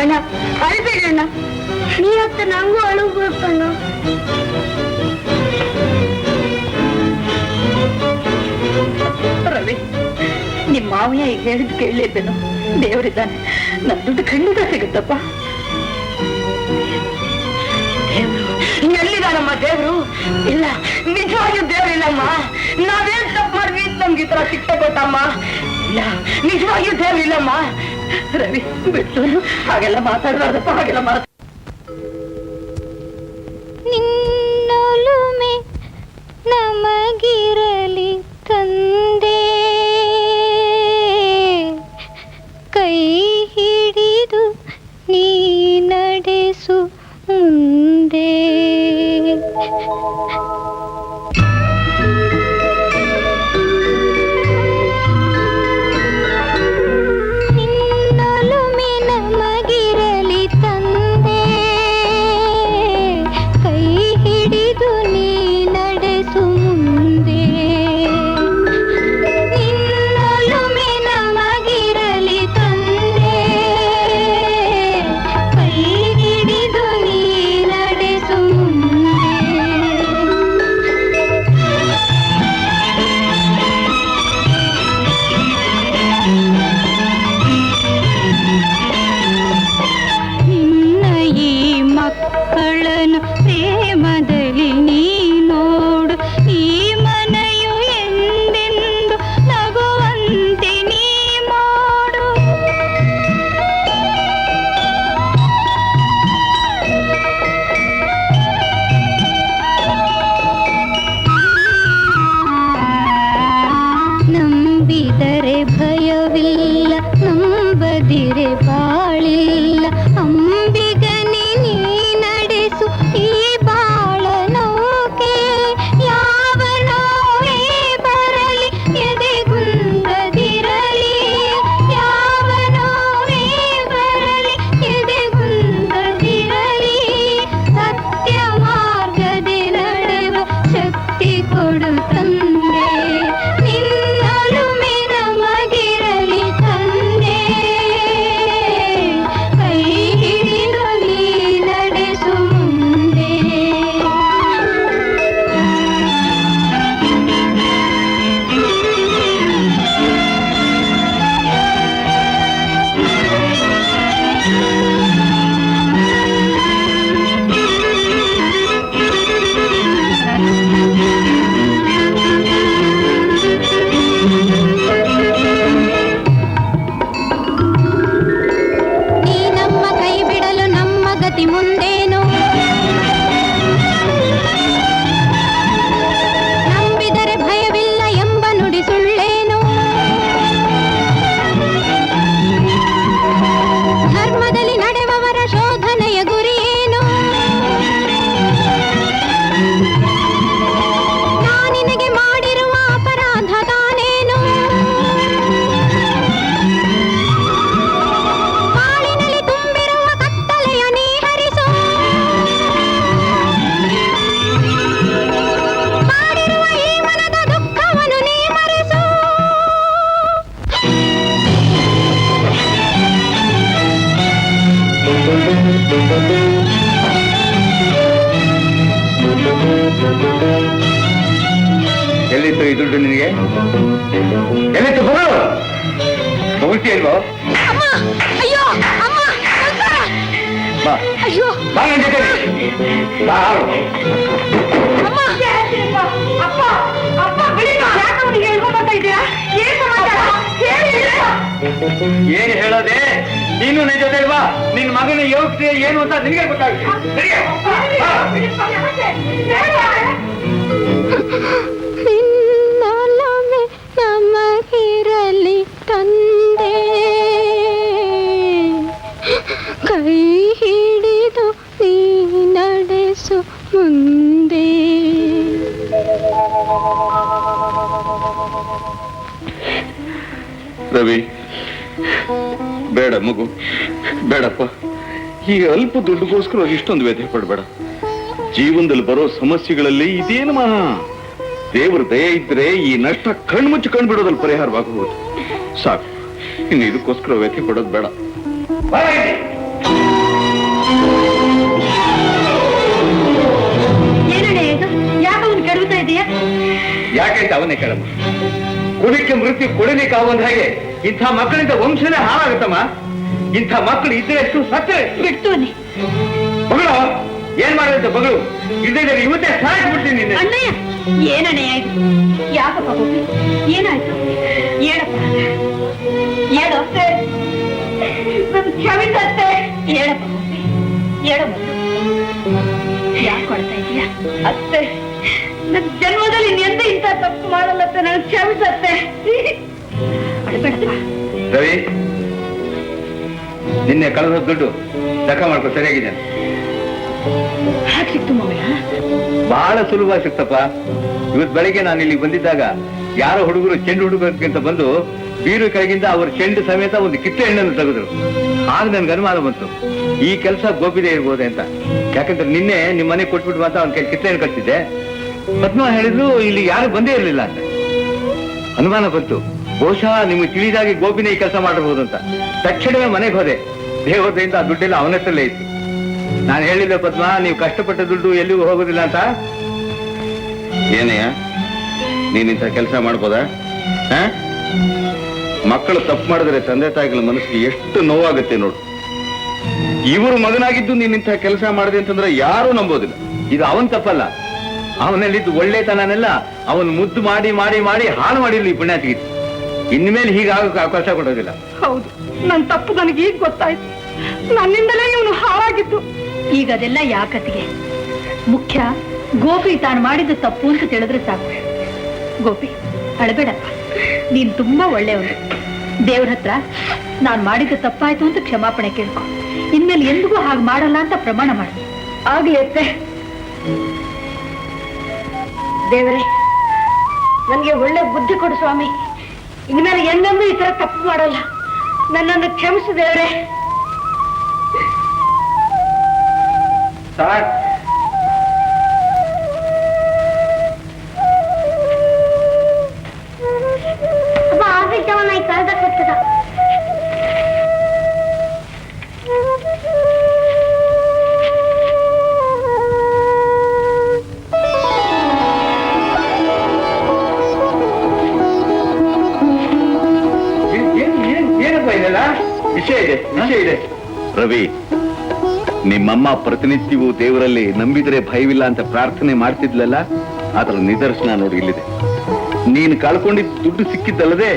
ಅಣ್ಣ ಅಳ್ಬೇಡಣ್ಣ, ನೀ ಹತ್ತ ನಂಗೂ ಅಳುಬೇಕಣ್ಣ. ರವಿ, ನಿಮ್ಮ ಮಾವಯ್ಯ ಈಗ ಹೇಳಿದ್ ಕೇಳಲಿದ್ದೇನು? ದೇವರಿದ್ದಾನೆ, ನನ್ನ ದುಡ್ಡು ಖಂಡಿತ ಸಿಗುತ್ತಪ್ಪ. ಎಲ್ಲಿದಾನಮ್ಮ ದೇವ್ರು? ಇಲ್ಲ, ನಿಜವಾಗಿಯೂ ದೇವ್ರಿಲ್ಲಮ್ಮ. ನಾವೇನ್ ತಪ್ಪು ಮಾಡ್ವಿ ನಮ್ಗೆ ಈ ತರ ಶಿಕ್ಷೆ ಕೊಟ್ಟಮ್ಮ? ಇಲ್ಲ, ನಿಜವಾಗಿಯೂ ದೇವ್ರಿಲ್ಲಮ್ಮ. ರವಿ ಬಿಟ್ಟು ಹಾಗೆಲ್ಲ ಮಾತಾಡಬಾರ್ದಪ್ಪ, ಹಾಗೆಲ್ಲ ಮಾತಾಡ. ನಿನ್ನೊಲುಮೆ ನಮಗಿರಲಿ ತಂದೆ, ಕೈ ಹಿಡಿದು ನೀ ನಡೆಸು ಮುಂದೆ. ನಿನ್ನೊಲುಮೆ ನಮಗಿರಲಿ ತಂದೆ, ಕೈ ಹಿಡಿದು ನೀ ನಡೆಸು ಮುಂದೆ. ನಿನ್ನೊಲುಮೆ ನಮಗಿರಲಿ ತಂದೆ, ಕೈ ಹಿಡಿದು ನೀ ನಡೆಸು ಮುಂದೆ. ನಿನ್ನ ಈ ಮಕ್ಕಳನ್ನು ಪ್ರೇಮದಲ್ಲಿ ನೀ ನೋಡು, ಈ ಮನೆಯು ಎಂದೆಂದು ನಗುವಂತೆ ನೀ ಮಾಡು. ನಂಬಿದರೆ ಭಯವಿಲ್ಲ, ನಂಬದಿರೆ ಬಾಳಿಲ್ಲ. ಅಂಬಿಗನೆ ನೀ ನಡೆಸು ಈ ಬಾಳ ಎಲ್ಲೋದಿತ್ತು ಈ ದುಡ್ಡು ನಿನಗೆ? ಎಲ್ಲಿತ್ತು ಬರು ಬಹುಶಃ ಇಲ್ವೋ? ಅಯ್ಯೋ ಅಮ್ಮ ಬಾ ಅಯ್ಯೋ ಬಾ ನನ್ನ ಜೊತೆ ಬಾ. ಅಮ್ಮ ಅಪ್ಪ ಅಪ್ಪ ಬಿಡಿಪ್ಪ. ಯಾಕೆ ಅವ್ನಿಗೆ ಹೇಳ್ಕೊಂಡು ಬರ್ತಾ ಇದ್ದೀರಾ? ಏನ್ ಸಮಾಚಾರ ಹೇಳಿ. ಏನ್ ಹೇಳೋದೆ? ನೀನು ನಿನ್ ಜೊತೆ ಬಾ. ನಿನ್ ಮಗನ ಯೋಗ್ಯತೆ ಏನು ಅಂತ ನಿನಗೆ ಗೊತ್ತಾಗುತ್ತೆ. ನಿನ್ನೊಲಮೆ ನಮಗಿರಲಿ ತಂದೆ, ಕೈ ಹಿಡಿದು ನೀ ನಡೆಸು ಮುಂದೆ. ರವಿ, ಬೇಡ ಮಗು, ಬೇಡಪ್ಪ. ಈ ಅಲ್ಪ ದುಡ್ಡುಗೋಸ್ಕರ ಇಷ್ಟೊಂದು ವ್ಯಥೆ ಪಡಬೇಡ. ಜೀವನದಲ್ಲಿ ಬರೋ ಸಮಸ್ಯೆಗಳಲ್ಲಿ ಇದೇನು ಮಹಾ? ದೇವ್ರ ದಯ ಇದ್ರೆ ಈ ನಷ್ಟ ಕಣ್ಮುಚ್ಚಿ ಕಂಡುಬಿಡೋದ್ರಲ್ಲಿ ಪರಿಹಾರವಾಗಬಹುದು. ಸಾಕು, ಇನ್ನು ಇದಕ್ಕೋಸ್ಕರ ವ್ಯಥೆ ಪಡೋದು ಬೇಡ. ಏನಣ್ಣ ಇದು? ಯಾಕೆ ಅವ್ನು ಕೆಡವುತ್ತಾ ಇದೆಯಾ? ಯಾಕಂತ ಅವನೇ ಕೇಳಮ್ಮ. ಕುಡಿಕೆ ಮೃತ್ಯು ಕುಡಿಲಿಕ್ಕೆ ಆಗುವಂತ ಹಾಗೆ ಇಂಥ ಮಕ್ಕಳಿಂದ ವಂಶನೇ ಹಾಳಾಗುತ್ತಮ್ಮ. ಇಂಥ ಮಕ್ಕಳು ಇದ್ರೆ ಎಷ್ಟು ಸತ್ತರೆ ಬಿಡ್ತೋನಿ. ಮಗಳು ಏನ್ ಮಾಡಿದಂತ ಮಗಳು ಇಲ್ಲದೆ ಇವತ್ತೇ ಸಾಯಿಸ್ಬಿಡ್ತೀನಿ ನಿನ್ನೆ. ಅಣ್ಣಯ್ಯ, ಏನಣ್ಣಯ್ಯ ಇದು? ಯಾಕಪ್ಪ ಗೋಪಿ, ಏನಾಯ್ತು? ಹೇಳಪ್ಪ, ಹೇಳು. ಕ್ಷಮಿಸತ್ತೆ. ಹೇಳಪ್ಪ ಗೋಪಿ, ಹೇಳು ಮೊದಲು. ಯಾಕೆ ಕೊಡ್ತಾ ಇದೀಯಾ? ಅತ್ತೆ, ನನ್ನ ಜನ್ಮದಲ್ಲಿ ಇನ್ನೆಂದ ಇಂಥ ತಪ್ಪು ಮಾಡಲ್ಲತ್ತೆ, ನನಗೆ ಕ್ಷಮಿಸತ್ತೆ. ಅಳಬೇಡಪ್ಪ. ರವಿ, ನಿನ್ನೆ ಕಳೆದ ದುಡ್ಡು ಲೆಕ್ಕ ಮಾಡ್ಕೊ, ಸರಿಯಾಗಿದೆ. ಹಾಗೆ ಸಿಕ್ತು ಮಗಳ? ಬಹಳ ಸುಲಭ ಸಿಕ್ತಪ್ಪ. ಇವತ್ತು ಬೆಳಿಗ್ಗೆ ನಾನು ಇಲ್ಲಿ ಬಂದಿದ್ದಾಗ ಯಾರೋ ಹುಡುಗರು ಚೆಂಡು ಹುಡುಗರಿಗಿಂತ ಬಂದು ಬೀರು ಕೆಳಗಿಂದ ಅವ್ರ ಚೆಂಡು ಸಮೇತ ಒಂದು ಕಿತ್ತಳೆ ಹಣ್ಣನ್ನು ತೆಗೆದ್ರು. ಆಗ ನನ್ಗೆ ಅನುಮಾನ ಬಂತು, ಈ ಕೆಲಸ ಗೋಪಿದೆ ಇರ್ಬೋದೆ ಅಂತ. ಯಾಕಂದ್ರೆ ನಿನ್ನೆ ನಿಮ್ಮ ಮನೆಗೆ ಕೊಟ್ಬಿಟ್ಟು ಮಾತ್ರ ಅವ್ನ ಕೈ ಕಿತ್ತಳೆ ಹಣ್ಣು ಕಟ್ತಿದ್ದೆ. ಪದ್ಮ ಹೇಳಿದ್ರು ಇಲ್ಲಿ ಯಾರು ಬಂದೇ ಇರಲಿಲ್ಲ ಅಂತ. ಅನುಮಾನ ಬಂತು, ಬಹುಶಃ ನಿಮ್ಗೆ ತಿಳಿದಾಗಿ ಗೋಪಿನೇ ಈ ಕೆಲಸ ಮಾಡಬಹುದು ಅಂತ. ತಕ್ಷಣವೇ ಮನೆಗೆ ಹೋದೆ. ದೇವತೆಯಿಂದ ಆ ದುಡ್ಡೆಲ್ಲ ಅವನ ಹತ್ರಲ್ಲೇ ಇತ್ತು. ನಾನು ಹೇಳಿದ್ದೆ ಪದ್ಮ, ನೀವು ಕಷ್ಟಪಟ್ಟ ದುಡ್ಡು ಎಲ್ಲಿಗೂ ಹೋಗೋದಿಲ್ಲ ಅಂತ. ಏನಯ್ಯ, ನೀನಿಂಥ ಕೆಲಸ ಮಾಡ್ಬೋದಾ? ಮಕ್ಕಳು ತಪ್ಪು ಮಾಡಿದ್ರೆ ತಂದೆ ತಾಯಿಗಳ ಮನಸ್ಸಿಗೆ ಎಷ್ಟು ನೋವಾಗುತ್ತೆ ನೋಡು. ಇವರು ಮಗನಾಗಿದ್ದು ನೀನಿಂಥ ಕೆಲಸ ಮಾಡಿದೆ ಅಂತಂದ್ರೆ ಯಾರೂ ನಂಬೋದಿಲ್ಲ. ಇದು ಅವನ್ ತಪ್ಪಲ್ಲ. ಅವನಲ್ಲಿದ್ದು ಒಳ್ಳೆತನನೆಲ್ಲ ಅವನು ಮುದ್ದು ಮಾಡಿ ಮಾಡಿ ಮಾಡಿ ಹಾಳು ಮಾಡಿರ್ಲಿ ಈ ಪುಣ್ಯಾತಿಗಿತ್ತು. ಇನ್ಮೇಲೆ ಹೀಗಾಗಕ್ಕೆ ಅವಕಾಶ ಕೊಡೋದಿಲ್ಲ. ಹೌದು, ನನ್ನ ತಪ್ಪು ನನಗೆ ಈಗ ಗೊತ್ತಾಯ್ತು. ನನ್ನಿಂದಲೇ ಇವನು ಹಾಳಾಗಿದ್ದು. ಈಗ ಅದೆಲ್ಲ ಯಾಕತ್ತಿಗೆ? ಮುಖ್ಯ ಗೋಪಿ ತಾನು ಮಾಡಿದ ತಪ್ಪು ಅಂತ ತಿಳಿದ್ರೆ ಸಾಕು. ಗೋಪಿ, ಅಳಬೇಡಪ್ಪ, ನೀನ್ ತುಂಬಾ ಒಳ್ಳೆಯವನು. ದೇವ್ರ ಹತ್ರ ನಾನ್ ಮಾಡಿದ ತಪ್ಪಾಯ್ತು ಅಂತ ಕ್ಷಮಾಪಣೆ ಕೇಳ್ಕೊ. ಇನ್ಮೇಲೆ ಎಂದಿಗೂ ಹಾಗೆ ಮಾಡಲ್ಲ ಅಂತ ಪ್ರಮಾಣ ಮಾಡಿ. ಆಗ್ಲಿ ಅತ್ತೆ. ದೇವರೇ, ನನ್ಗೆ ಒಳ್ಳೆ ಬುದ್ಧಿ ಕೊಡು ಸ್ವಾಮಿ. ಇನ್ಮೇಲೆ ಎಂದೆಂದೂ ಈ ತರ ತಪ್ಪು ಮಾಡಲ್ಲ. ನನ್ನನ್ನು ಕ್ಷಮಿಸು ದೇವರೇ. ಏನಪ್ಪ ಇದೆಲ್ಲ? ವಿಷಯ ಇದೆ. ರವಿ, ನಿಮ್ಮಮ್ಮ ಪ್ರತಿನಿತ್ಯವೂ ದೇವರಲ್ಲಿ ನಂಬಿದರೆ ಭಯವಿಲ್ಲ ಅಂತ ಪ್ರಾರ್ಥನೆ ಮಾಡ್ತಿದ್ಲಲ್ಲ, ಅದರ ನಿದರ್ಶನ ನೋಡಿ ಇಲ್ಲಿದೆ. ನೀನು ಕಳ್ಕೊಂಡಿದ್ದ ದುಡ್ಡು ಸಿಕ್ಕಿದ್ದಲ್ಲದೆ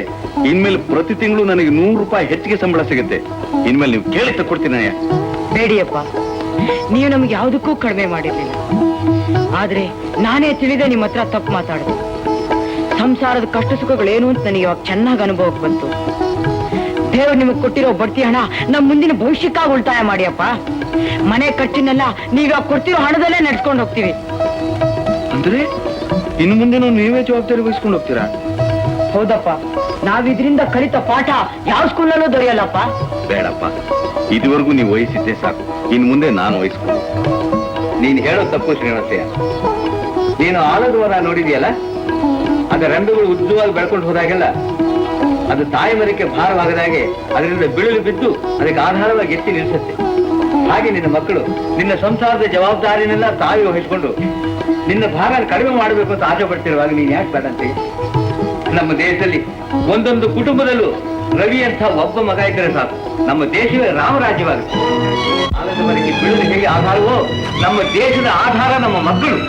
ಇನ್ಮೇಲೆ ಪ್ರತಿ ತಿಂಗಳು ನನಗೆ 100 ರೂಪಾಯಿ ಹೆಚ್ಚಿಗೆ ಸಂಬಳ ಸಿಗುತ್ತೆ. ಇನ್ಮೇಲೆ ನೀವು ಕೇಳಿ ತಕ್ಕೊಡ್ತೀನಯ್ಯ. ಬೇಡಿಯಪ್ಪ, ನೀವು ನಮ್ಗೆ ಯಾವುದಕ್ಕೂ ಕಡಿಮೆ ಮಾಡಿರ್ಲಿಲ್ಲ. ಆದ್ರೆ ನಾನೇ ತಿಳಿದೆ ನಿಮ್ಮ ಹತ್ರ ತಪ್ಪು ಮಾತಾಡಿದೆ. ಸಂಸಾರದ ಕಷ್ಟ ಸುಖಗಳೇನು ಅಂತ ನನಗೆ ಇವಾಗ ಚೆನ್ನಾಗಿ ಅನುಭವಕ್ಕೆ ಬಂತು. ದೇವ್ರು ನಿಮಗೆ ಕೊಟ್ಟಿರೋ ಬಡ್ತಿ ಹಣ ನಮ್ಮ ಮುಂದಿನ ಭವಿಷ್ಯಕ್ಕಾಗಿ ಉಳಿತಾಯ ಮಾಡಿಯಪ್ಪ. ಮನೆ ಖರ್ಚಿನೆಲ್ಲ ನೀವಾಗ ಕೊಡ್ತಿರೋ ಹಣದಲ್ಲೇ ನಡ್ಸ್ಕೊಂಡು ಹೋಗ್ತೀವಿ. ಅಂದ್ರೆ ಇನ್ನು ಮುಂದೆನೂ ನೀವೇ ಜವಾಬ್ದಾರಿ ವಹಿಸ್ಕೊಂಡು ಹೋಗ್ತೀರಾ? ಹೌದಪ್ಪ, ನಾವಿದ್ರಿಂದ ಕಲಿತ ಪಾಠ ಯಾವ ಸ್ಕೂಲಲ್ಲೂ ದೊರೆಯಲ್ಲಪ್ಪ. ಬೇಡಪ್ಪ, ಇದುವರೆಗೂ ನೀವು ವಹಿಸಿದ್ದೆ ಸಾಕು. ಇನ್ನು ಮುಂದೆ ನಾನು ವಹಿಸ್ಕೊಂಡು. ನೀನು ಹೇಳೋ ತಪ್ಪು ಶ್ರೀನಿವಾಸಯ್ಯ. ನೀನು ಆಲದ ವರ ನೋಡಿದ್ಯಲ್ಲ, ಅದರ ರೆಂಬೆಗಳು ಉದ್ದವಾಗಿ ಬೆಳ್ಕೊಂಡು ಹೋದಾಗೆಲ್ಲ ಅದು ತಾಯಿ ಮರಕ್ಕೆ ಭಾರವಾಗದಾಗೆ ಅದರಿಂದ ಬಿಳಿಲು ಬಿದ್ದು ಅದಕ್ಕೆ ಆಧಾರವಾಗಿ ಎತ್ತಿ ನಿಲ್ಲಿಸುತ್ತೆ. ಹಾಗೆ ನಿನ್ನ ಮಕ್ಕಳು ನಿನ್ನ ಸಂಸಾರದ ಜವಾಬ್ದಾರಿನೆಲ್ಲ ತಾವೇ ವಹಿಸಿಕೊಂಡು ನಿನ್ನ ಭಾಗ ಕಡಿಮೆ ಮಾಡಬೇಕು ಅಂತ ಆಸೆ ಪಡ್ತಿರುವಾಗ ನೀನ್ ಯಾಕೆ ಬೇಡಂತೆ? ನಮ್ಮ ದೇಶದಲ್ಲಿ ಒಂದೊಂದು ಕುಟುಂಬದಲ್ಲೂ ರವಿ ಅಂತ ಒಬ್ಬ ಮಗ ಇದ್ದರೆ ಸಾಕು, ನಮ್ಮ ದೇಶವೇ ರಾಮರಾಜ್ಯವಾಗುತ್ತೆ. ಆಲದವರೆಗೆ ಬೀಳಲು ಹೇಗೆ ಆಧಾರವೋ ನಮ್ಮ ದೇಶದ ಆಧಾರ ನಮ್ಮ ಮಕ್ಕಳು.